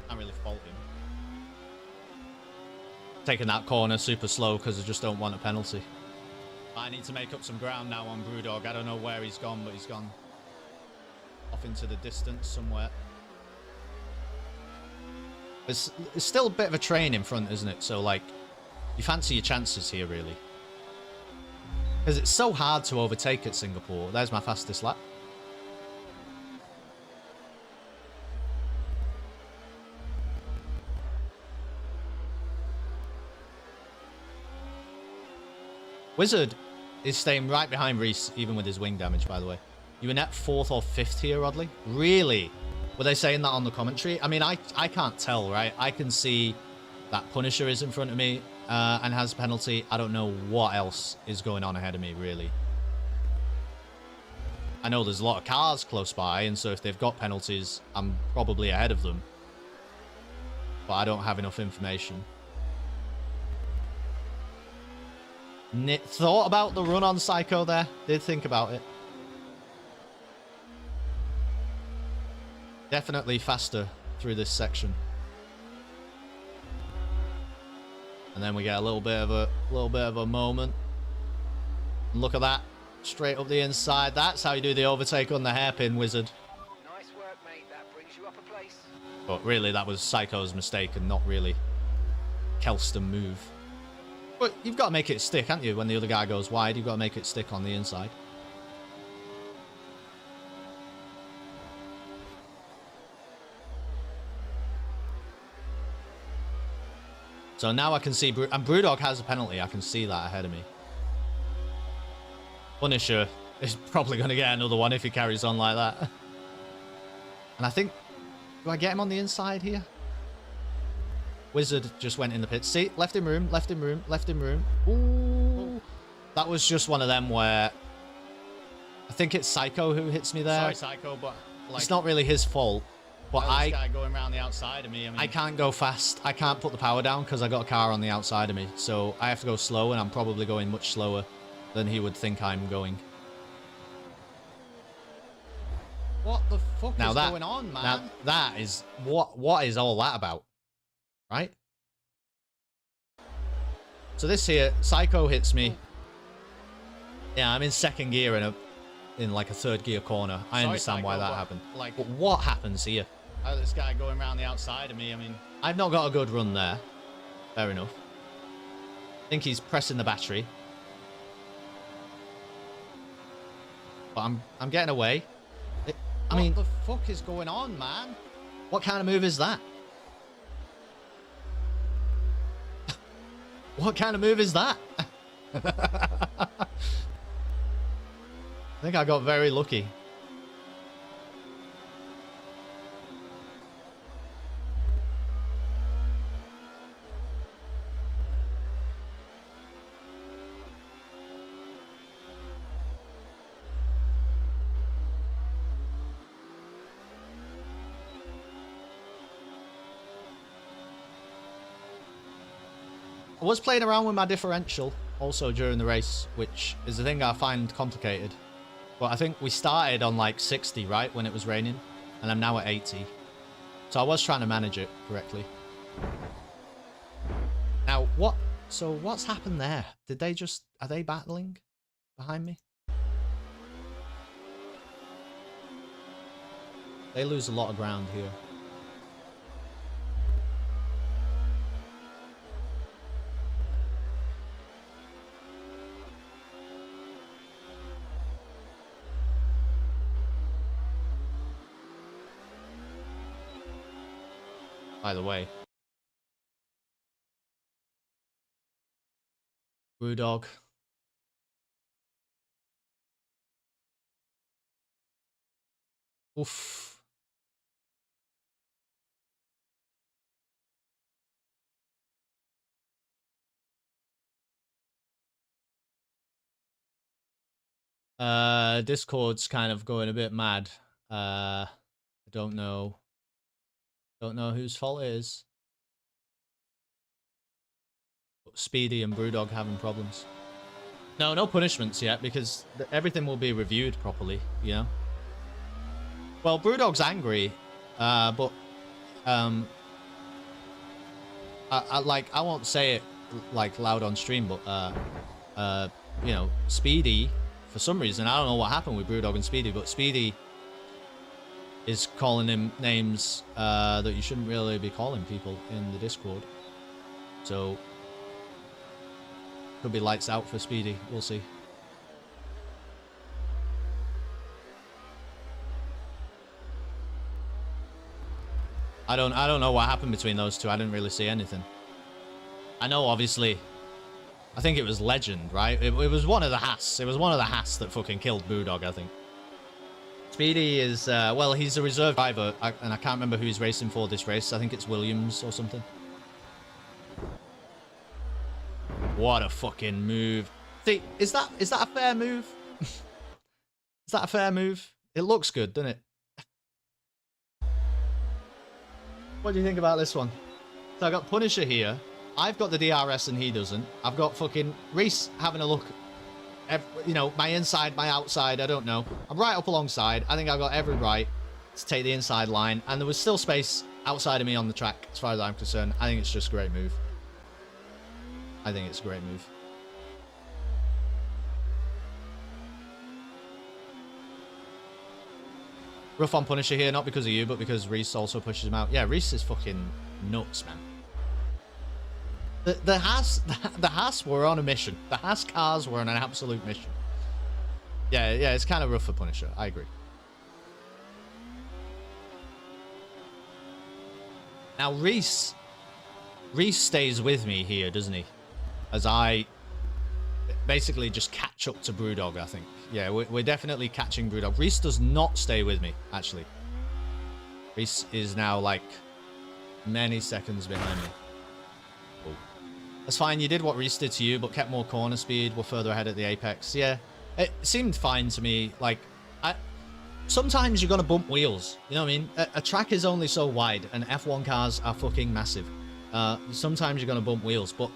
Can't really fault him. Taking that corner super slow because I just don't want a penalty. I need to make up some ground now on Brewdog. I don't know where he's gone, but he's gone off into the distance somewhere. It's still a bit of a train in front, isn't it? So, like, you fancy your chances here, really. Because it's so hard to overtake at Singapore. There's my fastest lap. Wizard is staying right behind Reese, even with his wing damage, by the way. You were net 4th or 5th here, Rodley? Really? Were they saying that on the commentary? I mean, I can't tell, right? I can see that Punisher is in front of me and has a penalty. I don't know what else is going on ahead of me, really. I know there's a lot of cars close by, and so if they've got penalties, I'm probably ahead of them. But I don't have enough information. Thought about the run on Psycho there. Did think about it. Definitely faster through this section. And then we get a little bit of a moment. Look at that. Straight up the inside. That's how you do the overtake on the hairpin, wizard. Nice work, mate. That brings you up a place. But really, that was Psycho's mistake and not really Kelston move. But you've got to make it stick, haven't you? When the other guy goes wide, you've got to make it stick on the inside. So now I can see... And Brewdog has a penalty. I can see that ahead of me. Punisher is probably going to get another one if he carries on like that. And I think... Do I get him on the inside here? Wizard just went in the pit. See? Left him room, left him room, left him room. Ooh. That was just one of them where... I think it's Psycho who hits me there. Sorry, Psycho, but... Like, it's not really his fault. But this guy going around the outside of me. I can't go fast. I can't put the power down because I got a car on the outside of me. So I have to go slow, and I'm probably going much slower than he would think I'm going. What the fuck is going on, man? Now that is... What is all that about? Right? So this here, Psycho hits me. Yeah, I'm in second gear in like a third gear corner. I understand Psycho, why that happened. Like, but what happens here? This guy going around the outside of me, I mean... I've not got a good run there. Fair enough. I think he's pressing the battery. But I'm getting away. I mean... What the fuck is going on, man? What kind of move is that? What kind of move is that? I think I got very lucky. I was playing around with my differential also during the race, which is the thing I find complicated. But I think we started on like 60, right, when it was raining, and I'm now at 80. So I was trying to manage it correctly. Now, what? So what's happened there? Did they just... Are they battling behind me? They lose a lot of ground here. By the way. Brewdog. Oof. Discord's kind of going a bit mad. I don't know. Don't know whose fault it is. But Speedy and Brewdog having problems. No punishments yet, because everything will be reviewed properly, you know? Well, Brewdog's angry, but I won't say it like loud on stream, but you know, Speedy, for some reason, I don't know what happened with Brewdog and Speedy, but Speedy is calling him names that you shouldn't really be calling people in the Discord. So, could be lights out for Speedy. We'll see. I don't know what happened between those two. I didn't really see anything. I know, obviously, I think it was Legend, right? It was one of the Haas. It was one of the Haas that fucking killed Brewdog, I think. Speedy is, well, he's a reserve driver, and I can't remember who he's racing for this race. I think it's Williams or something. What a fucking move. See, is that a fair move? Is that a fair move? It looks good, doesn't it? What do you think about this one? So I got Punisher here. I've got the DRS and he doesn't. I've got fucking Reese having a look. You know, my inside, my outside, I don't know. I'm right up alongside. I think I've got every right to take the inside line. And there was still space outside of me on the track, as far as I'm concerned. I think it's just a great move. I think it's a great move. Rough on Punisher here, not because of you, but because Reese also pushes him out. Yeah, Reese is fucking nuts, man. The Haas were on a mission. The Haas cars were on an absolute mission. Yeah, it's kind of rough for Punisher. I agree. Now, Reese stays with me here, doesn't he? As I basically just catch up to Brewdog, I think. Yeah, we're definitely catching Brewdog. Reese does not stay with me, actually. Reese is now, like, many seconds behind me. Oh. That's fine. You did what Reese did to you, but kept more corner speed. We're further ahead at the apex. Yeah, it seemed fine to me. Like, sometimes you're going to bump wheels. You know what I mean? A track is only so wide, and F1 cars are fucking massive. Sometimes you're going to bump wheels, but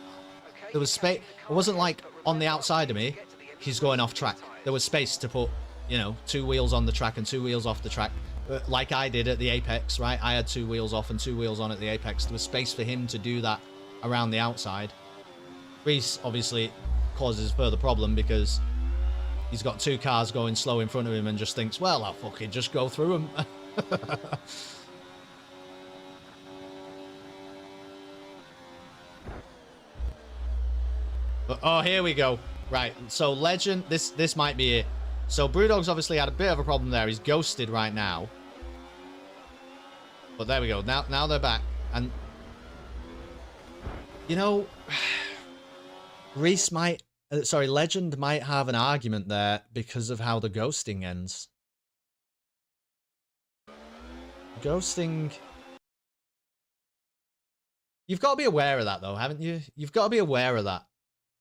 there was space. It wasn't like on the outside of me, he's going off track. There was space to put, you know, 2 wheels on the track and 2 wheels off the track. Like I did at the apex, right? I had 2 wheels off and 2 wheels on at the apex. There was space for him to do that around the outside. Reese obviously causes further problem because he's got 2 cars going slow in front of him and just thinks, well, I'll fucking just go through them. But, oh, here we go. Right, so Legend, this might be it. So Brewdog's obviously had a bit of a problem there. He's ghosted right now. But there we go. Now they're back. And, you know, Reese might... sorry, Legend might have an argument there because of how the ghosting ends. Ghosting... You've got to be aware of that, though, haven't you? You've got to be aware of that.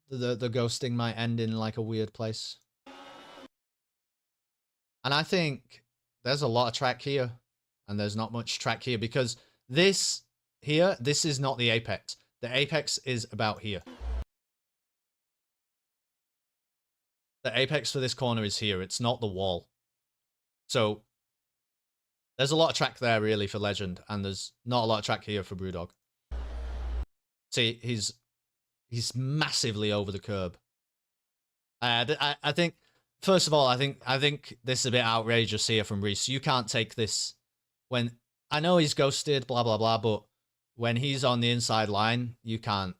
The ghosting might end in, like, a weird place. And I think there's a lot of track here. And there's not much track here. Because this here, this is not the apex. The apex is about here. The apex for this corner is here. It's not the wall. So, there's a lot of track there, really, for Legend. And there's not a lot of track here for Brewdog. See, he's massively over the curb. I think, first of all, I think this is a bit outrageous here from Reese. You can't take this when... I know he's ghosted, blah, blah, blah, but when he's on the inside line, you can't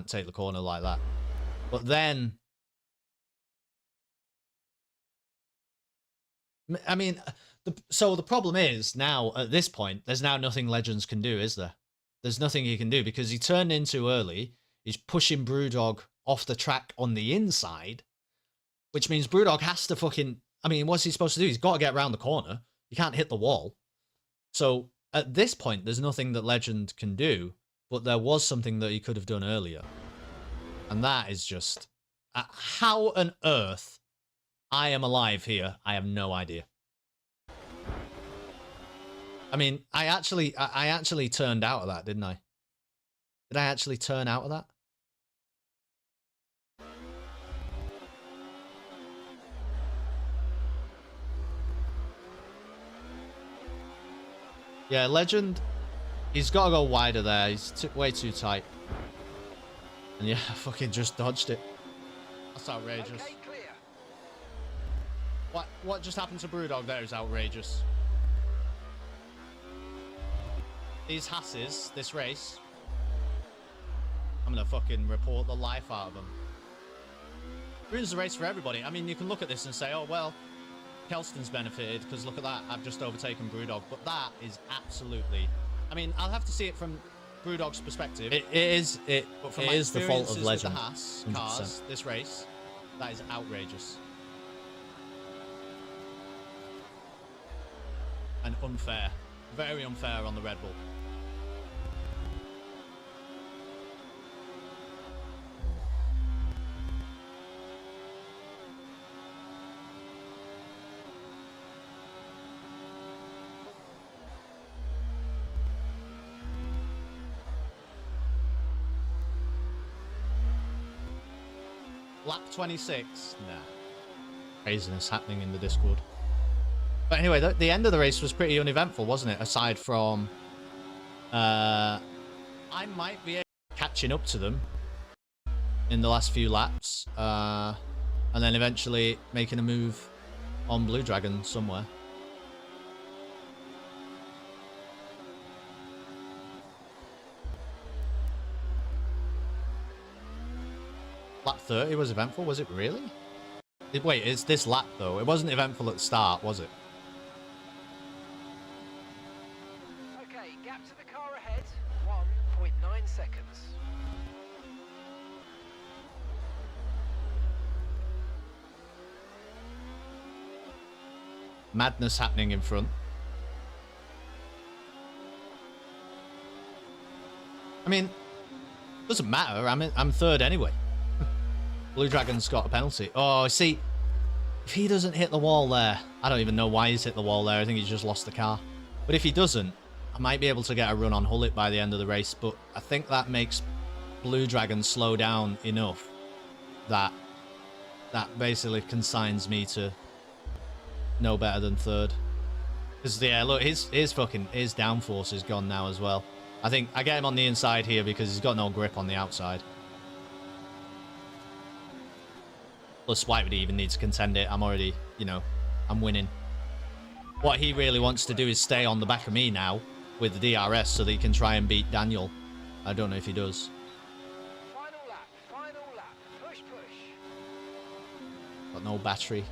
take the corner like that. But then... I mean, so the problem is, now, at this point, there's now nothing Legends can do, is there? There's nothing he can do, because he turned in too early. He's pushing Brewdog off the track on the inside, which means Brewdog has to fucking... I mean, what's he supposed to do? He's got to get around the corner. He can't hit the wall. So, at this point, there's nothing that Legend can do, but there was something that he could have done earlier. And that is just... how on earth I am alive here, I have no idea. I mean, I actually turned out of that, didn't I? Did I actually turn out of that? Yeah, Legend, he's got to go wider there. He's way too tight. And yeah, I fucking just dodged it. That's outrageous. Okay, clear. What just happened to Brewdog there is outrageous. These Hasses, this race, I'm gonna fucking report the life out of them. Ruins the race for everybody. I mean, you can look at this and say, oh, well, Kelston's benefited because look at that, I've just overtaken Brewdog. But that is absolutely... I mean, I'll have to see it from Brewdog's perspective. It is the fault of Legend. The Haas cars, this race, that is outrageous. And unfair. Very unfair on the Red Bull. Lap 26? Nah. Craziness happening in the Discord. But anyway, the end of the race was pretty uneventful, wasn't it? Aside from... I might be catching up to them in the last few laps. And then eventually making a move on Blue Dragon somewhere. Lap 30 was eventful, was it really? Wait, it's this lap though. It wasn't eventful at the start, was it? Okay, gap to the car ahead, 1.9 seconds. Madness happening in front. I mean, doesn't matter. I'm third anyway. Blue Dragon's got a penalty. Oh, see, if he doesn't hit the wall there, I don't even know why he's hit the wall there. I think he's just lost the car. But if he doesn't, I might be able to get a run on Hullet by the end of the race. But I think that makes Blue Dragon slow down enough that basically consigns me to no better than third. Because yeah, look, his downforce is gone now as well. I think I get him on the inside here because he's got no grip on the outside. Plus, why would he even need to contend it? I'm already, you know, I'm winning. What he really wants to do is stay on the back of me now with the DRS so that he can try and beat Daniel. I don't know if he does. Final lap, push, push. Got no battery.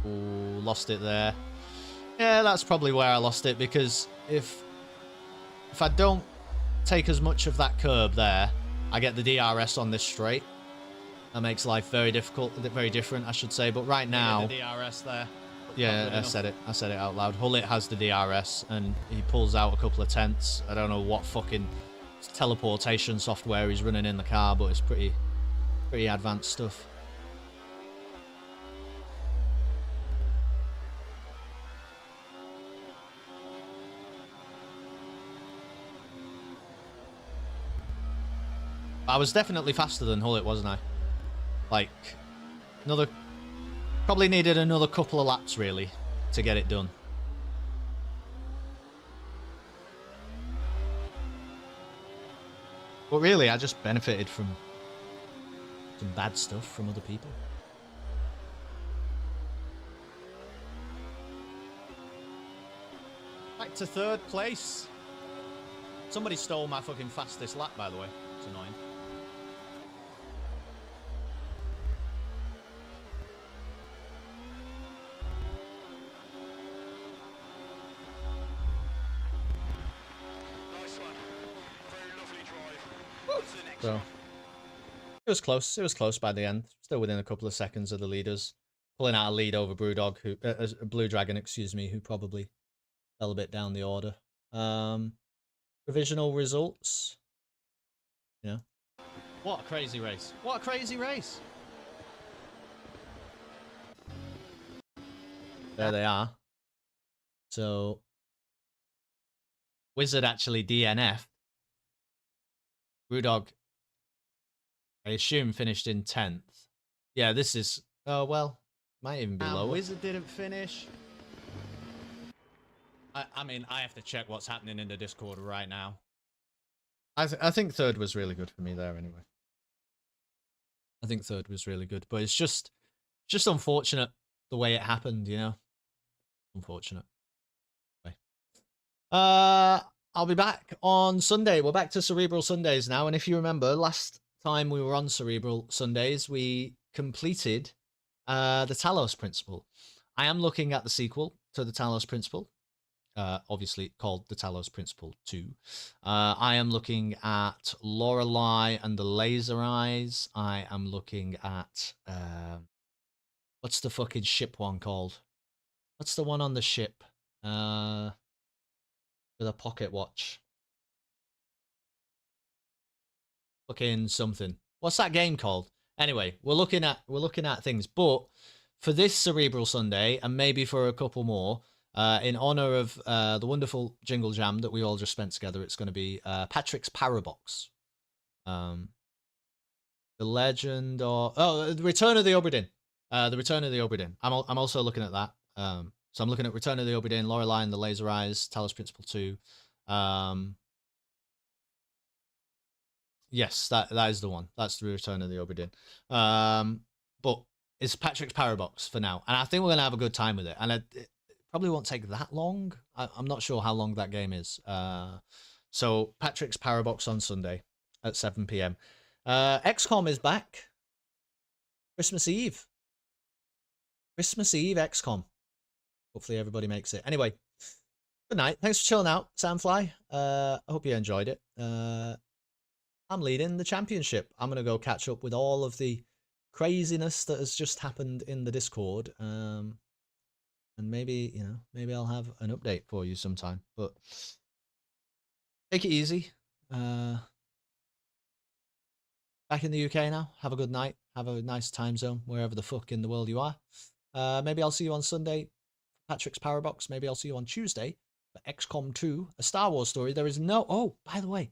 Ooh, lost it there. Yeah, that's probably where I lost it, because if I don't take as much of that curb there, I get the DRS on this straight. That makes life very difficult, very different, I should say. But right now, the DRS there. Yeah, I said it out loud. Hullet has the DRS, and he pulls out a couple of tenths. I don't know what fucking teleportation software he's running in the car, but it's pretty advanced stuff. I was definitely faster than Hullet, wasn't I? Like, probably needed another couple of laps, really, to get it done. But really, I just benefited from some bad stuff from other people. Back to third place. Somebody stole my fucking fastest lap, by the way. It's annoying. So it was close. It was close by the end. Still within a couple of seconds of the leaders, pulling out a lead over Brewdog, Blue Dragon, excuse me, who probably fell a bit down the order. Provisional results. You know, what a crazy race! What a crazy race! There they are. So Wizard actually DNF. Brewdog, I assume, finished in 10th. Yeah, this is... Oh, well, might even be lower. Wizard didn't finish. I mean, I have to check what's happening in the Discord right now. I think third was really good for me there, anyway. I think third was really good, but it's just unfortunate the way it happened, you know? Unfortunate. Okay. I'll be back on Sunday. We're back to Cerebral Sundays now. And if you remember, last time we were on Cerebral Sundays, we completed the Talos Principle. I am looking at the sequel to the Talos Principle, obviously called the Talos Principle 2. I am looking at Lorelei and the Laser Eyes. I am looking at... what's the fucking ship one called? What's the one on the ship? With a pocket watch. Fucking something. What's that game called? Anyway, we're looking at things, but for this Cerebral Sunday, and maybe for a couple more, in honor of the wonderful Jingle Jam that we all just spent together, it's going to be Patrick's Parabox. The Legend or... Oh, the Return of the Obra The Return of the Obra Dinn. I'm also looking at that. So I'm looking at Return of the Obra Dinn, Lorelei and the Laser Eyes, Talos Principle 2. Yes, that is the one. That's the Return of the Obra Dinn. But it's Patrick's Parabox for now. And I think we're going to have a good time with it. And it probably won't take that long. I'm not sure how long that game is. So Patrick's Parabox on Sunday at 7 p.m. XCOM is back. Christmas Eve. Christmas Eve XCOM. Hopefully everybody makes it. Anyway, good night. Thanks for chilling out, Sandfly. I hope you enjoyed it. I'm leading the championship. I'm going to go catch up with all of the craziness that has just happened in the Discord. And maybe, you know, maybe I'll have an update for you sometime. But take it easy. Back in the UK now. Have a good night. Have a nice time zone, wherever the fuck in the world you are. Maybe I'll see you on Sunday for Patrick's Parabox. Maybe I'll see you on Tuesday for XCOM 2, a Star Wars story. There is no... Oh, by the way.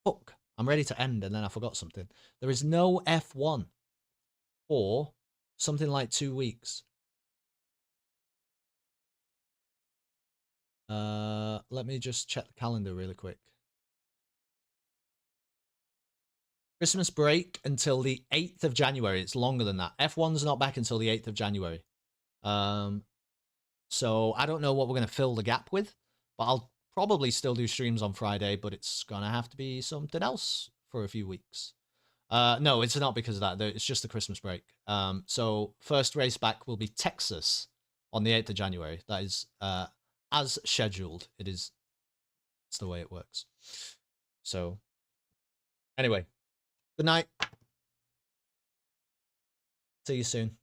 Fuck. I'm ready to end, and then I forgot something. There is no F1 for something like 2 weeks. Let me just check the calendar really quick. Christmas break until the 8th of January. It's longer than that. F1's not back until the 8th of January. So I don't know what we're going to fill the gap with, but I'll probably still do streams on Friday, but it's going to have to be something else for a few weeks. No, it's not because of that. It's just the Christmas break. So first race back will be Texas on the 8th of January. That is as scheduled. It's the way it works. So anyway, good night. See you soon.